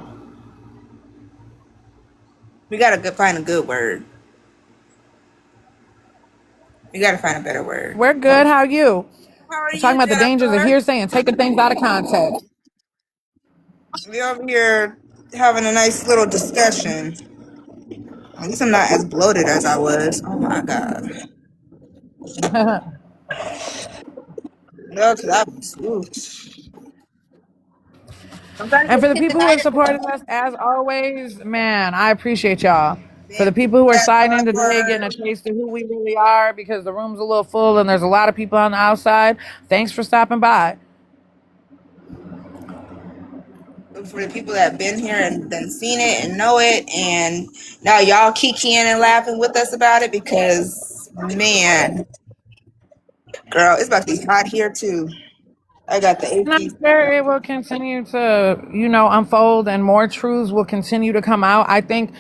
We gotta find a good word. You gotta find a better word. We're good. How are you? How are We're talking you, about the dangers of Jennifer? hearsay and taking things out of context. We over here having a nice little discussion. At least I'm not as bloated as I was. Oh my god. No, because I was. Oof. I'm trying to And for get the Kid people who have United supported us, as always, man, I appreciate y'all. For the being people who are that signing in today, getting a buzzword. taste of who we really are, because the room's a little full and there's a lot of people on the outside. Thanks for stopping by. For the people that have been here and then seen it and know it, and now y'all kikiing and laughing with us about it because, man, girl, it's about to be hot here too. I got the And I'm AC. sure it will continue to, unfold and more truths will continue to come out. I think,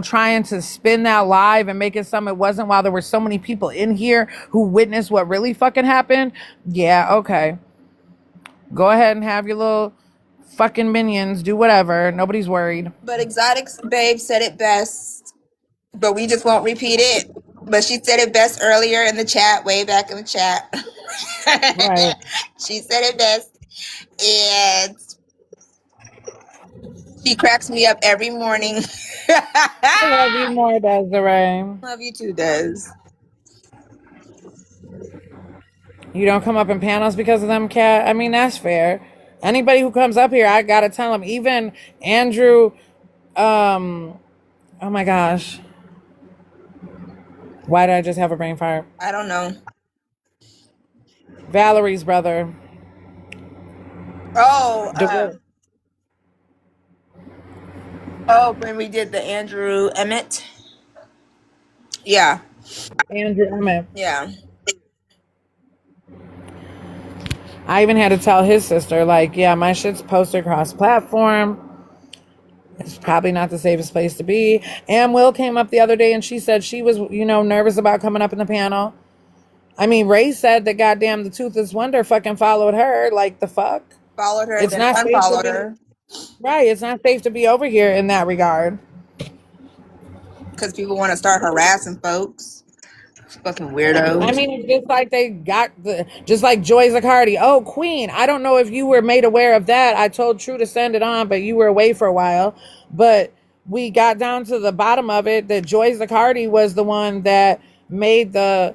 trying to spin that live and make it something it wasn't while there were so many people in here who witnessed what really fucking happened. Yeah, okay. Go ahead and have your little fucking minions do whatever. Nobody's worried. But Exotic Babe said it best, but we just won't repeat it. But she said it best earlier in the chat, way back in the chat. Right. She said it best. And she cracks me up every morning. I love you more, Desiree. Love you too, Des. You don't come up in panels because of them, Cat? I mean, that's fair. Anybody who comes up here, I gotta tell them. Even Andrew, oh my gosh. Why did I just have a brain fire? I don't know. Valerie's brother. Oh, DeWitt. when we did the Andrew Emmett. Yeah, Andrew Emmett. yeah. I even had to tell his sister, like, yeah, my shit's posted cross platform. It's probably not the safest place to be. And Will came up the other day and she said she was, nervous about coming up in the panel. I mean, Ray said that goddamn the Toothless Wonder fucking followed her. Like, the fuck? Followed her, It's then not safe to unfollowed be, her right. It's not safe to be over here in that regard. because people want to start harassing folks. Fucking I weirdos. mean, it's just like just like Joy Zaccardi. Oh, Queen. I don't know if you were made aware of that. I told True to send it on, but you were away for a while. But we got down to the bottom of it that Joy Zaccardi was the one that made the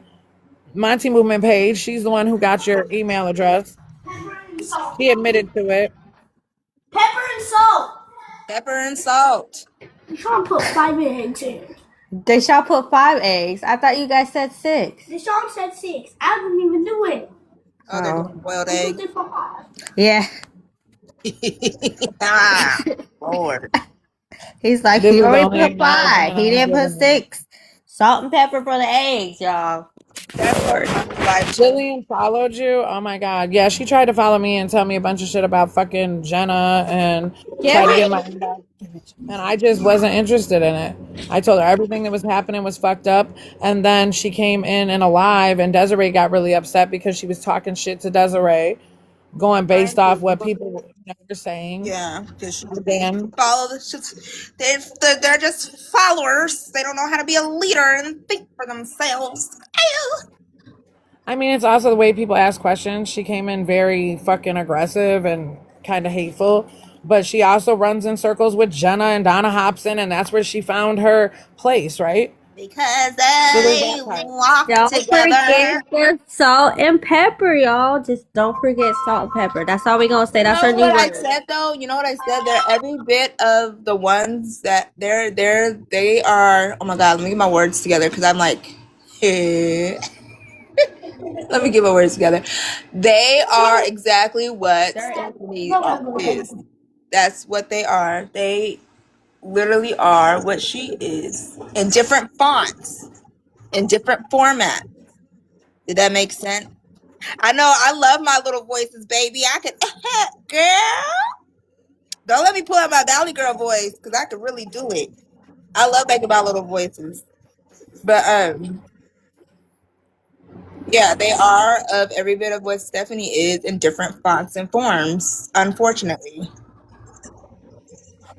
Monty Movement page. She's the one who got your email address. Pepper and salt. She admitted to it. Pepper and salt. Pepper and salt. I'm trying to put 5 eggs in. They shall put 5 eggs. I thought you guys said 6. The song said 6. I didn't even do it. Oh, they're doing boiled I egg. put it for 5. Yeah. Ah, Lord. He's like, This he is the already only put 5. acknowledgement He I'm didn't put giving them. 6. Salt and pepper for the eggs, y'all. That part in my life too. Jillian followed you. Oh my god. Yeah, she tried to follow me and tell me a bunch of shit about fucking Jenna and tried to get in my inbox. And I just wasn't interested in it. I told her everything that was happening was fucked up. And then she came in a live and Desiree got really upset because she was talking shit to Desiree, going based off what people were saying. Yeah, because they Again. follow they're just followers. They don't know how to be a leader and think for themselves. I mean, it's also the way people ask questions. She came in very fucking aggressive and kind of hateful, but she also runs in circles with Jenna and Donna Hobson, and that's where she found her place, right? Because So there's they that part. walk Don't together. forget the salt and pepper, y'all. Just don't forget salt and pepper. That's all we gonna say. You That's our know new what I word. said though? You know what I said? They're every bit of the ones that they are. Oh my god, let me get my words together because I'm like, let me get my words together. They are exactly what Stephanie is. That's what they are. They literally are what she is in different fonts, in different formats. Did that make sense? I know I love my little voices, baby. I could, girl. Don't let me pull out my Valley Girl voice because I could really do it. I love making my little voices. But yeah, they are of every bit of what Stephanie is in different fonts and forms. Unfortunately,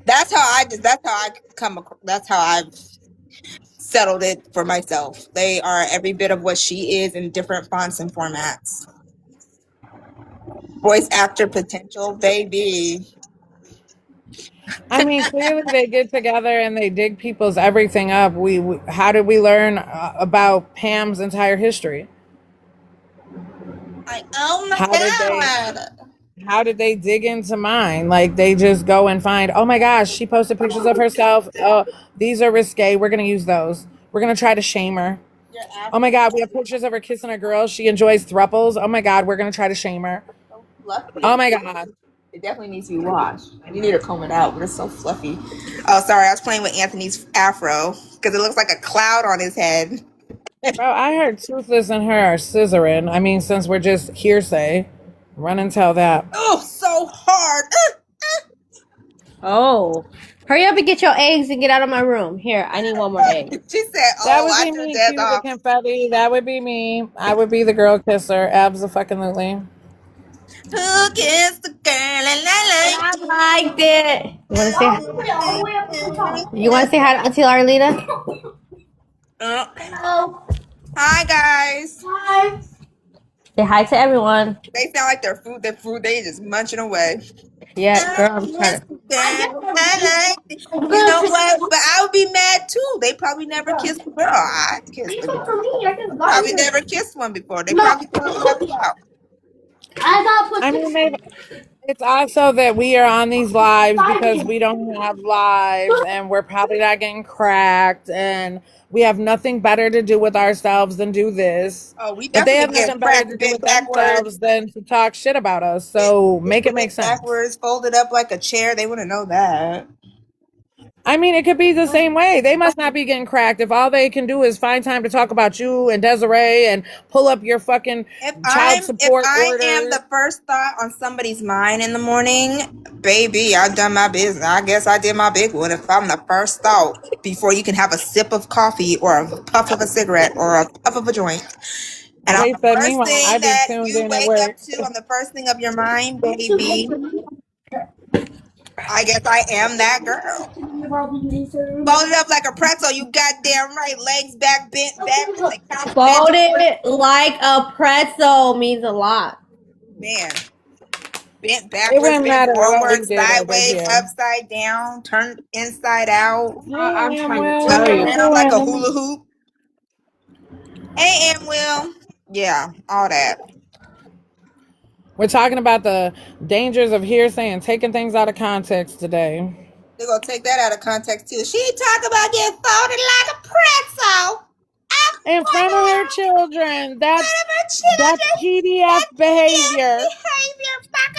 that's how I come across. That's how I've settled it for myself. They are every bit of what she is in different fonts and formats. Voice actor potential, baby. I mean, clearly they get together and they dig people's everything up. How did we learn about Pam's entire history? Like, oh my How did they? god. How did they dig into mine? Like they just go and find, oh my gosh, she posted pictures of herself. Oh, these are risque. We're gonna use those. We're gonna try to shame her. Oh my god, we have pictures of her kissing a girl. She enjoys thruples. Oh my god, we're gonna try to shame her. So fluffy. Oh my god. It definitely needs to be washed. You need to comb it out, but it's so fluffy. Oh, sorry, I was playing with Anthony's afro because it looks like a cloud on his head. Bro, I heard Toothless and her are scissoring. I mean, since we're just hearsay, run and tell that. Oh, so hard. Oh. Hurry up and get your eggs and get out of my room. Here, I need one more egg. She said, That oh, would I be turned me, that cue the off. confetti. That would be me. I would be the girl kisser. Abso-fucking-lutely. Who kissed the girl? I liked it. You want to say Put it all the way up to the top. You want to say hi to Auntie Arlita? Hello. Hi, guys. Hi. Say hi to everyone. They sound like their food, they just munching away. Yeah, girl, I'm trying to. You know what? But I would be mad too. They probably never kissed a girl. I kissed a These are girl. for me. I just got Probably it. never kissed one before. They probably left out. I gotta put I mean, maybe it's also that we are on these lives because we don't have lives and we're probably not getting cracked and we have nothing better to do with ourselves than do this. Oh, we But they definitely have get nothing better cracked to do bent with backwards. themselves than to talk shit about us. So make it make sense. Backwards, folded up like a chair. They wouldn't know that. I mean, it could be the same way. They must not be getting cracked if all they can do is find time to talk about you and Desiree and pull up your fucking child support If I orders. am the first thought on somebody's mind in the morning, baby, I've done my business. I guess I did my big one. If I'm the first thought before you can have a sip of coffee or a puff of a cigarette or a puff of a joint. And I'm They the said, first meanwhile, thing I've been that tuned you in at wake work. up to on the first thing of your mind, baby. I guess I am that girl. Folded up like a pretzel, you goddamn right. Legs back, bent backwards. Like, Folded like a pretzel means a lot. man. Bent It backwards, wouldn't bent matter what we forward, did over sideways, here. upside down, turned inside out. I'm trying to Well, tell what you. you Around like a doing? hula hoop. Hey, Aunt Will. Yeah, all that. We're talking about the dangers of hearsay and taking things out of context today. They're going to take that out of context, too. She talk about getting folded like a pretzel. In front of her children. That's PDF behavior. Fuck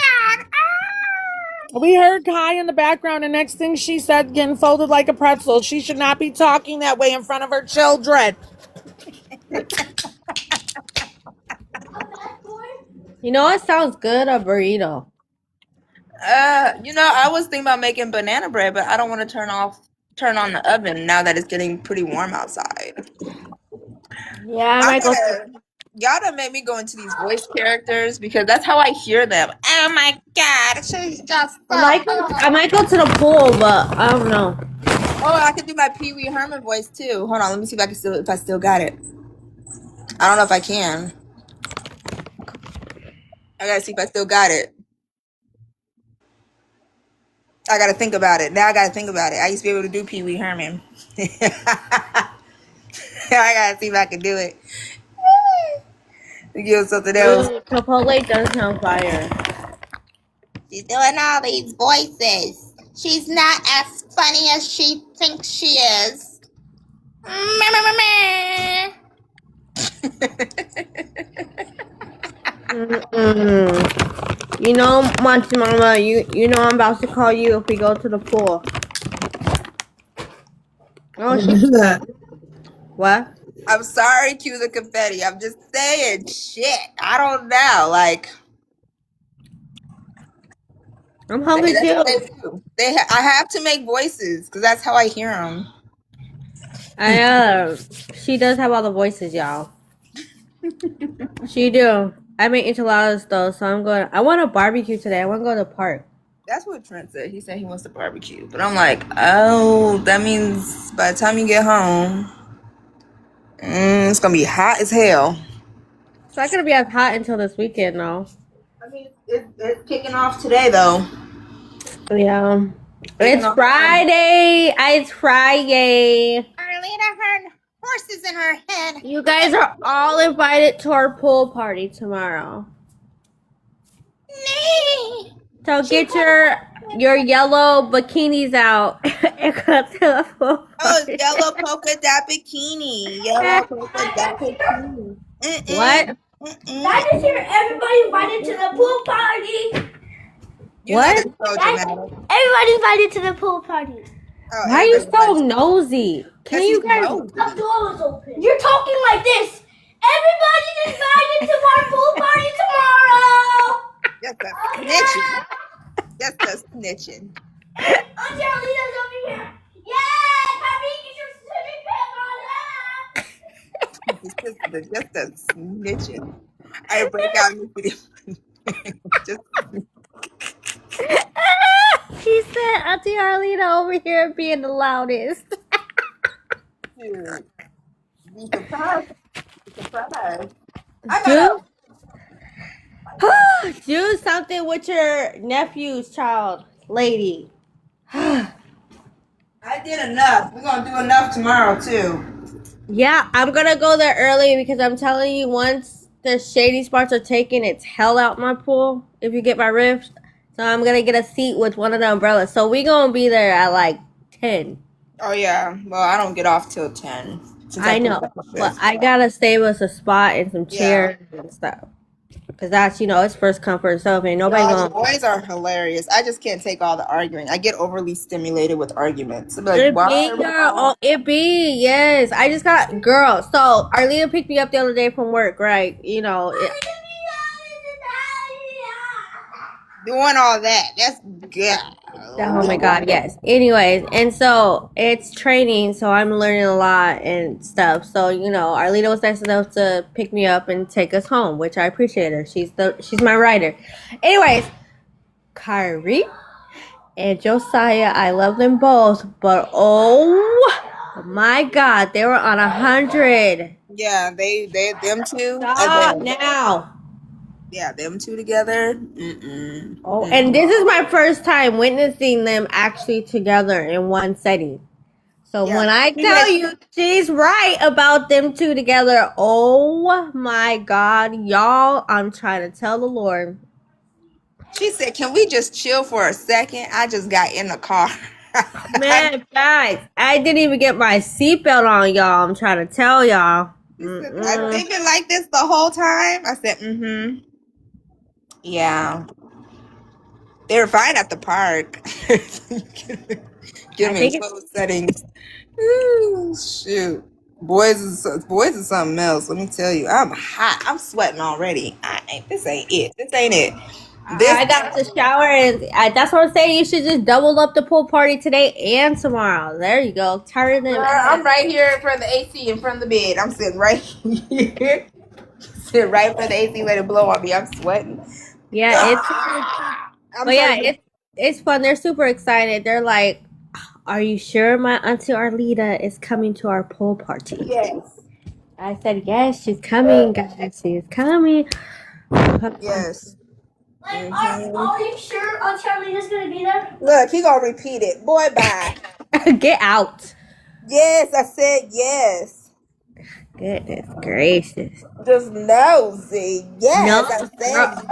on. We heard Kai in the background, and next thing she said, getting folded like a pretzel. She should not be talking that way in front of her children. You know what sounds good? A burrito. I was thinking about making banana bread, but I don't want to turn on the oven now that it's getting pretty warm outside. Yeah, I might go. Y'all done made me go into these voice characters because that's how I hear them. Oh my god, she's just I might go to the pool, but I don't know. Oh, I could do my Pee Wee Herman voice too. Hold on, let me see if I still got it. I don't know if I can. I gotta see if I still got it. I gotta think about it. Now I gotta think about it. I used to be able to do Pee Wee Herman. I gotta see if I can do it. Give something else. Chipotle does sound fire. She's doing all these voices. She's not as funny as she thinks she is. You know, MonTeesMama, you know I'm about to call you if we go to the pool. Oh, what? I'm sorry, cue the confetti. I'm just saying shit. I don't know. Like, I'm hungry too. I have to make voices because that's how I hear them. She does have all the voices, y'all. She do. I make enchiladas though, so I want a barbecue today. I want to go to the park. That's what Trent said. He said he wants to barbecue. But I'm like, oh, that means by the time you get home. It's gonna be hot as hell. It's not gonna be as hot until this weekend, though. I mean, it's kicking off today, though. Yeah. Kicking It's off Friday. It's Friday. Arlena had horses in her head. You guys are all invited to our pool party tomorrow. So get your yellow bikinis out and go to the pool party. Yellow polka dot bikini. Yellow polka dot bikini. What? That is here. Everybody invited to the pool party. What? So dramatic. Everybody invited to the pool party. Oh, Why are you everybody so likes- nosy? Can you guys? The door was open. You're talking like this. Everybody's invited to our pool party tomorrow. Just a snitching. Just a snitching. Auntie Arlena's over here. Yeah, Papi, get your swimming pants on. Just a snitching. I break out in this video. Just She said Auntie Arlena over here being the loudest. to be surprised. Be surprised. Do something with your nephew's child, lady. I did enough. We're gonna do enough tomorrow too. Yeah, I'm gonna go there early because I'm telling you, once the shady spots are taken, it's hell out my pool. If you get my rift, so I'm gonna get a seat with one of the umbrellas. So we gonna be there at like 10. Oh yeah. Well, I don't get off till 10. I know, but I gotta save us a spot and some chairs and stuff. Cause that's, it's first come first serve, and nobody the gonna. boys are hilarious. I just can't take all the arguing. I get overly stimulated with arguments. I'm like, why? It be, yes. I just got girl. So Arlena picked me up the other day from work, right? Doing all that. That's good. Oh my god, yes. Anyways, and so it's training, so I'm learning a lot and stuff. So, Arlena was nice enough to pick me up and take us home, which I appreciate her. She's my rider. Anyways, Kyrie and Josiah, I love them both, but oh my god, they were on 100. Yeah, them two. Stop now. Yeah, them two together. Oh, and this is my first time witnessing them actually together in one setting. So when I tell you she's right about them two together, oh my god, y'all, I'm trying to tell the Lord. She said, "Can we just chill for a second?" I just got in the car. Man, guys, I didn't even get my seatbelt on, y'all. I'm trying to tell y'all. I've been like this the whole time. I said, yeah. They were fine at the park. Give me closed settings. Ooh, shoot. Boys is something else. Let me tell you. I'm hot. I'm sweating already. This ain't it. I got to shower, and that's what I'm saying. You should just double up the pool party today and tomorrow. There you go. Turn them. I'm right here in front of the AC, in front of the bed. I'm sitting right here. Sitting right for the AC, let it blow on me. I'm sweating. Yeah, it's fun. They're super excited. They're like, "Are you sure my Auntie Arlena is coming to our pool party?" Yes. I said, "Yes, she's coming, guys. She's coming." Yes. Are you sure Auntie Arlena's gonna be there? Look, he gonna repeat it. Boy, bye. Get out. Yes, I said yes. Goodness gracious. Just nosy. Yes, No, I said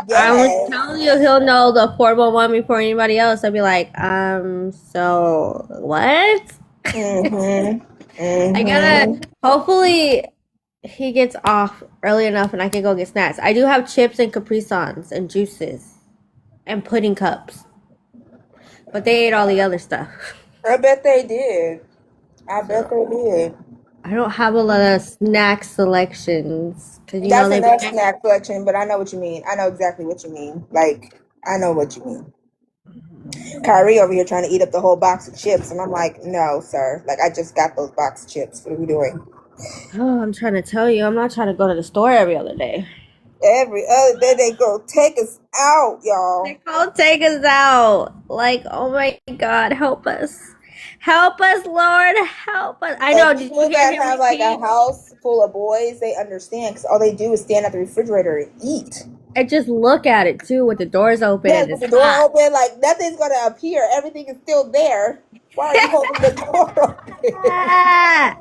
yes. I was telling you, he'll know the 411 before anybody else. I'll be like, so what? I gotta, hopefully he gets off early enough and I can go get snacks. I do have chips and Capri Suns and juices and pudding cups. But they ate all the other stuff. I bet they did. I don't have a lot of snack selections. That's enough snack selection, but I know what you mean. I know exactly what you mean. Like, I know what you mean. Kyrie over here trying to eat up the whole box of chips, and I'm like, no, sir. Like, I just got those box of chips. What are we doing? Oh, I'm trying to tell you, I'm not trying to go to the store every other day. Every other day they go take us out, y'all. They go take us out. Like, oh my God, help us. Help us, Lord. Help us. I know. Like Did you people hear that him have like a repeat? house full of boys, they understand because all they do is stand at the refrigerator and eat. And just look at it too with the doors open Yes, and with it's the door hot. open, like nothing's gonna appear. Everything is still there. Why are you holding the door open? Ah,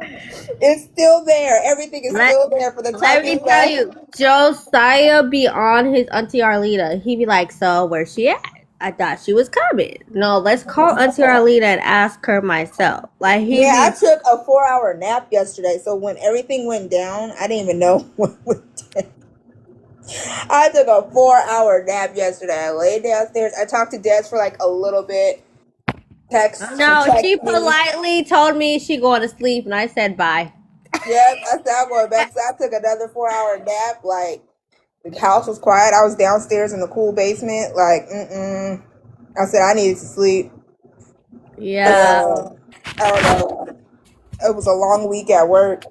It's still there. Everything is let, still there for the time let me being. tell Like, you, Josiah be on his Auntie Arlita. He be like, so where's she at? I thought she was coming. No, let's call Auntie Arlita and ask her myself. Like he yeah, I be took a 4-hour nap yesterday. So when everything went down, I didn't even know what went down. I took a 4-hour nap yesterday. I laid downstairs. I talked to Des for like a little bit. She No, she texted me. politely told me she going to sleep, and I said bye. Yes, I said I'm going back. So I took another 4-hour nap. Like the house was quiet. I was downstairs in the cool basement. Like, I said I needed to sleep. Yeah, I don't know. It was a long week at work.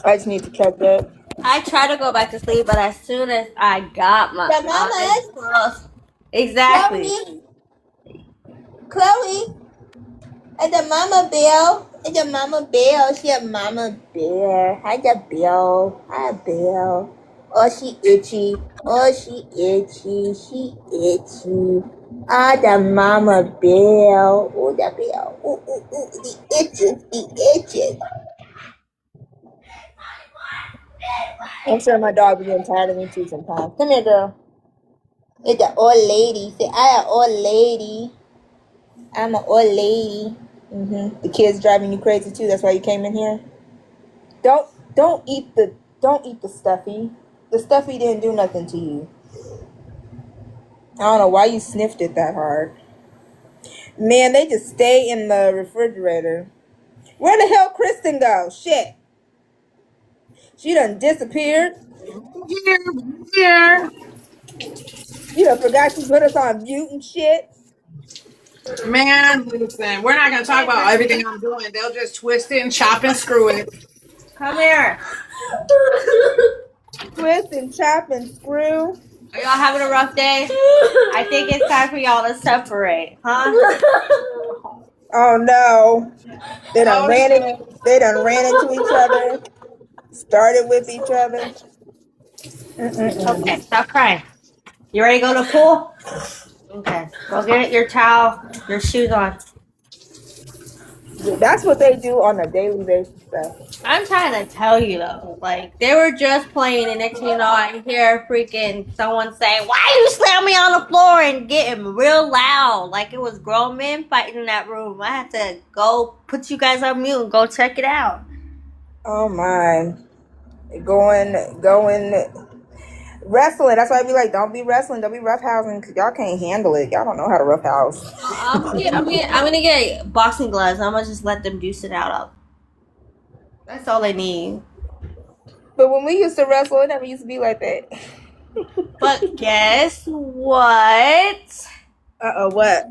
I just need to catch up. I try to go back to sleep, but as soon as I got my The eyes mamas, closed, exactly. Chloe, and the mama bear, and the mama bear. She a mama bear. Hi, the bear. Hi, bear. Oh, she itchy. Oh, she itchy. She itchy. Ah, the mama bear. Oh, the bear. Ooh, ooh, ooh. The itches. The itches. I'm sure my dog be getting tired of me too sometimes. Come here, girl. It's the old lady. Say, I an old lady. I'm an old lady. The kids driving you crazy too. That's why you came in here. Don't eat the stuffy. The stuffy didn't do nothing to you. I don't know why you sniffed it that hard. Man, they just stay in the refrigerator. Where the hell Kristen go? Shit. She done disappeared. Here. You done forgot she put us on mute and shit. Man, listen, we're not going to talk about everything I'm doing. They'll just twist it and chop and screw it. Come here. Twist and chop and screw. Are y'all having a rough day? I think it's time for y'all to separate, huh? Oh no. They done Oh, ran into each other. Started with each other. Okay, stop crying. You ready to go to the pool? Okay. Go get your towel, your shoes on. That's what they do on a daily basis, though. I'm trying to tell you though, like they were just playing, and next thing you know, I hear freaking someone saying, "Why you slam me on the floor?" and getting real loud, like it was grown men fighting in that room. I had to go put you guys on mute and go check it out. Oh my. Going wrestling. That's why I be like, don't be wrestling, don't be roughhousing, because y'all can't handle it. Y'all don't know how to roughhouse. I'm gonna get boxing gloves. I'm gonna just let them juice it out of. That's all they need. But when we used to wrestle, it never used to be like that. But guess what? What?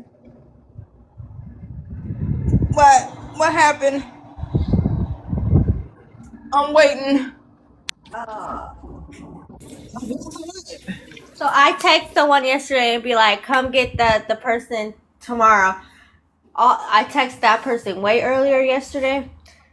What happened? I'm waiting. So I text someone yesterday and be like, "Come get the person tomorrow." I text that person way earlier yesterday,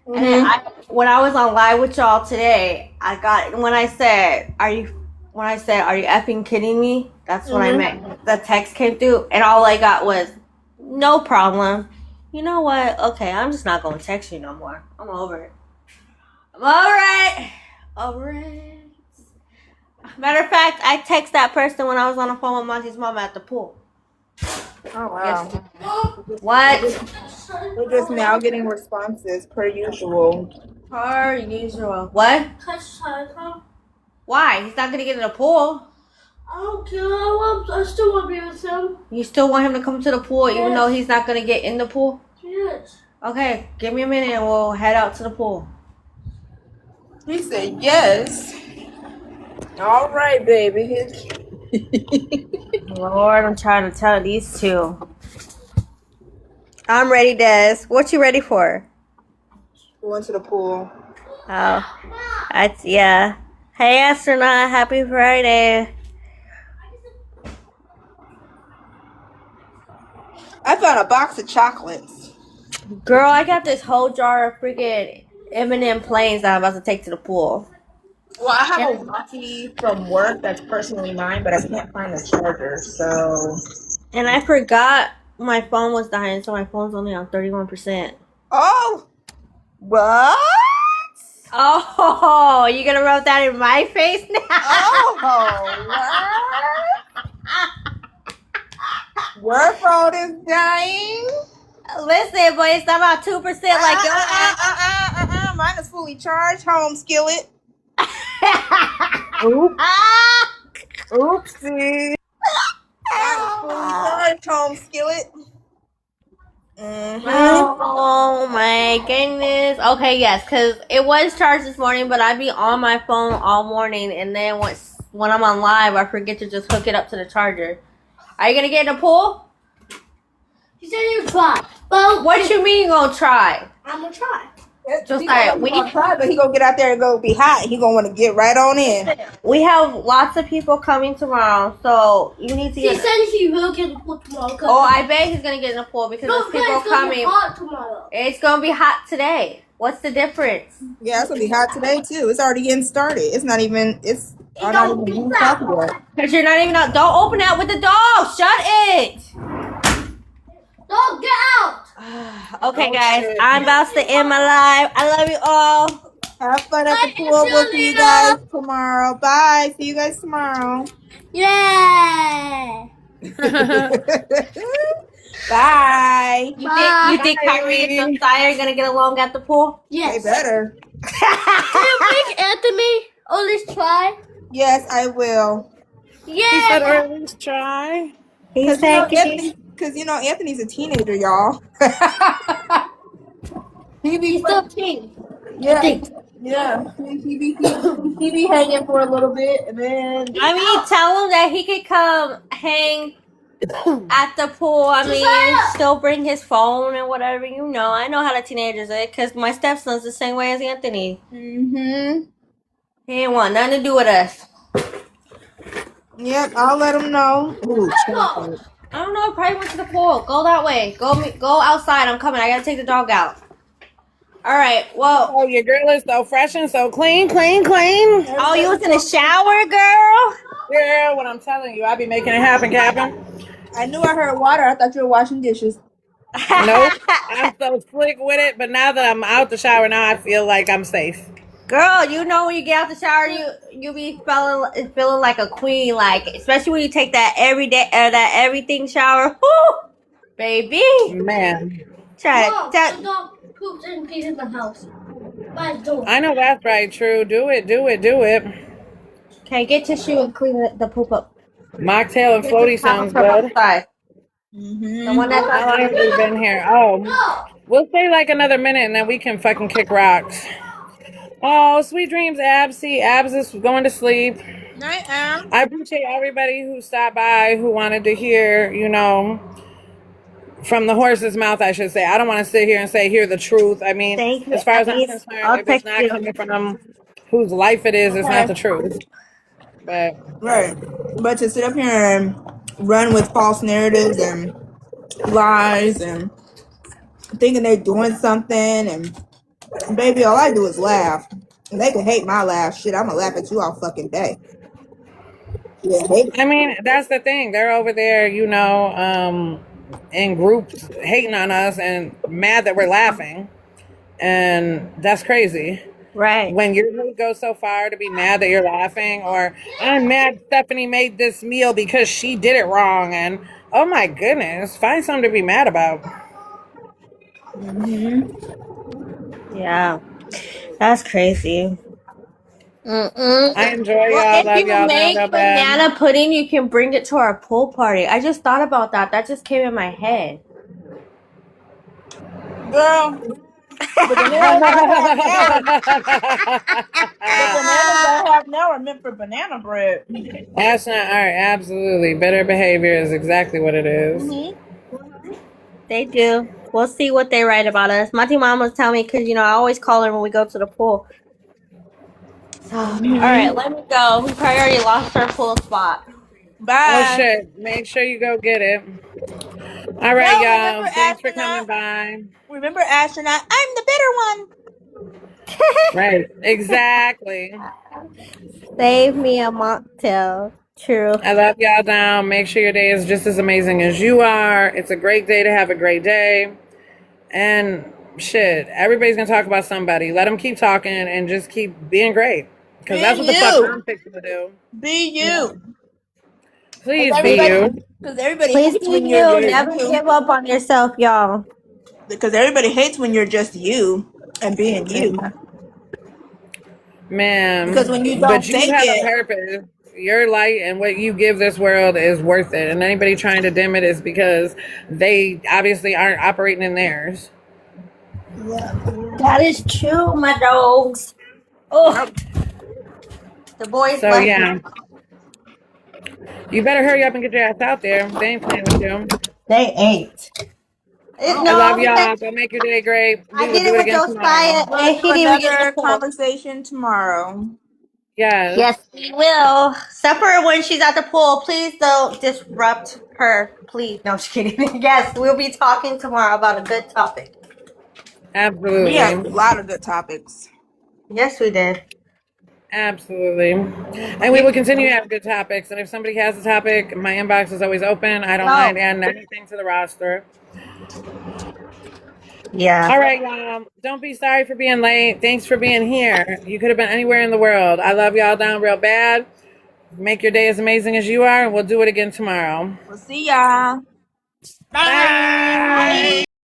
and then when I was on live with y'all today, when I said, "Are you effing kidding me?" That's what I meant. The text came through, and all I got was, "No problem." You know what? Okay, I'm just not gonna text you no more. I'm over it. I'm over it. Matter of fact, I text that person when I was on the phone with MonTeesMama at the pool. Oh wow. What? We're just now getting responses per usual. Per usual. What? Why? He's not gonna get in the pool. I don't care. I still want to be with him. You still want him to come to the pool even though he's not gonna get in the pool? Yes. Okay, give me a minute and we'll head out to the pool. He said yes. All right, baby. Lord, I'm trying to tell these two. I'm ready, Des. What you ready for? Going to the pool. Oh, yeah. Hey, astronaut. Happy Friday. I found a box of chocolates. Girl, I got this whole jar of freaking M&M planes that I'm about to take to the pool. Well, I have a walkie from work that's personally mine, but I can't find the charger, so. And I forgot my phone was dying, so my phone's only on 31%. Oh! What? Oh, you gonna rub that in my face now? Oh, what? Your phone is dying? Listen, but it's about 2% like yours. Mine is fully charged. Home skillet. Oops. Oopsie. Fully charged. Home skillet. Oh my goodness. Okay, yes, because it was charged this morning, but I'd be on my phone all morning, and then when I'm on live, I forget to just hook it up to the charger. Are you gonna get in the pool? He said he would try. Well, What you mean you gonna try? I'm gonna try. Just like we try, but he gonna get out there and go be hot. He gonna want to get right on in. we have lots of people coming tomorrow, so you need to He get. said he will get in the pool tomorrow. Oh, I bet he's gonna get in the pool because No, there's people it's gonna be coming. hot tomorrow. It's gonna be hot today. What's the difference? Yeah, it's gonna be hot today too. It's already getting started. It's not even. It's not even being talked about. Cause you're not even out. Don't open that with the dog. Shut it. No, get out. Okay, guys, I'm about to end my live. I love you all. Have fun at the Bye, pool. We'll see you Angelina. guys tomorrow. Bye. See you guys tomorrow. Yeah. Bye. You think Kyrie and Josiah are gonna get along at the pool? They Yes. better. Can you make Anthony at least try? Yes, I will. He said, or Yeah. at least try. He's Because Anthony's a teenager, y'all. he be He's 13. yeah, think. yeah. He be hanging for a little bit, and then I mean, tell him that he could come hang at the pool. I mean, Josiah! still bring his phone and whatever. I know how the teenagers are. Cause my stepson's the same way as Anthony. mm-hmm. He ain't want nothing to do with us. Yep, I'll let him know. Ooh, Go. I don't know. Probably went to the pool. Go that way. Go outside. I'm coming. I gotta take the dog out. All right. Well. Oh, your girl is so fresh and so clean. Oh, you was in the shower, girl. Girl, what I'm telling you, I be making it happen, Captain. I knew I heard water. I thought you were washing dishes. Nope. I'm so slick with it, but now that I'm out the shower, now I feel like I'm safe. Girl, when you get out the shower, you be feeling like a queen, like especially when you take that that everything shower. Woo, baby. Man. Mom, the dog poops and pees in the house. By the door. I know that's right, true. Do it. Okay, get tissue and clean the poop up. Mocktail and floaty sounds good. Mm-hmm. The one that's How long have we been here? Oh, No. we'll stay like another minute and then we can fucking kick rocks. Oh, sweet dreams, Abs. See, Abs is going to sleep. I appreciate everybody who stopped by, who wanted to hear, from the horse's mouth, I should say. I don't want to sit here and say, hear the truth. I mean, Thank you. as far as I'm Please, concerned, I'll if it's text not you. coming from whose life it is, it's not the truth. But Right. But to sit up here and run with false narratives and lies and thinking they're doing something, and baby, all I do is laugh. And they can hate my laugh. Shit, I'm gonna laugh at you all fucking day. Yeah, I mean, that's the thing. They're over there, in groups hating on us and mad that we're laughing. And that's crazy. Right. When your mood goes so far to be mad that you're laughing, or I'm mad Stephanie made this meal because she did it wrong, and oh my goodness, find something to be mad about. Yeah, that's crazy. I enjoy y'all, Well, love if you y'all, make don't go bad. banana pudding, you can bring it to our pool party. I just thought about that. That just came in my head. girl. The bananas I have now are meant for banana bread. That's not all right. Absolutely, better behavior is exactly what it is. They do. We'll see what they write about us. MonTeesMama tell me because I always call her when we go to the pool. So, all right, let me go. We probably already lost our pool spot. Bye. Oh shit! Make sure you go get it. All right, No, y'all. remember Thanks for coming astronaut. by. Remember astronaut. I'm the bitter one. Right. Exactly. Save me a mocktail. True. I love y'all down. Make sure your day is just as amazing as you are. It's a great day to have a great day. And shit, everybody's going to talk about somebody. Let them keep talking and just keep being great. Because that's Being what the fuck you. I'm fixing to do. Be you. Because Please be everybody, you. because everybody Please hates be when you're you. just Never you. give up on yourself, y'all. Because everybody hates when you're just you and being you. Because when you Man, but don't you fake have a it, purpose. Your light and what you give this world is worth it. And anybody trying to dim it is because they obviously aren't operating in theirs. That is true, my dogs. Oh, yep. the boys So left me. yeah, you better hurry up and get your ass out there. They ain't playing with you. They ain't. I No, love because y'all. Go make your day great. I We will did it do it with again tomorrow. Josiah, We'll and do he didn't even get the another pool. conversation tomorrow. Yes, Yes, we will. Except for when she's at the pool. Please don't disrupt her. Please. No, I'm just kidding. Yes, we'll be talking tomorrow about a good topic. We had a absolutely. lot of good topics. Yes, we did. Absolutely. And we will continue to have good topics. And if somebody has a topic, my inbox is always open. I don't mind Oh, adding anything to the roster. yeah. All right, y'all. Don't be sorry for being late. Thanks for being here. You could have been anywhere in the world. I love y'all down real bad. Make your day as amazing as you are, and we'll do it again tomorrow. We'll see y'all. Bye. Bye.